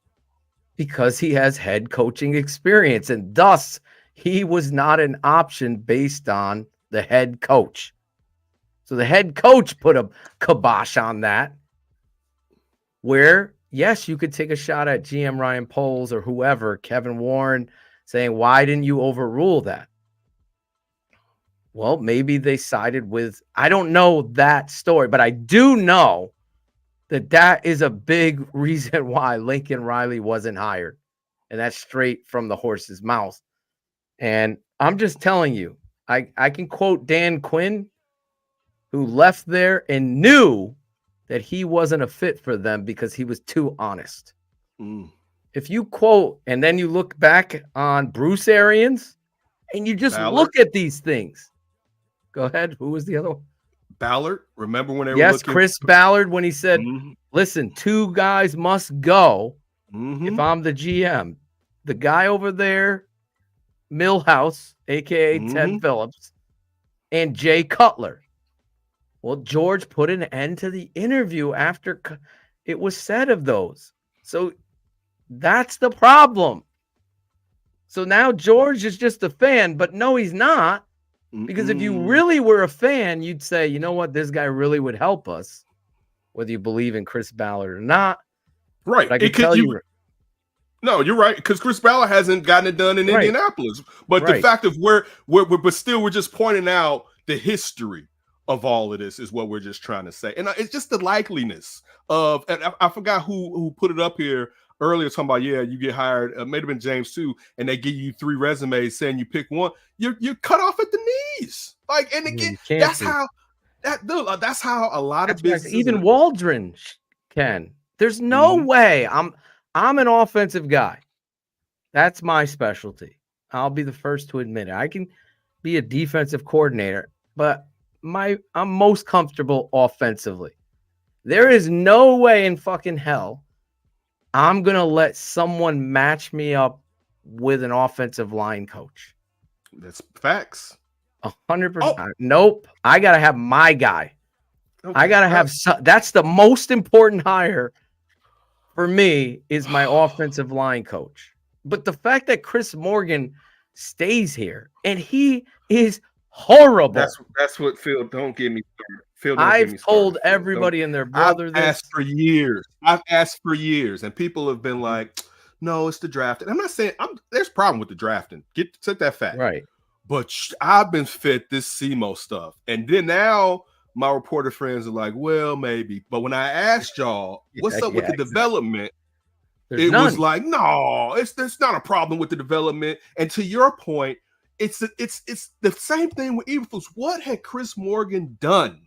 because he has head coaching experience, and thus he was not an option based on the head coach. So the head coach put a kibosh on that, where, yes, you could take a shot at GM Ryan Poles or whoever, Kevin Warren, saying, why didn't you overrule that? Well, maybe they sided with, I don't know that story, but I do know that is a big reason why Lincoln Riley wasn't hired. And that's straight from the horse's mouth. And I'm just telling you, I can quote Dan Quinn, who left there and knew that he wasn't a fit for them because he was too honest. If you quote and then you look back on Bruce Arians and you just look at these things. Go ahead. Who was the other one? Ballard. Remember when they were Yes, looking? Chris Ballard, when he said, listen, 2 guys must go if I'm the GM. The guy over there, Millhouse, a.k.a. Ted Phillips, and Jay Cutler. Well, George put an end to the interview after it was said of those. So that's the problem. So now George is just a fan, but no, he's not. Because if you really were a fan, you'd say, you know what, this guy really would help us, whether you believe in Chris Ballard or not. Right. But I can tell you. No, you're right, because Chris Ballard hasn't gotten it done in Indianapolis. But the fact of but still, we're just pointing out the history of all of this is what we're just trying to say. And it's just the likeliness of, and I forgot who put it up here earlier, talking about, you get hired, may have been James too, and they give you 3 resumes saying you pick one, you're cut off at the knees. Like, and again, that's how a lot of businesses, even Waldron can. There's no way. I'm an offensive guy. That's my specialty. I'll be the first to admit it. I can be a defensive coordinator, but I'm most comfortable offensively. There is no way in fucking hell I'm going to let someone match me up with an offensive line coach. That's facts. 100%. Nope. I got to have my guy. Okay. I got to have that's the most important hire for me is my offensive line coach. But the fact that Chris Morgan stays here and he is horrible. That's what Phil, don't get me started. I've told everybody and their brother I've asked for years, and people have been like, no, it's the draft. And I'm not saying there's a problem with the drafting. Set that fact. Right. But I've been fed this SEMO stuff. And then now my reporter friends are like, well, maybe. But when I asked y'all, what's up with the development? It was like, no, there's not a problem with the development. And to your point, it's the same thing with Eberflus. What had Chris Morgan done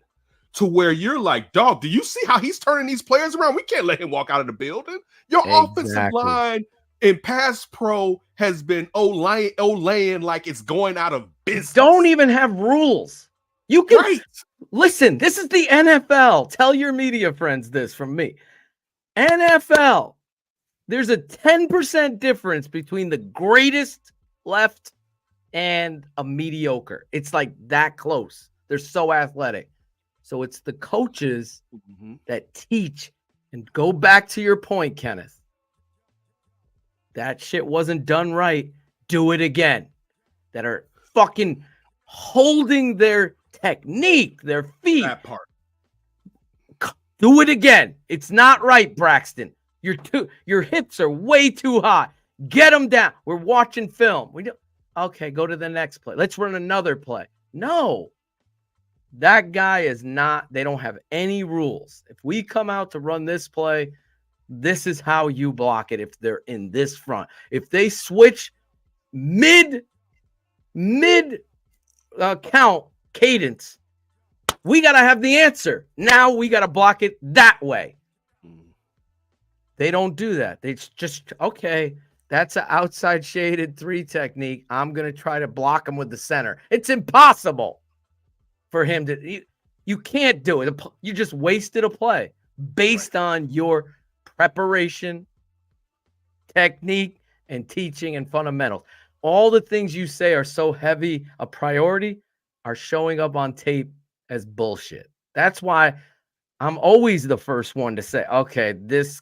to where you're like, dog, do you see how he's turning these players around? We can't let him walk out of the building. Your offensive line in pass pro has been laying like it's going out of business. Don't even have rules. You can listen. This is the NFL. Tell your media friends this from me. NFL. There's a 10% difference between the greatest left and a mediocre. It's like that close. They're so athletic. So it's the coaches that teach. And go back to your point, Kenneth. That shit wasn't done right. Do it again. That are fucking holding their technique, their feet. That part. Do it again. It's not right, Braxton. Your hips are way too high. Get them down. We're watching film. Okay, go to the next play. Let's run another play. No. That guy is not, they don't have any rules. If we come out to run this play, this is how you block it if they're in this front. If they switch mid count cadence, we got to have the answer. Now we got to block it that way. They don't do that. They just, okay, that's an outside shaded 3 technique. I'm going to try to block him with the center. It's impossible for him to, you can't do it. You just wasted a play based on your preparation, technique, and teaching and fundamentals. All the things you say are so heavy a priority are showing up on tape as bullshit. That's why I'm always the first one to say, okay, this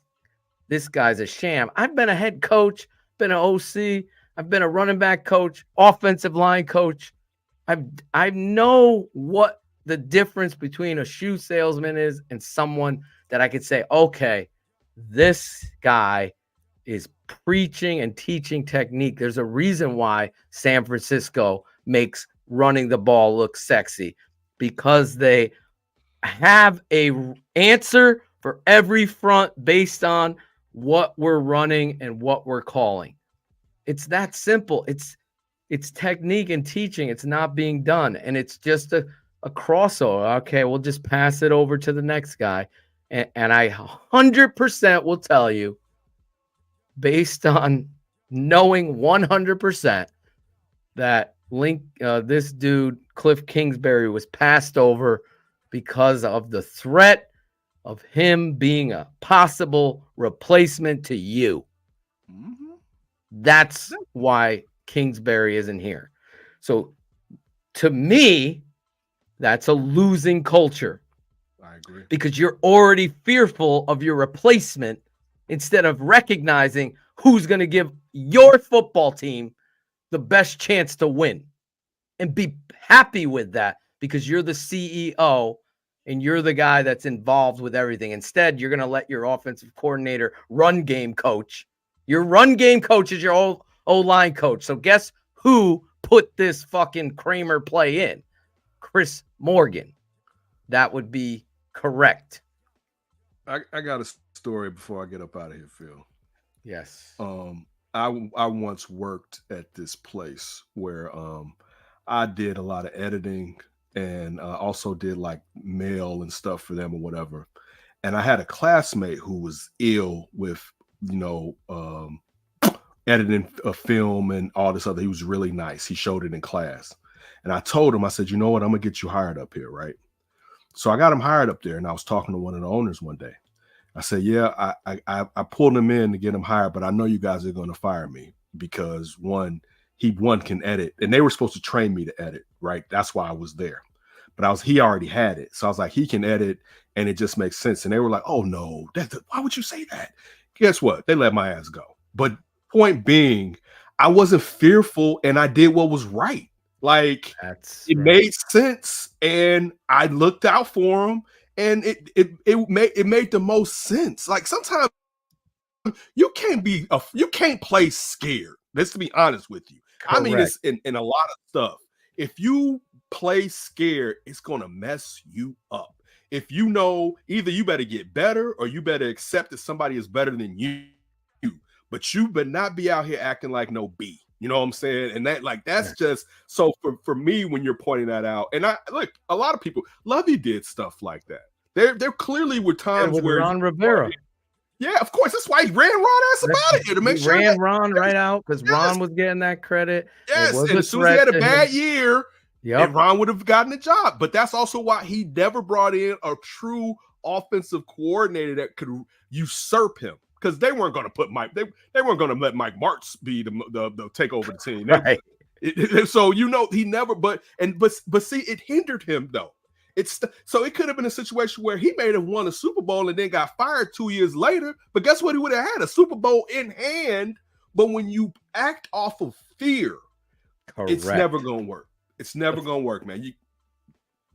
guy's a sham. I've been a head coach, been an OC, I've been a running back coach, offensive line coach. I know what the difference between a shoe salesman is and someone that I could say, okay, this guy is preaching and teaching technique. There's a reason why San Francisco makes running the ball look sexy because they have a answer for every front based on what we're running and what we're calling. It's that simple. It's technique and teaching. It's not being done. And it's just a crossover. Okay, we'll just pass it over to the next guy. And I 100% will tell you, based on knowing 100% that this dude, Cliff Kingsbury, was passed over because of the threat of him being a possible replacement to you. That's why Kingsbury isn't here. So to me, that's a losing culture. I agree. Because you're already fearful of your replacement instead of recognizing who's going to give your football team the best chance to win. And be happy with that because you're the CEO and you're the guy that's involved with everything. Instead, you're going to let your offensive coordinator run game coach. Your run game coach is your O-line coach. So guess who put this fucking Kramer play in? Chris Morgan. That would be correct. I got a story before I get up out of here, Phil. Yes. I once worked at this place where I did a lot of editing and also did like mail and stuff for them or whatever. And I had a classmate who was ill with, editing a film and all this other. He was really nice. He showed it in class. And I told him, I said, you know what? I'm going to get you hired up here, right? So I got him hired up there, and I was talking to one of the owners one day. I said, yeah, I pulled him in to get him hired, but I know you guys are going to fire me because he can edit, and they were supposed to train me to edit, right? That's why I was there. But he already had it. So I was like, he can edit, and it just makes sense. And they were like, oh, no, why would you say that? Guess what? They let my ass go. But point being, I wasn't fearful, and I did what was right. Like, it made sense, and I looked out for him, and it made the most sense. Like, sometimes you can't play scared. Let's be honest with you. Correct. I mean, it's in a lot of stuff. If you play scared, it's gonna mess you up. If you know, either you better get better or you better accept that somebody is better than you. But you better not be out here acting like no B. You know what I'm saying? And that's just so for me when you're pointing that out. And I look, a lot of people, Lovey did stuff like that. There clearly were times where Ron Rivera. Yeah, of course. That's why he ran Ron ass about it here to make sure ran Ron right out because Ron was getting that credit. Yes, and as soon as he had a bad year, and Ron would have gotten the job. But that's also why he never brought in a true offensive coordinator that could usurp him. Because they weren't going to put Mike, they weren't going to let Mike Martz be the take over the team. Right. So he never, but see, it hindered him though. So it could have been a situation where he may have won a Super Bowl and then got fired 2 years later. But guess what? He would have had a Super Bowl in hand. But when you act off of fear, it's never going to work. It's never going to work, man.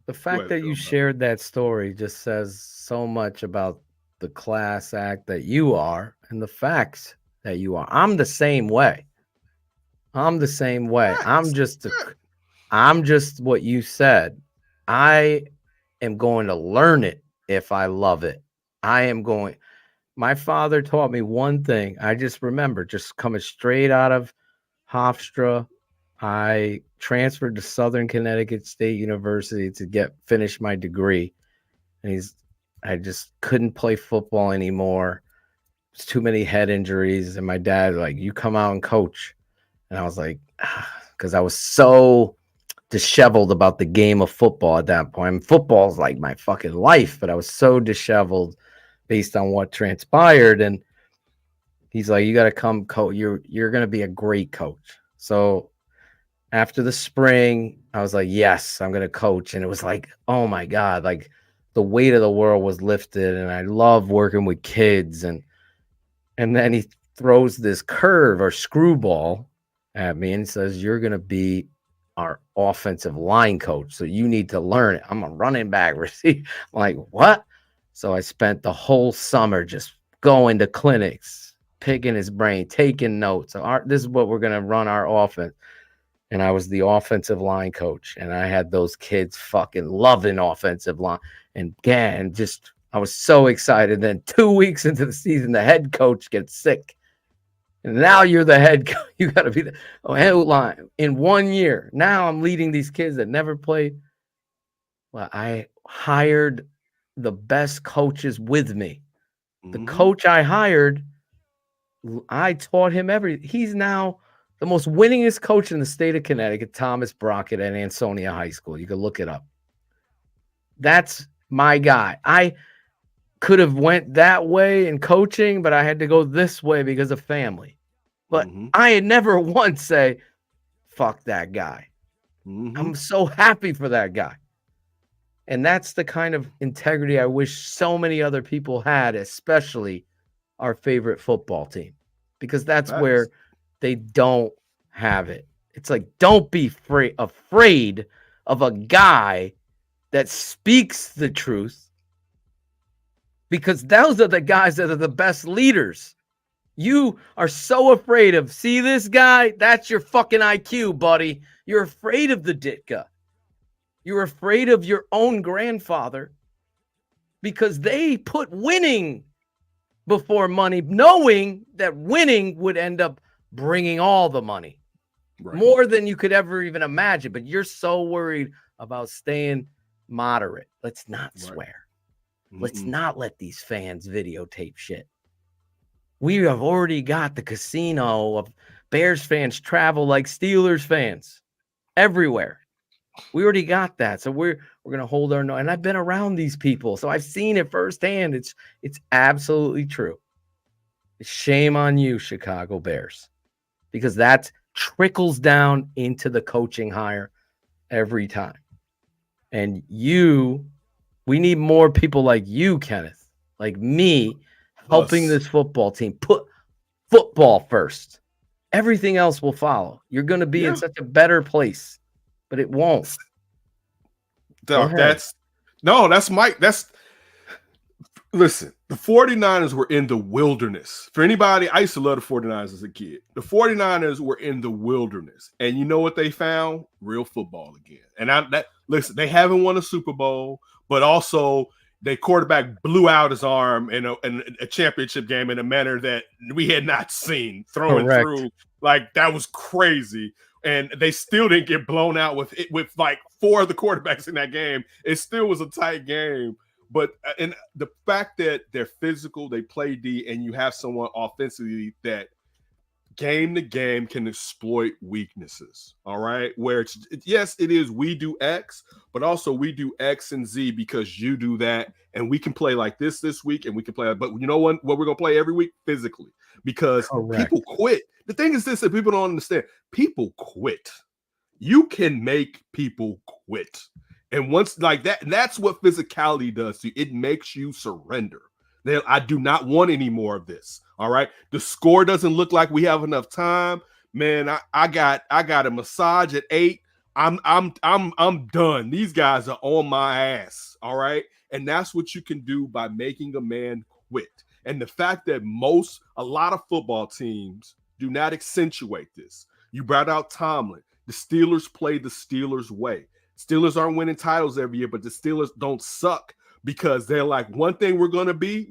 The fact that you shared that story just says so much about the class act that you are and the facts that you are. I'm the same way. I'm just what you said. I am going to learn it if I love it. My father taught me one thing. I just remember just coming straight out of Hofstra. I transferred to Southern Connecticut State University to finish my degree. And I just couldn't play football anymore. There's too many head injuries. And my dad, like, you come out and coach. And I was like, because I was so disheveled about the game of football at that point. I mean, football's like my fucking life, but I was so disheveled based on what transpired. And he's like, you got to come coach. You're going to be a great coach. So after the spring, I was like, yes, I'm going to coach. And it was like, oh my God, like, the weight of the world was lifted, and I love working with kids. And then he throws this curve or screwball at me and says, you're going to be our offensive line coach. So you need to learn it. I'm a running back receiver. I'm like, what? So I spent the whole summer just going to clinics, picking his brain, taking notes. So this is what we're going to run our offense. and I was the offensive line coach, and I had those kids fucking loving offensive line. And again, I was so excited. Then 2 weeks into the season, the head coach gets sick. And now you're the head coach. You got to be the head line in 1 year. Now I'm leading these kids that never played. Well, I hired the best coaches with me. The coach I hired, I taught him he's now the most winningest coach in the state of Connecticut, Thomas Brockett at Ansonia High School. You can look it up. That's my guy. I could have went that way in coaching, but I had to go this way because of family. But I had never once say, fuck that guy. I'm so happy for that guy. And that's the kind of integrity I wish so many other people had, especially our favorite football team, because that's where they don't have it. It's like, don't be afraid of a guy that speaks the truth, because those are the guys that are the best leaders. You are so afraid of, see this guy? That's your fucking IQ, buddy. You're afraid of the Ditka. You're afraid of your own grandfather because they put winning before money, knowing that winning would end up bringing all the money, more than you could ever even imagine. But you're so worried about staying moderate. Let's not swear. Let's not let these fans videotape shit. We have already got the casino of Bears fans travel like Steelers fans everywhere. We already got that. So we're going to hold our nose. And I've been around these people, so I've seen it firsthand. It's absolutely true. Shame on you, Chicago Bears, because that trickles down into the coaching hire every time. And we need more people like you, Kenneth, like me, helping this football team put football first. Everything else will follow. You're going to be in such a better place. But it won't. That's Mike. Listen, the 49ers were in the wilderness. For anybody, I used to love the 49ers as a kid. The 49ers were in the wilderness. And you know what they found? Real football again. And listen, they haven't won a Super Bowl, but also their quarterback blew out his arm in a championship game in a manner that we had not seen, throwing through. Like, that was crazy. And they still didn't get blown out with like 4 of the quarterbacks in that game. It still was a tight game. But and the fact that they're physical, they play D, and you have someone offensively that game to game can exploit weaknesses. All right. Where yes, it is we do X, but also we do X and Z because you do that. And we can play like this week, and we can play. But you know what we're going to play every week? Physically. Because people quit. The thing is this that people don't understand. People quit. You can make people quit. And once like that, that's what physicality does to you. It makes you surrender. I do not want any more of this. All right. The score doesn't look like we have enough time. Man, I got a massage at 8. I'm done. These guys are on my ass. All right. And that's what you can do by making a man quit. And the fact that a lot of football teams do not accentuate this. You brought out Tomlin. The Steelers play the Steelers way. Steelers aren't winning titles every year, but the Steelers don't suck because they're like, one thing we're going to be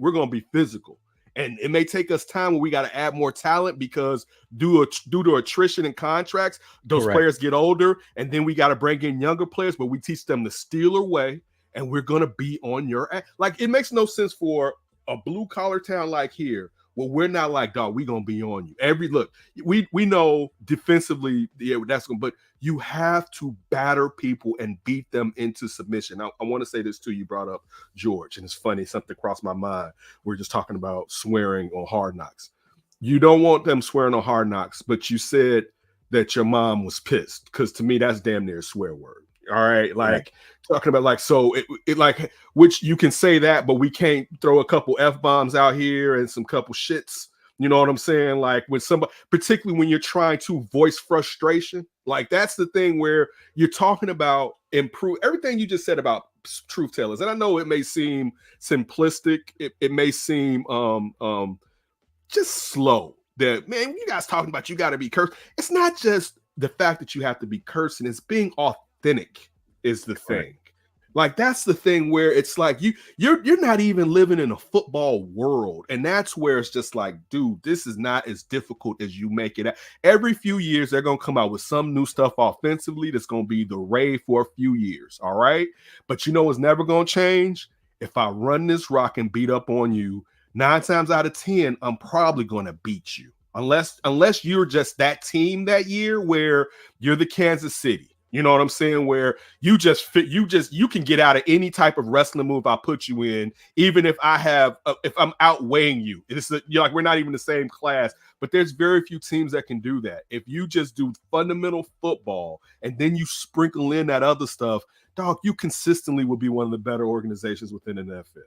physical. And it may take us time when we got to add more talent because due to attrition and contracts, those players get older, and then we got to bring in younger players, but we teach them the Steeler way, and we're going to be on your ass. Like, it makes no sense for a blue-collar town like here, well, we're not like, dog, we're going to be on you. We know defensively, that's going to, but you have to batter people and beat them into submission. Now, I want to say this too. You brought up George, and it's funny, something crossed my mind. We're just talking about swearing on Hard Knocks. You don't want them swearing on Hard Knocks, but you said that your mom was pissed, because to me, that's damn near a swear word. All right. Like talking about like, so it like, which you can say that, but we can't throw a couple F-bombs out here and some couple shits. You know what I'm saying? Like when somebody, particularly when you're trying to voice frustration, like that's the thing where you're talking about improve everything you just said about truth tellers. And I know it may seem simplistic. It may seem just slow. That, man, you guys talking about you got to be cursed. It's not just the fact that you have to be cursing is being authentic is the thing. Like that's the thing where it's like you're not even living in a football world, and that's where it's just like, dude, this is not as difficult as you make it. Every few years they're gonna come out with some new stuff offensively that's gonna be the rave for a few years, all right? But you know it's never gonna change. If I run this rock and beat up on you, 9 times out of 10, I'm probably gonna beat you, unless you're just that team that year where you're the Kansas City. You know what I'm saying? Where you can get out of any type of wrestling move I put you in, even if if I'm outweighing you. You're like, we're not even the same class, but there's very few teams that can do that. If you just do fundamental football and then you sprinkle in that other stuff, dog, you consistently will be one of the better organizations within the NFL.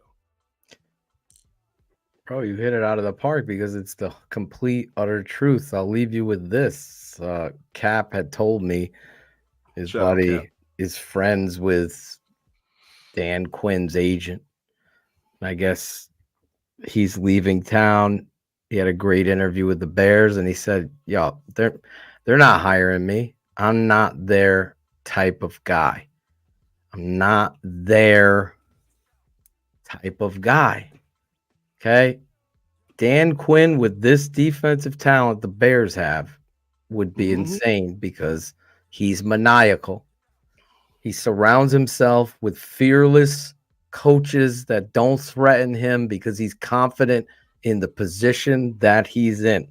Bro, you hit it out of the park because it's the complete, utter truth. I'll leave you with this. Cap had told me his buddy is friends with Dan Quinn's agent. I guess he's leaving town. He had a great interview with the Bears, and he said, "Yo, they're not hiring me. I'm not their type of guy. I'm not their type of guy." Okay? Dan Quinn with this defensive talent the Bears have would be insane because he's maniacal. He surrounds himself with fearless coaches that don't threaten him because he's confident in the position that he's in.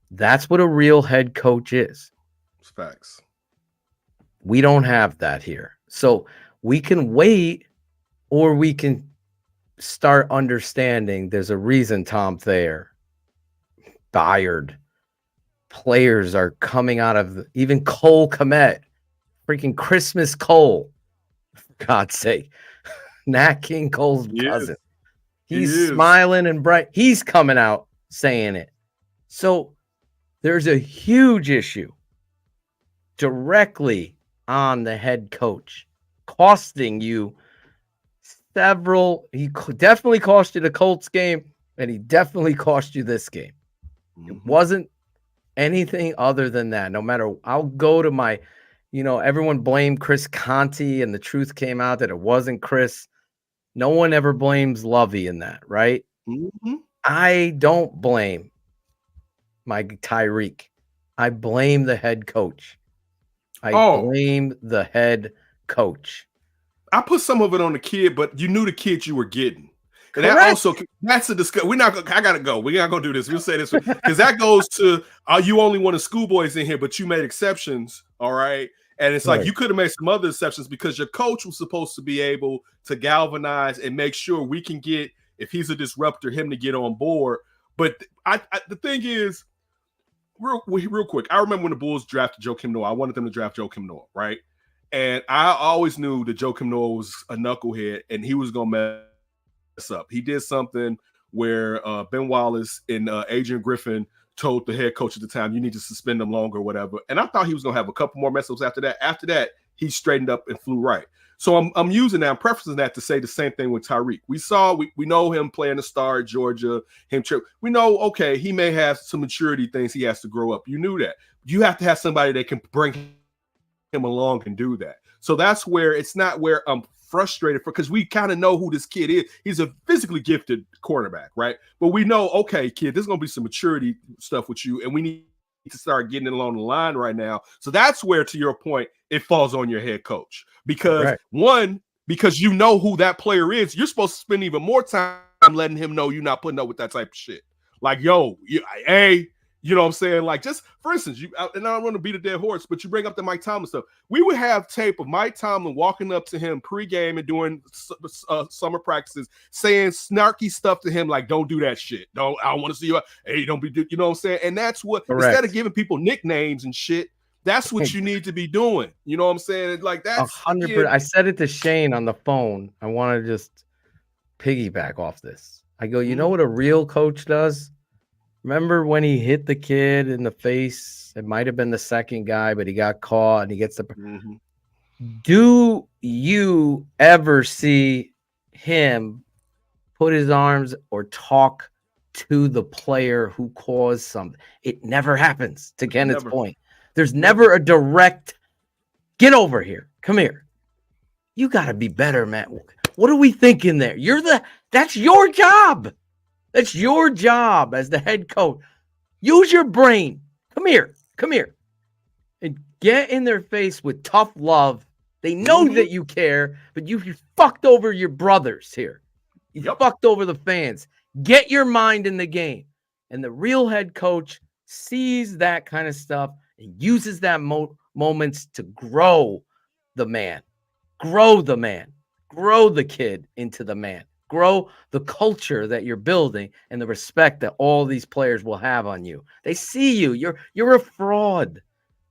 That's what a real head coach is. It's facts. We don't have that here. So we can wait, or we can start understanding there's a reason Tom Thayer, Byard, players are coming out of even Cole Kmet, freaking Christmas Cole, for God's sake. Nat King Cole's cousin. He's smiling and bright. He's coming out saying it. So there's a huge issue directly on the head coach, costing you several. He definitely cost you the Colts game, and he definitely cost you this game. It wasn't anything other than that. No matter, I'll go to my, everyone blamed Chris Conti, and the truth came out that it wasn't Chris. No one ever blames Lovey in that, right? I don't blame my Tyrique. I blame the head coach. I blame the head coach. I put some of it on the kid, but you knew the kid you were getting. And that also, that's a discussion. I gotta go. We're not gonna do this. We'll say this because that goes to you only wanted schoolboys in here, but you made exceptions. All right. And it's like you could have made some other exceptions because your coach was supposed to be able to galvanize and make sure we can get, if he's a disruptor, him to get on board. But the thing is, real quick, I remember when the Bulls drafted Joakim Noah. I wanted them to draft Joakim Noah, right? And I always knew that Joakim Noah was a knucklehead and he was going to mess up. He did something where Ben Wallace and Adrian Griffin told the head coach at the time, you need to suspend him longer or whatever. And I thought he was going to have a couple more mess ups after that. After that, he straightened up and flew right. So I'm using that, I'm prefacing that to say the same thing with Tyrique. We know him playing the star at Georgia, we know, okay, he may have some maturity things he has to grow up. You knew that. You have to have somebody that can bring him along and do that. So that's where it's not where I'm frustrated because we kind of know who this kid is. He's a physically gifted quarterback, right? But we know, okay, kid, there's going to be some maturity stuff with you, and we need to start getting it along the line right now. So that's where, to your point, it falls on your head coach because because you know who that player is. You're supposed to spend even more time letting him know you're not putting up with that type of shit. Like, yo, you know what I'm saying? Like, just for instance, and I don't want to beat a dead horse, but you bring up the Mike Tomlin stuff. We would have tape of Mike Tomlin walking up to him pregame and doing summer practices, saying snarky stuff to him like, "Don't do that shit. I don't want to see you. Hey, don't be, you know what I'm saying?" And that's what instead of giving people nicknames and shit, that's what you need to be doing. You know what I'm saying? Like that's 100%. I said it to Shane on the phone. I want to just piggyback off this. I go, you know what a real coach does? Remember when he hit the kid in the face? It might have been the second guy, but he got caught and he gets the. Do you ever see him put his arms or talk to the player who caused something? It never happens, to Kenneth's point. There's never a direct, get over here. Come here. You got to be better, Matt. What are we thinking there? That's your job. That's your job as the head coach. Use your brain. Come here. Come here. And get in their face with tough love. They know that you care, but you fucked over your brothers here. You fucked over the fans. Get your mind in the game. And the real head coach sees that kind of stuff and uses that moments to grow the man. Grow the man. Grow the kid into the man. Grow the culture that you're building and the respect that all these players will have on you. They see you. You're a fraud.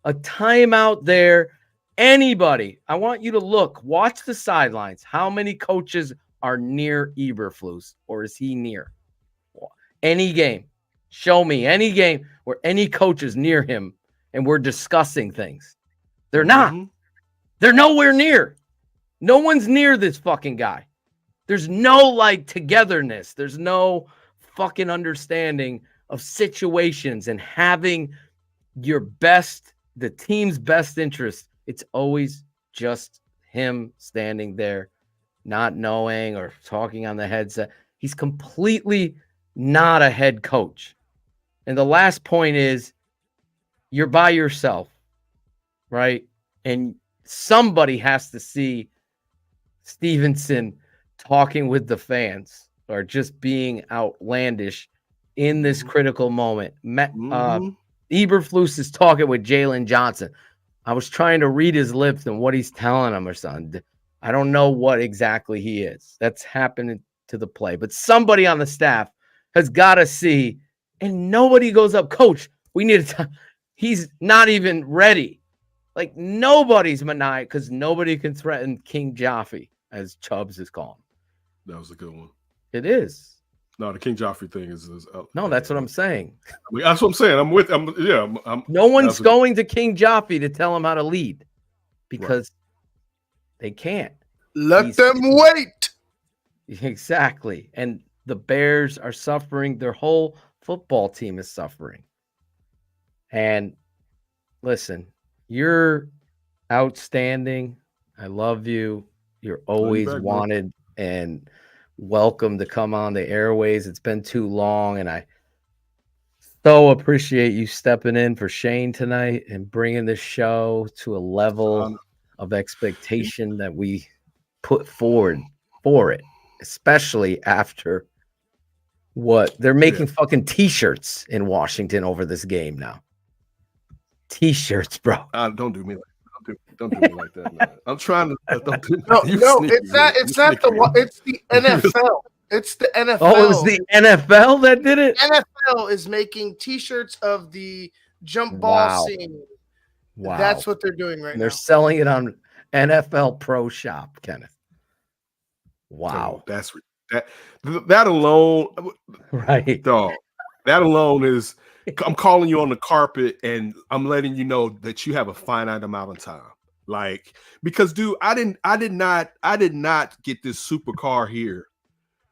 A timeout there. Anybody, I want you to watch the sidelines. How many coaches are near Eberflus, or is he near? Any game. Show me any game where any coach is near him and we're discussing things. They're not. They're nowhere near. No one's near this fucking guy. There's no togetherness. There's no fucking understanding of situations and having your best, the team's best interest. It's always just him standing there, not knowing or talking on the headset. He's completely not a head coach. And the last point is you're by yourself, right? And somebody has to see Stevenson talking with the fans or just being outlandish in this critical moment. Eberflus is talking with Jalen Johnson. I was trying to read his lips and what he's telling him or something. I don't know what exactly he is. That's happening to the play. But somebody on the staff has got to see, and nobody goes up, Coach, we need to. He's not even ready. Nobody's maniac because nobody can threaten King Joffrey, as Chubbs is called. That was a good one. It is. No, the King Joffrey thing is no, that's what I'm saying. That's what I'm saying. No one's going to King Joffrey to tell him how to lead because they can't. Let them wait. Exactly. And the Bears are suffering. Their whole football team is suffering. And listen, you're outstanding. I love you. You're always wanted and welcome to come on the airways. It's been too long, and I so appreciate you stepping in for Shane tonight and bringing this show to a level of expectation that we put forward for it, especially after what they're making fucking t-shirts in Washington over this game now. T-shirts, bro. Don't do me like don't do me like that, man. I'm trying to. No, it's not. It's not it's the NFL. It's the NFL. Oh, it was the NFL that did it? NFL is making T-shirts of the jump ball scene. Wow. That's what they're doing right now. They're selling it on NFL Pro Shop, Kenneth. Wow. That alone, right? Dog. That alone is. I'm calling you on the carpet and I'm letting you know that you have a finite amount of time. Because dude, I did not get this supercar here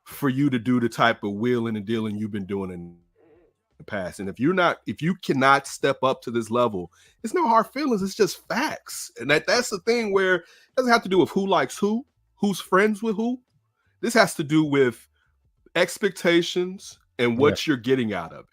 for you to do the type of wheeling and dealing you've been doing in the past. And if you cannot step up to this level, it's no hard feelings. It's just facts. And that's the thing where it doesn't have to do with who likes who, who's friends with who. This has to do with expectations and what you're getting out of it.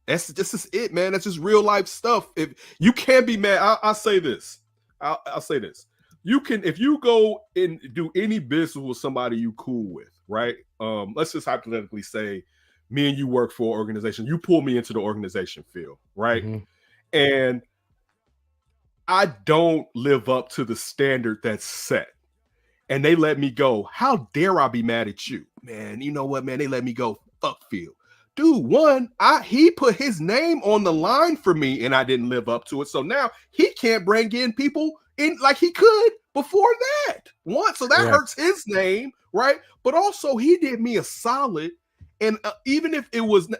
This is it, man. That's just real life stuff. If you can't be mad, I'll say this. I'll say this. You can, if you go and do any business with somebody you cool with, right? Let's just hypothetically say me and you work for an organization. You pull me into the organization field, right? Mm-hmm. And I don't live up to the standard that's set. And they let me go. How dare I be mad at you? Man, you know what, man? They let me go. Fuck field. Dude, he put his name on the line for me and I didn't live up to it. So now he can't bring in people in like he could before that. So that hurts his name, right? But also he did me a solid. And even if it was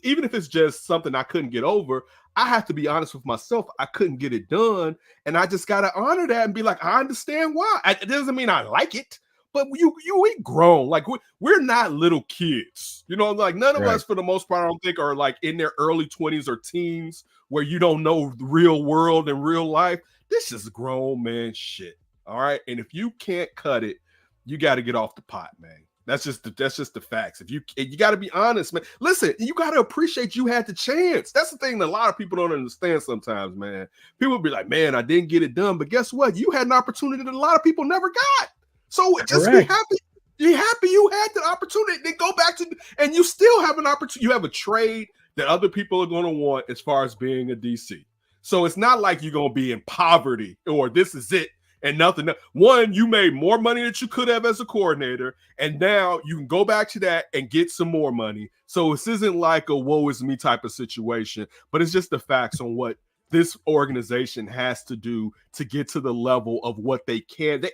even if it's just something I couldn't get over, I have to be honest with myself. I couldn't get it done. And I just got to honor that and be like, I understand why. It doesn't mean I like it, but we grown. Like we're not little kids. You know, like none of us for the most part, I don't think, are like in their early 20s or teens where you don't know the real world and real life. This is grown man shit. All right. And if you can't cut it, you got to get off the pot, man. That's just the facts. If you got to be honest, man. Listen, you got to appreciate you had the chance. That's the thing that a lot of people don't understand sometimes, man. People be like, man, I didn't get it done. But guess what? You had an opportunity that a lot of people never got. So just be happy. Be happy you had the opportunity. Then go back to, and you still have an opportunity. You have a trade that other people are going to want as far as being a DC. So it's not like you're going to be in poverty or this is it. And nothing. One, you made more money that you could have as a coordinator, and now you can go back to that and get some more money. So this isn't like a woe is me type of situation, but it's just the facts on what this organization has to do to get to the level of what they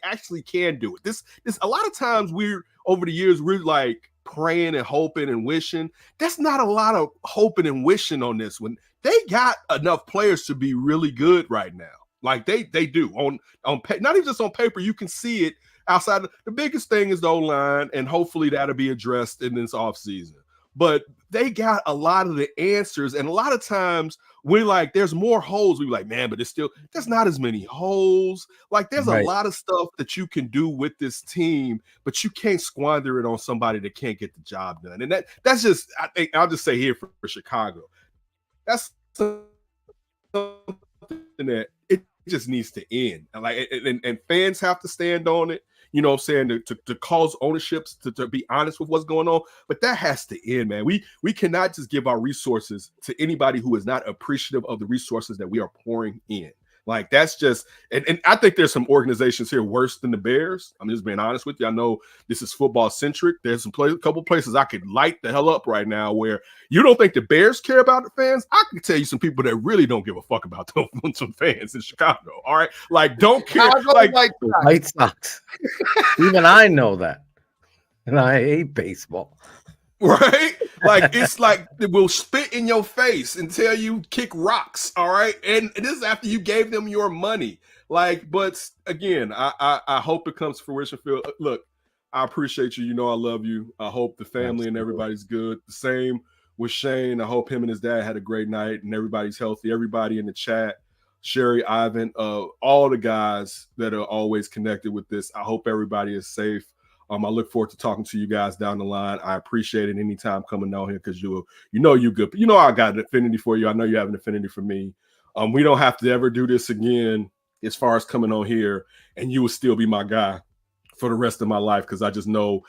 actually can do it. This a lot of times over the years we're like praying and hoping and wishing. That's not a lot of hoping and wishing on this one. They got enough players to be really good right now. Like they do on not even just on paper, you can see it outside. The biggest thing is the O-line, and hopefully that'll be addressed in this offseason. But they got a lot of the answers, and a lot of times we're like, there's more holes. We're like, man, but there's not as many holes. Like there's a lot of stuff that you can do with this team, but you can't squander it on somebody that can't get the job done. And that's just, I think I'll just say here for Chicago, that's something that it just needs to end. And fans have to stand on it, you know what I'm saying, to cause ownerships to be honest with what's going on. But that has to end, man. We cannot just give our resources to anybody who is not appreciative of the resources that we are pouring in. Like that's just, and I think there's some organizations here worse than the Bears. I'm just being honest with you. I know this is football centric. There's a couple places I could light the hell up right now where you don't think the Bears care about the fans. I can tell you some people that really don't give a fuck about some fans in Chicago. All right, like don't care. Like White Sox. Even I know that, and I hate baseball. Right? Like it's like it will spit in your face and tell you kick rocks. All right. And this is after you gave them your money. Like, but again, I hope it comes to fruition. Phil, look, I appreciate you. You know, I love you. I hope the family and everybody's good. The same with Shane. I hope him and his dad had a great night and everybody's healthy. Everybody in the chat, Sherry, Ivan, all the guys that are always connected with this. I hope everybody is safe. I look forward to talking to you guys down the line. I appreciate it anytime coming down here because you know you're good. You know I got an affinity for you. I know you have an affinity for me. We don't have to ever do this again as far as coming on here, and you will still be my guy for the rest of my life because I just know,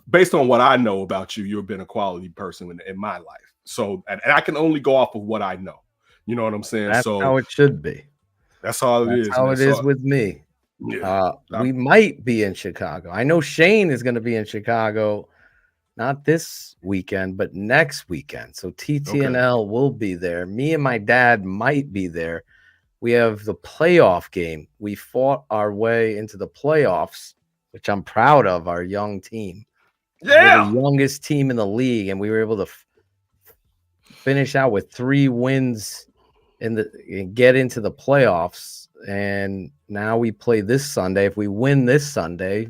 based on what I know about you, you've been a quality person in my life. So, and I can only go off of what I know. You know what I'm saying? That's how it should be. That's all it is. How it is with me. Yeah, we might be in Chicago. I know Shane is going to be in Chicago, not this weekend, but next weekend. So TTNL will be there. Me and my dad might be there. We have the playoff game. We fought our way into the playoffs, which I'm proud of, our young team. Yeah. We're the youngest team in the league, and we were able to finish out with 3 wins and get into the playoffs. And now we play this Sunday. If we win this Sunday,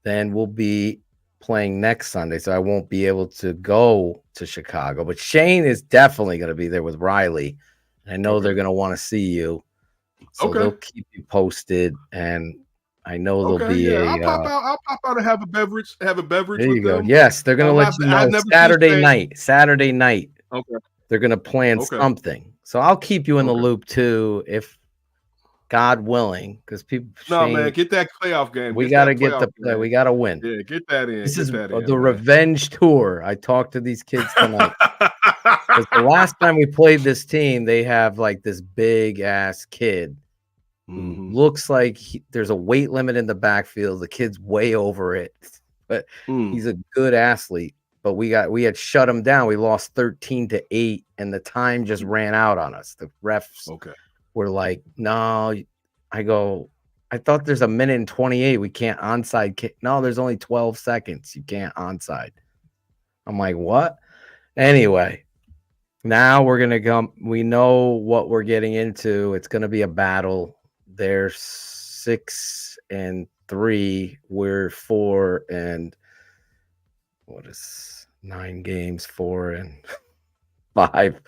then we'll be playing next Sunday. So I won't be able to go to Chicago. But Shane is definitely going to be there with Riley. I know they're going to want to see you. So they'll keep you posted. And I know there'll be I'll pop out and have a beverage. There you go. Them. Yes, they're going to let you know Saturday night. Okay. They're going to plan something. So I'll keep you in the loop too if God willing, because people. No, man, get that playoff game. We got to get the play. We got to win. Yeah, get that in. This is the revenge tour. I talked to these kids tonight. The last time we played this team, they have like this big ass kid who looks like there's a weight limit in the backfield. The kid's way over it, but he's a good athlete. But we had shut him down. We lost 13-8, and the time just ran out on us. The refs. We're like, no, I thought there's a minute and 28. We can't onside kick. No, there's only 12 seconds. You can't onside. I'm like, what? Anyway, now we're going to come. We know what we're getting into. It's going to be a battle. They're 6-8 8-3. We're 4 and what is 9 games? 4 and 5.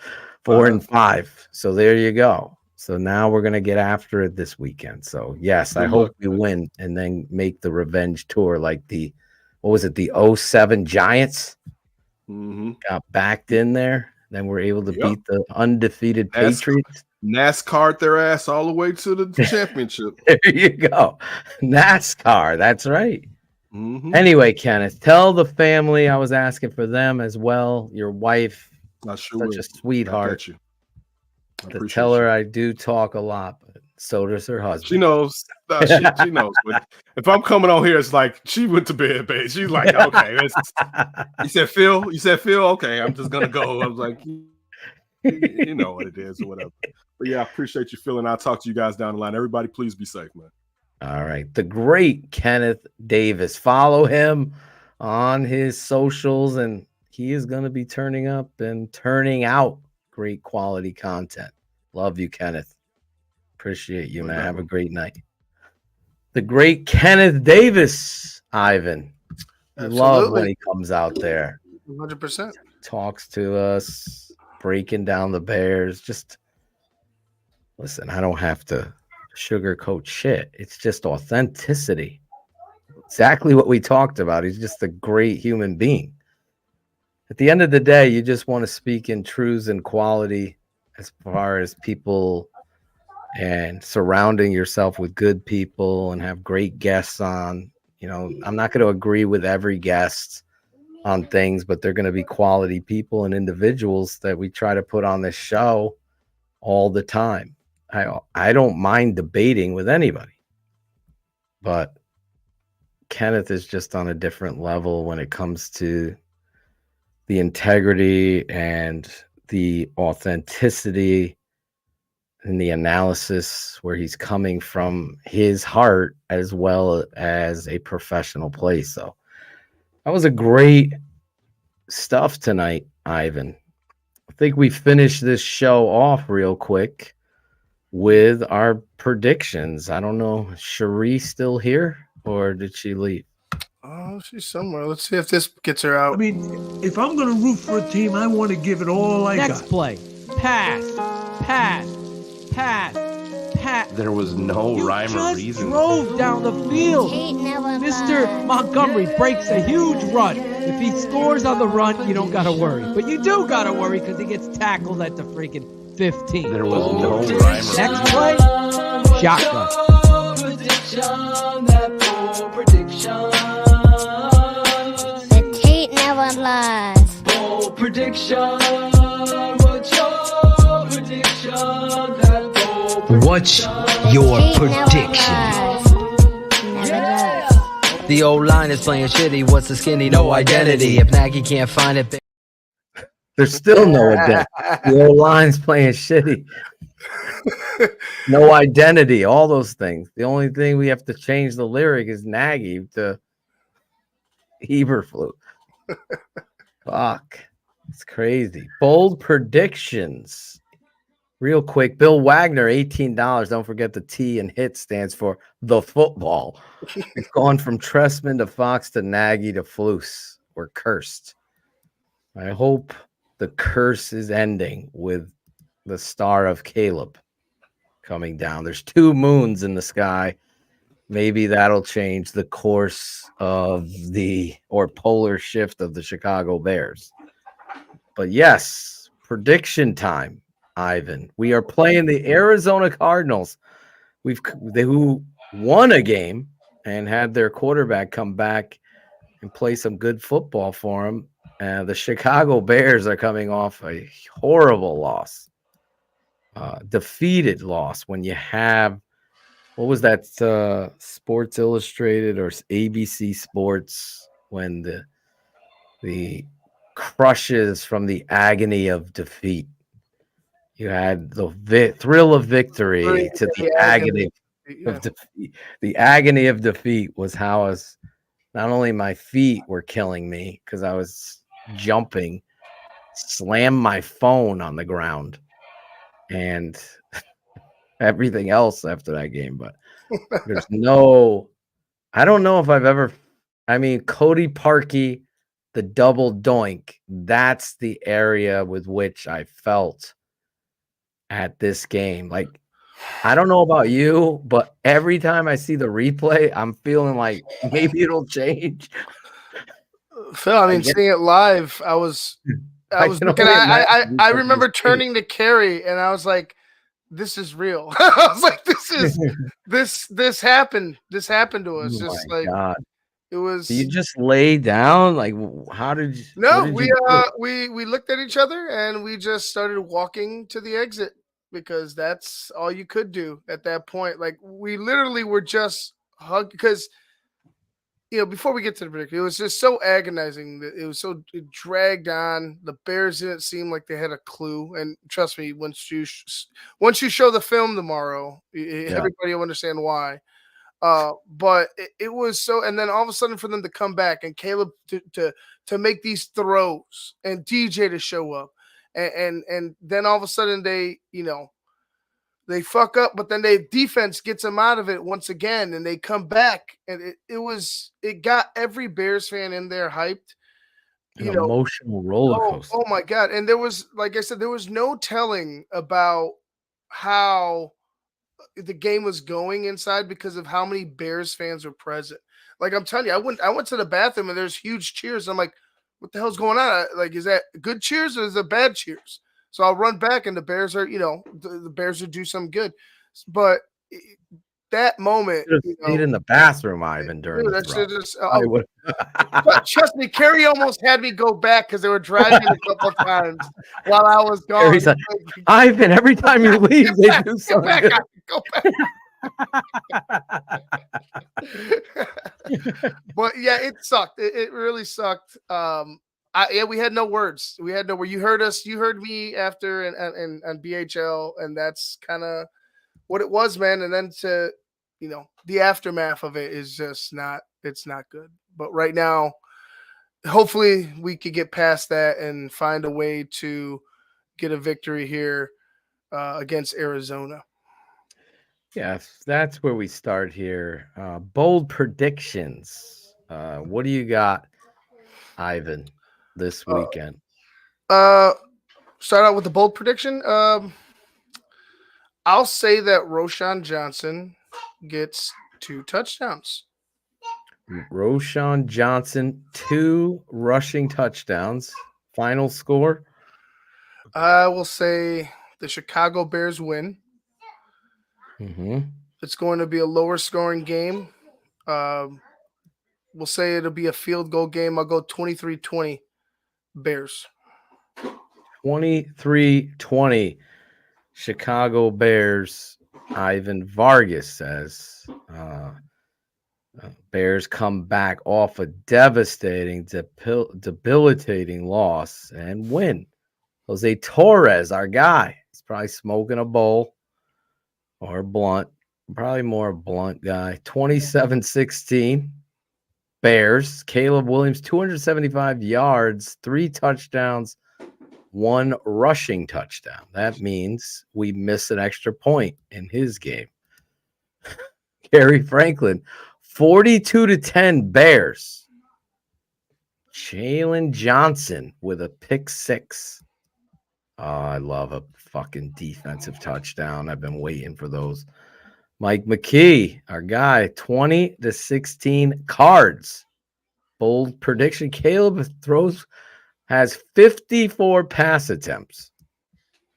4 and 5. So there you go. So now we're gonna get after it this weekend. So yes, I hope we win and then make the revenge tour like the what was it, the 07 Giants? Got backed in there. Then we're able to beat the undefeated Patriots. NASCAR their ass all the way to the championship. There you go. NASCAR. That's right. Anyway, Kenneth, tell the family I was asking for them as well. Your wife, such a sweetheart. To tell her I do talk a lot, but so does her husband. She knows. She knows. But if I'm coming on here, it's like she went to bed, babe. She's like, okay. You said Phil. Okay, I'm just gonna go. I was like, you know what it is or whatever. But yeah, I appreciate you, Phil, and I'll talk to you guys down the line. Everybody, please be safe, man. All right, the great Kenneth Davis. Follow him on his socials, and he is going to be turning up and turning out great quality content. Love you, Kenneth. Appreciate you, man. Have a great night. The great Kenneth Davis, Ivan. Love when he comes out there. 100%. Talks to us, breaking down the Bears. Just listen, I don't have to sugarcoat shit. It's just authenticity. Exactly what we talked about. He's just a great human being. At the end of the day, you just want to speak in truths and quality as far as people and surrounding yourself with good people and have great guests on. You know, I'm not going to agree with every guest on things, but they're going to be quality people and individuals that we try to put on this show all the time. I don't mind debating with anybody, but Kenneth is just on a different level when it comes to the integrity and the authenticity and the analysis where he's coming from his heart as well as a professional place. So that was a great stuff tonight, Ivan. I think we finished this show off real quick with our predictions. I don't know, Cherie still here or did she leave? Oh, she's somewhere. Let's see if this gets her out. I mean, if I'm going to root for a team, I want to give it all I got. Next play. Pass. There was no rhyme or reason. Drove down the field. Mr. Montgomery breaks a huge run. If he scores on the run, you don't got to worry. But you do got to worry because he gets tackled at the freaking 15. There was no rhyme or reason. Next play, shotgun. The tape never lies. Bold prediction. What's your prediction? What's your prediction? The old line is playing shitty. What's the skinny? No identity. If Nagy can't find it, there's still no identity. The old line's playing shitty. No identity. All those things. The only thing we have to change the lyric is Nagy to Eberflus. Fuck. It's crazy. Bold predictions. Real quick, Bill Wagner, $18. Don't forget the T in HIT stands for the football. It's gone from Tressman to Fox to Nagy to Flus. We're cursed. I hope the curse is ending with the star of Caleb coming down. There's 2 moons in the sky. Maybe that'll change the course of or polar shift of the Chicago Bears. But yes, prediction time. Ivan, we are playing the Arizona Cardinals. Who won a game and had their quarterback come back and play some good football for them. The Chicago Bears are coming off a horrible loss, defeated loss. When you have, what was that, Sports Illustrated or ABC Sports, when the crushes from the agony of defeat. You had the thrill of victory to the agony of defeat. The agony of defeat was how not only my feet were killing me because I was jumping, slammed my phone on the ground, and everything else after that game. But there's no I don't know if I've ever. I mean, Cody Parkey, the double doink. That's the area with which I felt at this game. Like, I don't know about you, but every time I see the replay, I'm feeling like maybe it'll change. Phil, I mean, seeing it live, I was looking. I remember turning to Carrie, and I was like, "This is real." I was like, "This happened. This happened to us." Oh Just my like God. it was. Do you just lay down? Like, how did you? No, what did you do? we looked at each other and we just started walking to the exit because that's all you could do at that point. Like we literally were just hugged because before we get to the prediction, it was just so agonizing that it dragged on. The Bears didn't seem like they had a clue, and trust me, once you show the film tomorrow, everybody will understand why. But it was so, and then all of a sudden for them to come back and Caleb to make these throws and DJ to show up, and then all of a sudden they fuck up, but then their defense gets them out of it once again, and they come back, and it got every Bears fan in there hyped. An emotional roller coaster. Oh my God! And there was, like I said, there was no telling about how the game was going inside because of how many Bears fans were present. Like I'm telling you, I went to the bathroom and there's huge cheers. I'm like, what the hell's going on? Like, is that good cheers or is it bad cheers? So I'll run back and the Bears are, the Bears would do some good. But that moment, stayed in the bathroom, Ivan, during the throw. But trust me, Kerry almost had me go back because they were driving a couple of times while I was gone. Kerry's like, Ivan, every time you leave, they do something good. Go back. But yeah, it sucked. It really sucked. We had no words. We had no word. You heard us. You heard me after and BHL, and that's kind of what it was, man. And then the aftermath of it is just not. It's not good. But right now, hopefully, we could get past that and find a way to get a victory here against Arizona. Yes, that's where we start here. Bold predictions. What do you got, Ivan, this weekend? Start out with the bold prediction. I'll say that Roschon Johnson gets 2 touchdowns. Roschon Johnson, 2 rushing touchdowns. Final score? I will say the Chicago Bears win. Mm-hmm. It's going to be a lower scoring game. We'll say it'll be a field goal game. I'll go 23-20 Bears. 23-20 Chicago Bears. Ivan Vargas says Bears come back off a devastating, debilitating loss and win. Jose Torres, our guy, he's probably smoking a bowl or a blunt. Probably more a blunt guy. 27-16 Bears. Caleb Williams, 275 yards, 3 touchdowns, 1 rushing touchdown. That means we miss an extra point in his game. Gary Franklin, 42-10 Bears. Jalen Johnson with a pick 6. Oh, I love a fucking defensive touchdown. I've been waiting for those. Mike McKee, our guy, 20-16 Cards. Bold prediction. Caleb has 54 pass attempts.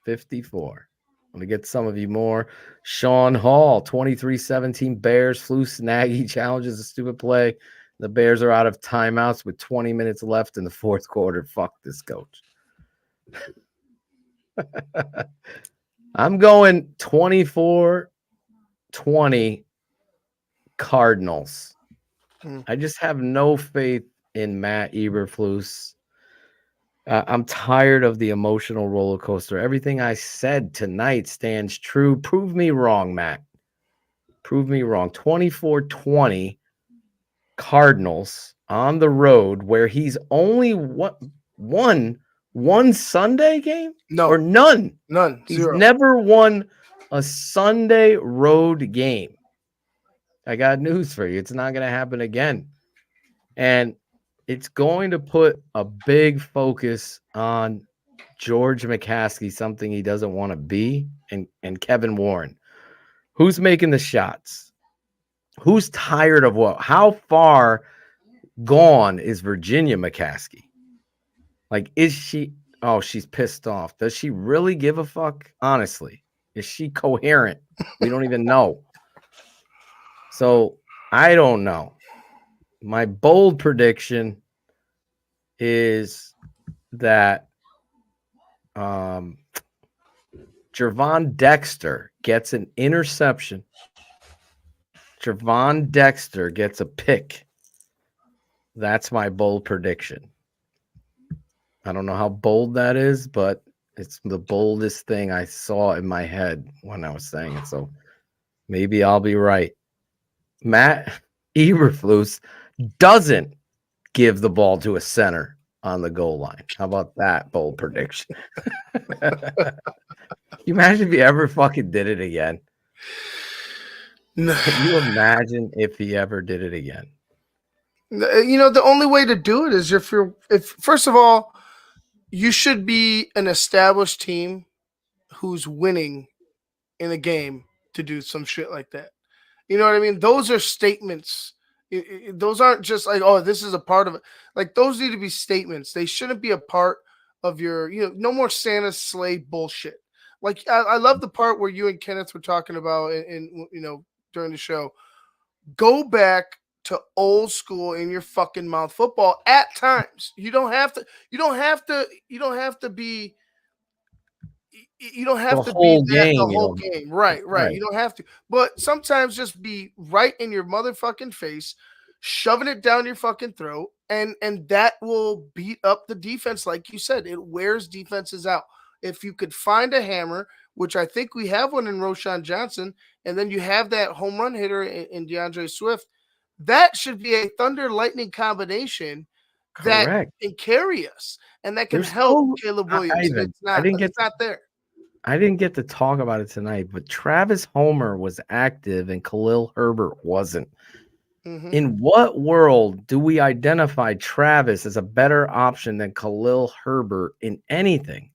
54. I'm going to get some of you more. Sean Hall, 23-17 Bears. Flus Nagy challenges a stupid play. The Bears are out of timeouts with 20 minutes left in the 4th quarter. Fuck this coach. I'm going 24-20 Cardinals. I just have no faith in Matt Eberflus. I'm tired of the emotional roller coaster. Everything I said tonight stands true. Prove me wrong, Matt. Prove me wrong. 24-20 Cardinals on the road where he's only won one Sunday game? No. Or none? None. He's 0. never won a Sunday road game. I got news for you. It's not going to happen again. And it's going to put a big focus on George McCaskey, something he doesn't want to be, and Kevin Warren. Who's making the shots? Who's tired of what? How far gone is Virginia McCaskey? Like, is she? Oh, she's pissed off. Does she really give a fuck? Honestly, is she coherent? We don't even know. So I don't know. My bold prediction is that Gervon Dexter gets an interception. Gervon Dexter gets a pick. That's my bold prediction. I don't know how bold that is, but it's the boldest thing I saw in my head when I was saying it. So maybe I'll be right. Matt Eberflus doesn't give the ball to a center on the goal line. How about that bold prediction? You imagine if he ever fucking did it again? Can you imagine if he ever did it again? You know, the only way to do it is if first of all, you should be an established team who's winning in a game to do some shit like that. You know what I mean? Those are statements. Those aren't just like, oh, this is a part of it. Like, those need to be statements. They shouldn't be a part of your, no more Santa's sleigh bullshit. Like, I love the part where you and Kenneth were talking about in during the show. Go back to old school in your fucking mouth football at times. You don't have to be the whole game. Right. You don't have to. But sometimes just be right in your motherfucking face, shoving it down your fucking throat, and that will beat up the defense. Like you said, it wears defenses out. If you could find a hammer, which I think we have one in Roshan Johnson, and then you have that home run hitter in DeAndre Swift, that should be a thunder lightning combination. Correct. That can carry us and that can help Caleb Williams. It's not there. I didn't get to talk about it tonight, but Travis Homer was active and Khalil Herbert wasn't. Mm-hmm. In what world do we identify Travis as a better option than Khalil Herbert in anything?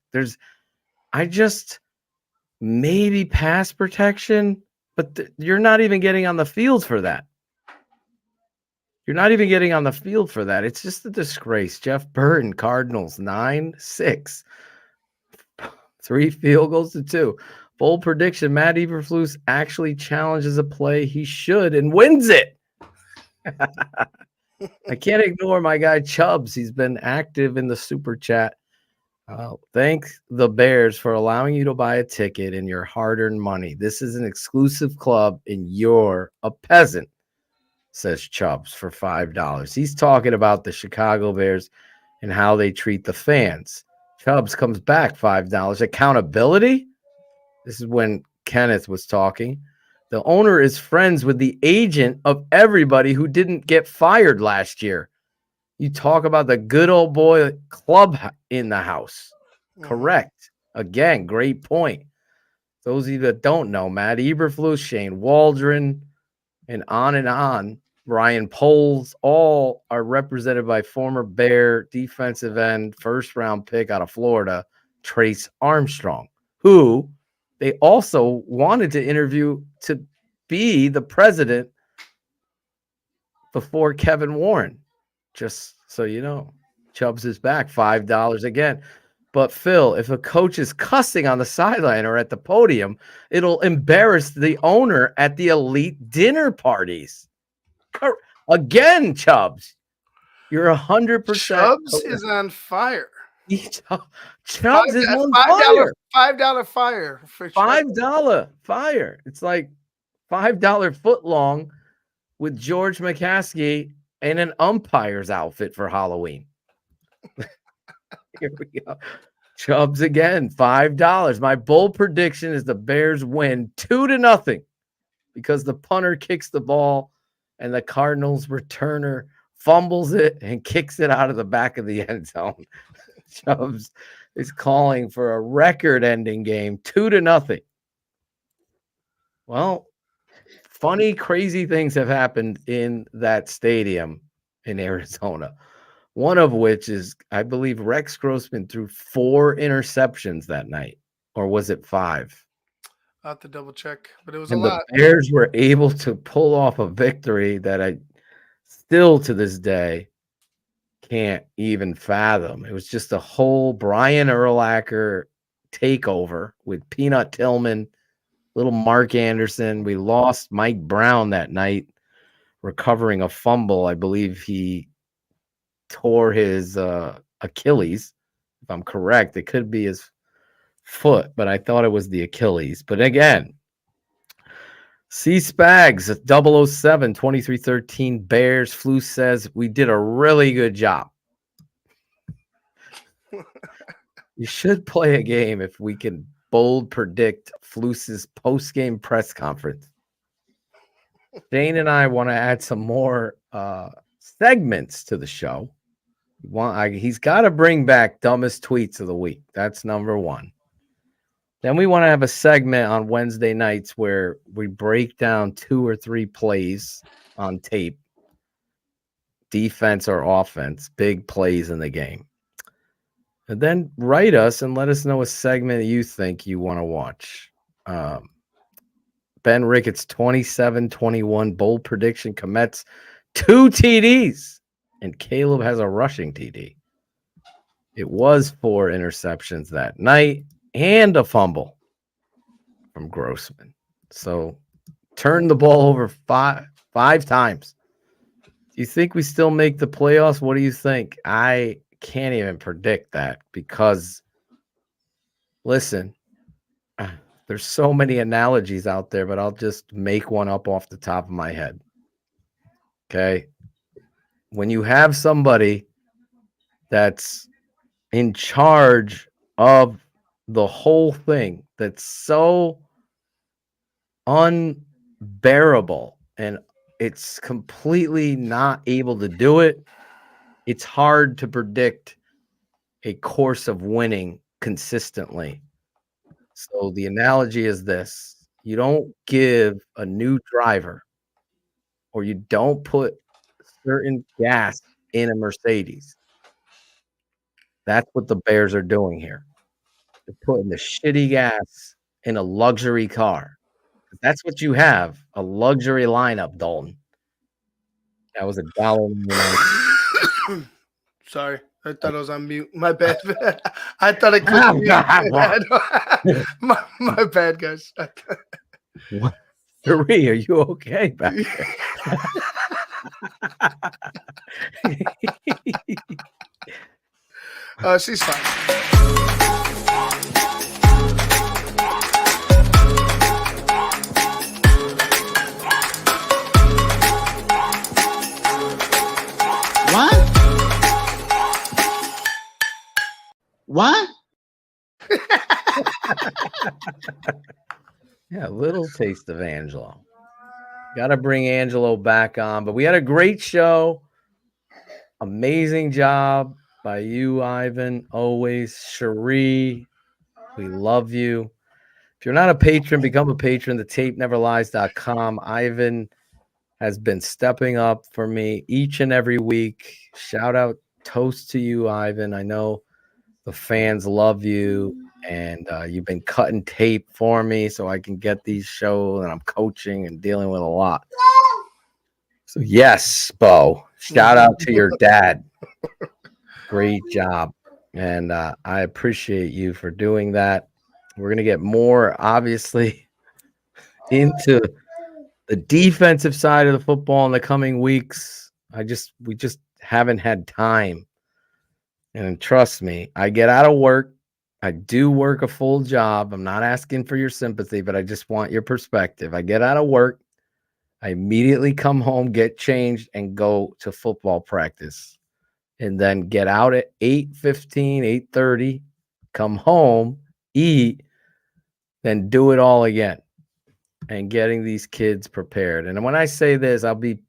Maybe pass protection, but you're not even getting on the field for that. It's just a disgrace. Jeff Burton, Cardinals, 9-6. 3 field goals to 2. Bold prediction, Matt Eberflus actually challenges a play he should and wins it. I can't ignore my guy Chubbs. He's been active in the super chat. Thank the Bears for allowing you to buy a ticket in your hard-earned money. This is an exclusive club and you're a peasant, says Chubbs for $5. He's talking about the Chicago Bears and how they treat the fans. Chubbs comes back $5. Accountability? This is when Kenneth was talking. The owner is friends with the agent of everybody who didn't get fired last year. You talk about the good old boy club in the house. Mm-hmm. Correct. Again, great point. Those of you that don't know, Matt Eberflus, Shane Waldron, and on, Ryan Poles, all are represented by former Bear defensive end, first-round pick out of Florida, Trace Armstrong, who they also wanted to interview to be the president before Kevin Warren. Just so you know, Chubbs is back, $5 again. But Phil, if a coach is cussing on the sideline or at the podium, it'll embarrass the owner at the elite dinner parties. Again, Chubbs, you're 100%. Chubbs is on fire. Chubbs is on fire. $5 fire for $5 fire. It's like $5 foot long with George McCaskey and an umpire's outfit for Halloween. Here we go. Chubbs again, $5. My bold prediction is the Bears win 2-0 because the punter kicks the ball and the Cardinals returner fumbles it and kicks it out of the back of the end zone. Chubbs is calling for a record-ending game, 2-0. Well, funny, crazy things have happened in that stadium in Arizona. One of which is, I believe, Rex Grossman threw 4 interceptions that night, or was it 5? I'll have to double check, but it was And a the lot. Bears were able to pull off a victory that I still to this day can't even fathom. It was just a whole Brian Urlacher takeover with Peanut Tillman, little Mark Anderson. We lost Mike Brown that night, recovering a fumble. I believe he tore his Achilles, if I'm correct. It could be his foot, but I thought it was the Achilles. But again, C Spags 007 2313 Bears. Flu says we did a really good job. You should play a game if we can bold predict Fluce's post-game press conference. Shane and I want to add some more segments to the show. He's got to bring back dumbest tweets of the week. That's number one. Then we want to have a segment on Wednesday nights where we break down 2 or 3 plays on tape, defense or offense, big plays in the game. And then write us and let us know a segment you think you want to watch. Ben Ricketts 27-21 bold prediction commits 2 TDs, and Caleb has a rushing TD. It was 4 interceptions that night and a fumble from Grossman. So turn the ball over five times. Do you think we still make the playoffs? What do you think? I can't even predict that because, listen, there's so many analogies out there, but I'll just make one up off the top of my head. Okay. When you have somebody that's in charge of the whole thing that's so unbearable and it's completely not able to do it, it's hard to predict a course of winning consistently. So the analogy is this: you don't give a new driver or you don't put certain gas in a Mercedes. That's what the Bears are doing here. They're putting the shitty gas in a luxury car. That's what you have, a luxury lineup, Dalton. That was $1.99. Sorry, I thought I was on mute. My bad. I thought I clicked mute. My bad, guys. What? Tyrique, are you okay back there? She's fine. What? Yeah, a little taste of Angelo. Got to bring Angelo back on, but we had a great show. Amazing job by you, Ivan. Always, Cherie. We love you. If you're not a patron, become a patron. TheTapeNeverLies.com. Ivan has been stepping up for me each and every week. Shout out, toast to you, Ivan. I know the fans love you, and you've been cutting tape for me so I can get these shows, and I'm coaching and dealing with a lot. So, yes, Bo, shout out to your dad. Great job. And I appreciate you for doing that. We're going to get more, obviously, into the defensive side of the football in the coming weeks. We just haven't had time. And trust me, I get out of work. I do work a full job. I'm not asking for your sympathy, but I just want your perspective. I get out of work. I immediately come home, get changed, and go to football practice. And then get out at 8:15, 8:30, come home, eat, then do it all again. And getting these kids prepared. And when I say this, I'll be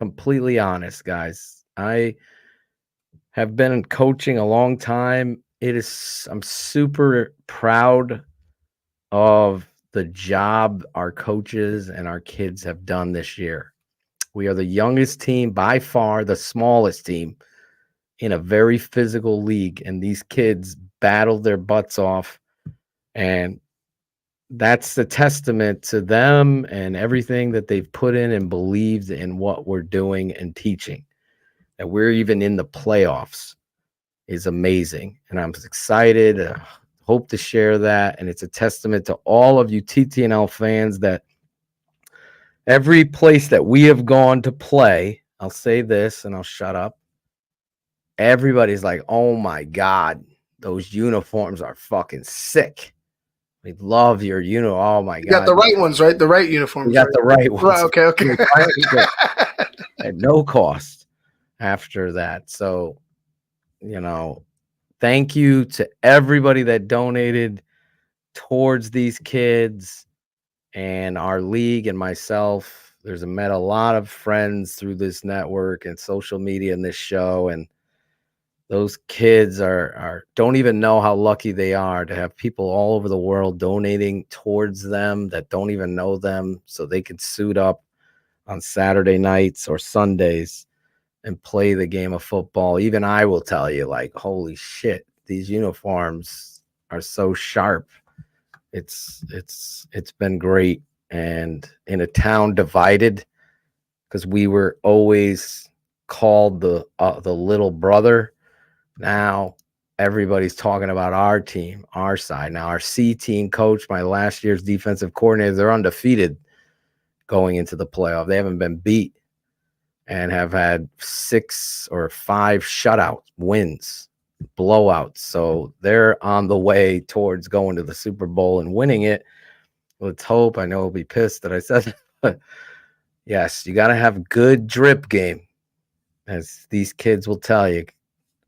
completely honest, guys. I have been coaching a long time. I'm super proud of the job our coaches and our kids have done this year. We are the youngest team, by far the smallest team in a very physical league, and these kids battled their butts off, and that's the testament to them and everything that they've put in and believed in what we're doing and teaching. That we're even in the playoffs is amazing, and I'm excited. Hope to share that, and it's a testament to all of you TTNL fans that every place that we have gone to play, I'll say this and I'll shut up. Everybody's like, oh my God, those uniforms are fucking sick. We love your uniform. Oh my God. You got the right ones, right? The right uniforms. We got the right ones. Right, okay. At no cost after that. So, thank you to everybody that donated towards these kids and our league and myself. There's met a lot of friends through this network and social media and this show, and those kids don't even know how lucky they are to have people all over the world donating towards them that don't even know them, so they can suit up on Saturday nights or Sundays and play the game of football. Even I will tell you, like, holy shit, these uniforms are so sharp. It's been great. And in a town divided, because we were always called the little brother, now everybody's talking about our team, our side. Now our C team coach, my last year's defensive coordinator, they're undefeated going into the playoff. They haven't been beat and have had 6 or 5 shutout wins, blowouts. So they're on the way towards going to the Super Bowl and winning it. Let's hope. I know he'll be pissed that I said that. Yes, you got to have good drip game, as these kids will tell you.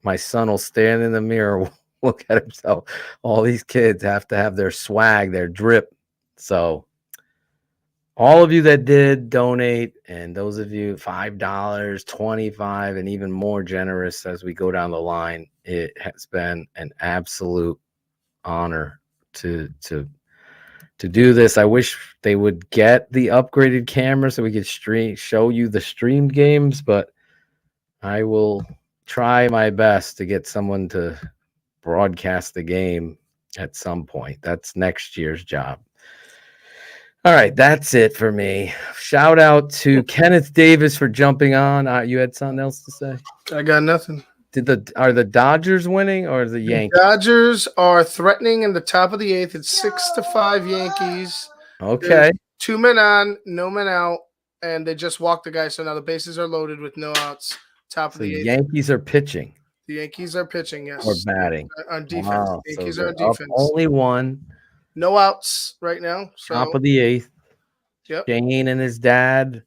My son will stand in the mirror, look at himself. All these kids have to have their swag, their drip. So all of you that did donate, and those of you $5, $25, and even more generous as we go down the line, it has been an absolute honor to do this. I wish they would get the upgraded camera so we could show you the streamed games, but I will try my best to get someone to broadcast the game at some point. That's next year's job. All right, that's it for me. Shout out to Kenneth Davis for jumping on. You had something else to say? I got nothing. Are the Dodgers winning or the Yankees? Dodgers are threatening in the top of the 8th. It's 6-5 Yankees. Okay. There's 2 men on, no men out, and they just walked the guy. So now the bases are loaded with no outs. Top of the 8th. Yankees are pitching. The Yankees are pitching, yes. Or batting. On defense. Wow. The Yankees So are on defense. only one. No outs right now. So. Top of the 8th. Yep. Shane and his dad.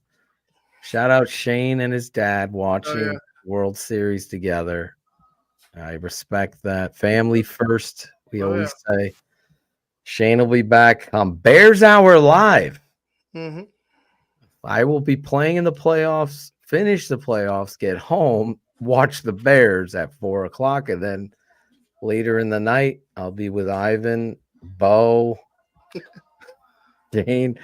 Shout out Shane and his dad watching World Series together. I respect that. Family first, we always say. Shane will be back on Bears Hour Live. Mm-hmm. I will be playing in the playoffs, finish the playoffs, get home, watch the Bears at 4 o'clock, and then later in the night, I'll be with Ivan, Bo, Dane,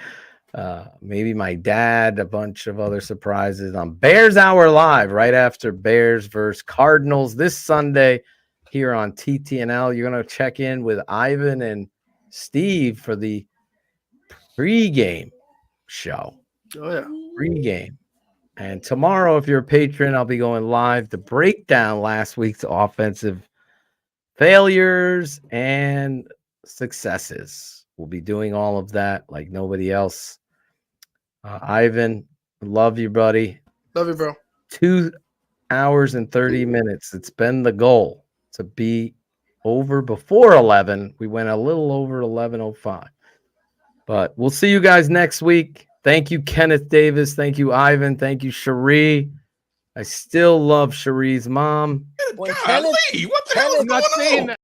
maybe my dad, a bunch of other surprises on Bears Hour Live right after Bears versus Cardinals this Sunday here on TTNL. You're going to check in with Ivan and Steve for the pregame show. Oh, yeah. Pregame. And tomorrow, if you're a patron, I'll be going live to break down last week's offensive failures and successes. We'll be doing all of that like nobody else. Ivan, love you, buddy. Love you, bro. 2 hours and 30 minutes. It's been the goal to be over before 11. We went a little over 11:05. But we'll see you guys next week. Thank you, Kenneth Davis. Thank you, Ivan. Thank you, Cherie. I still love Cherie's mom. Golly, what the hell is going on?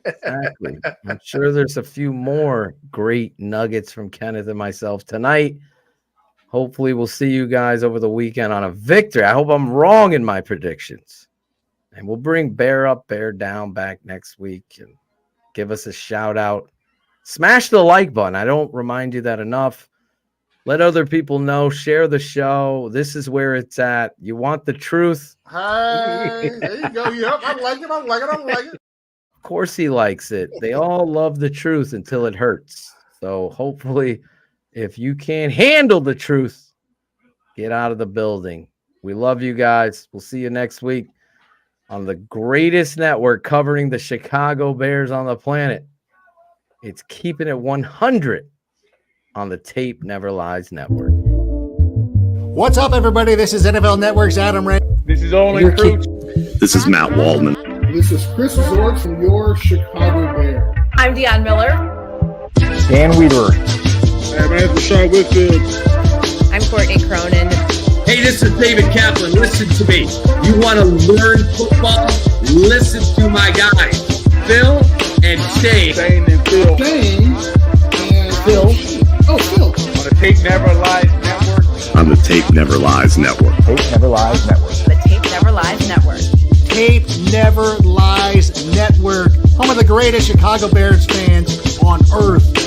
Exactly. I'm sure there's a few more great nuggets from Kenneth and myself tonight. Hopefully, we'll see you guys over the weekend on a victory. I hope I'm wrong in my predictions. And we'll bring Bear Up, Bear Down back next week and give us a shout out. Smash the like button. I don't remind you that enough. Let other people know. Share the show. This is where it's at. You want the truth? Hey, there you go. Yep, I like it. I like it. I like it. Of course he likes it. They all love the truth until it hurts. So hopefully, if you can't handle the truth, get out of the building. We love you guys. We'll see you next week on the greatest network covering the Chicago Bears on the planet. It's Keeping It 100 on the Tape Never Lies Network. What's up, everybody? This is NFL Network's Adam Ray. This is Olin Crooch. This is Matt Waldman. This is Chris Zork from your Chicago Bears. I'm Deion Miller. Dan Weaver. Hey, my name is Rashad Whitfield. I'm Courtney Cronin. Hey, this is David Kaplan. Listen to me. You want to learn football? Listen to my guys, Phil and Shane. Shane and Phil. Shane and Phil. Oh, Phil. On the Tape Never Lies Network. On the Tape Never Lies Network. Tape Never Lies Network. The Tape Never Lies Network. Tape Never Lies Network. Home of the greatest Chicago Bears fans on earth.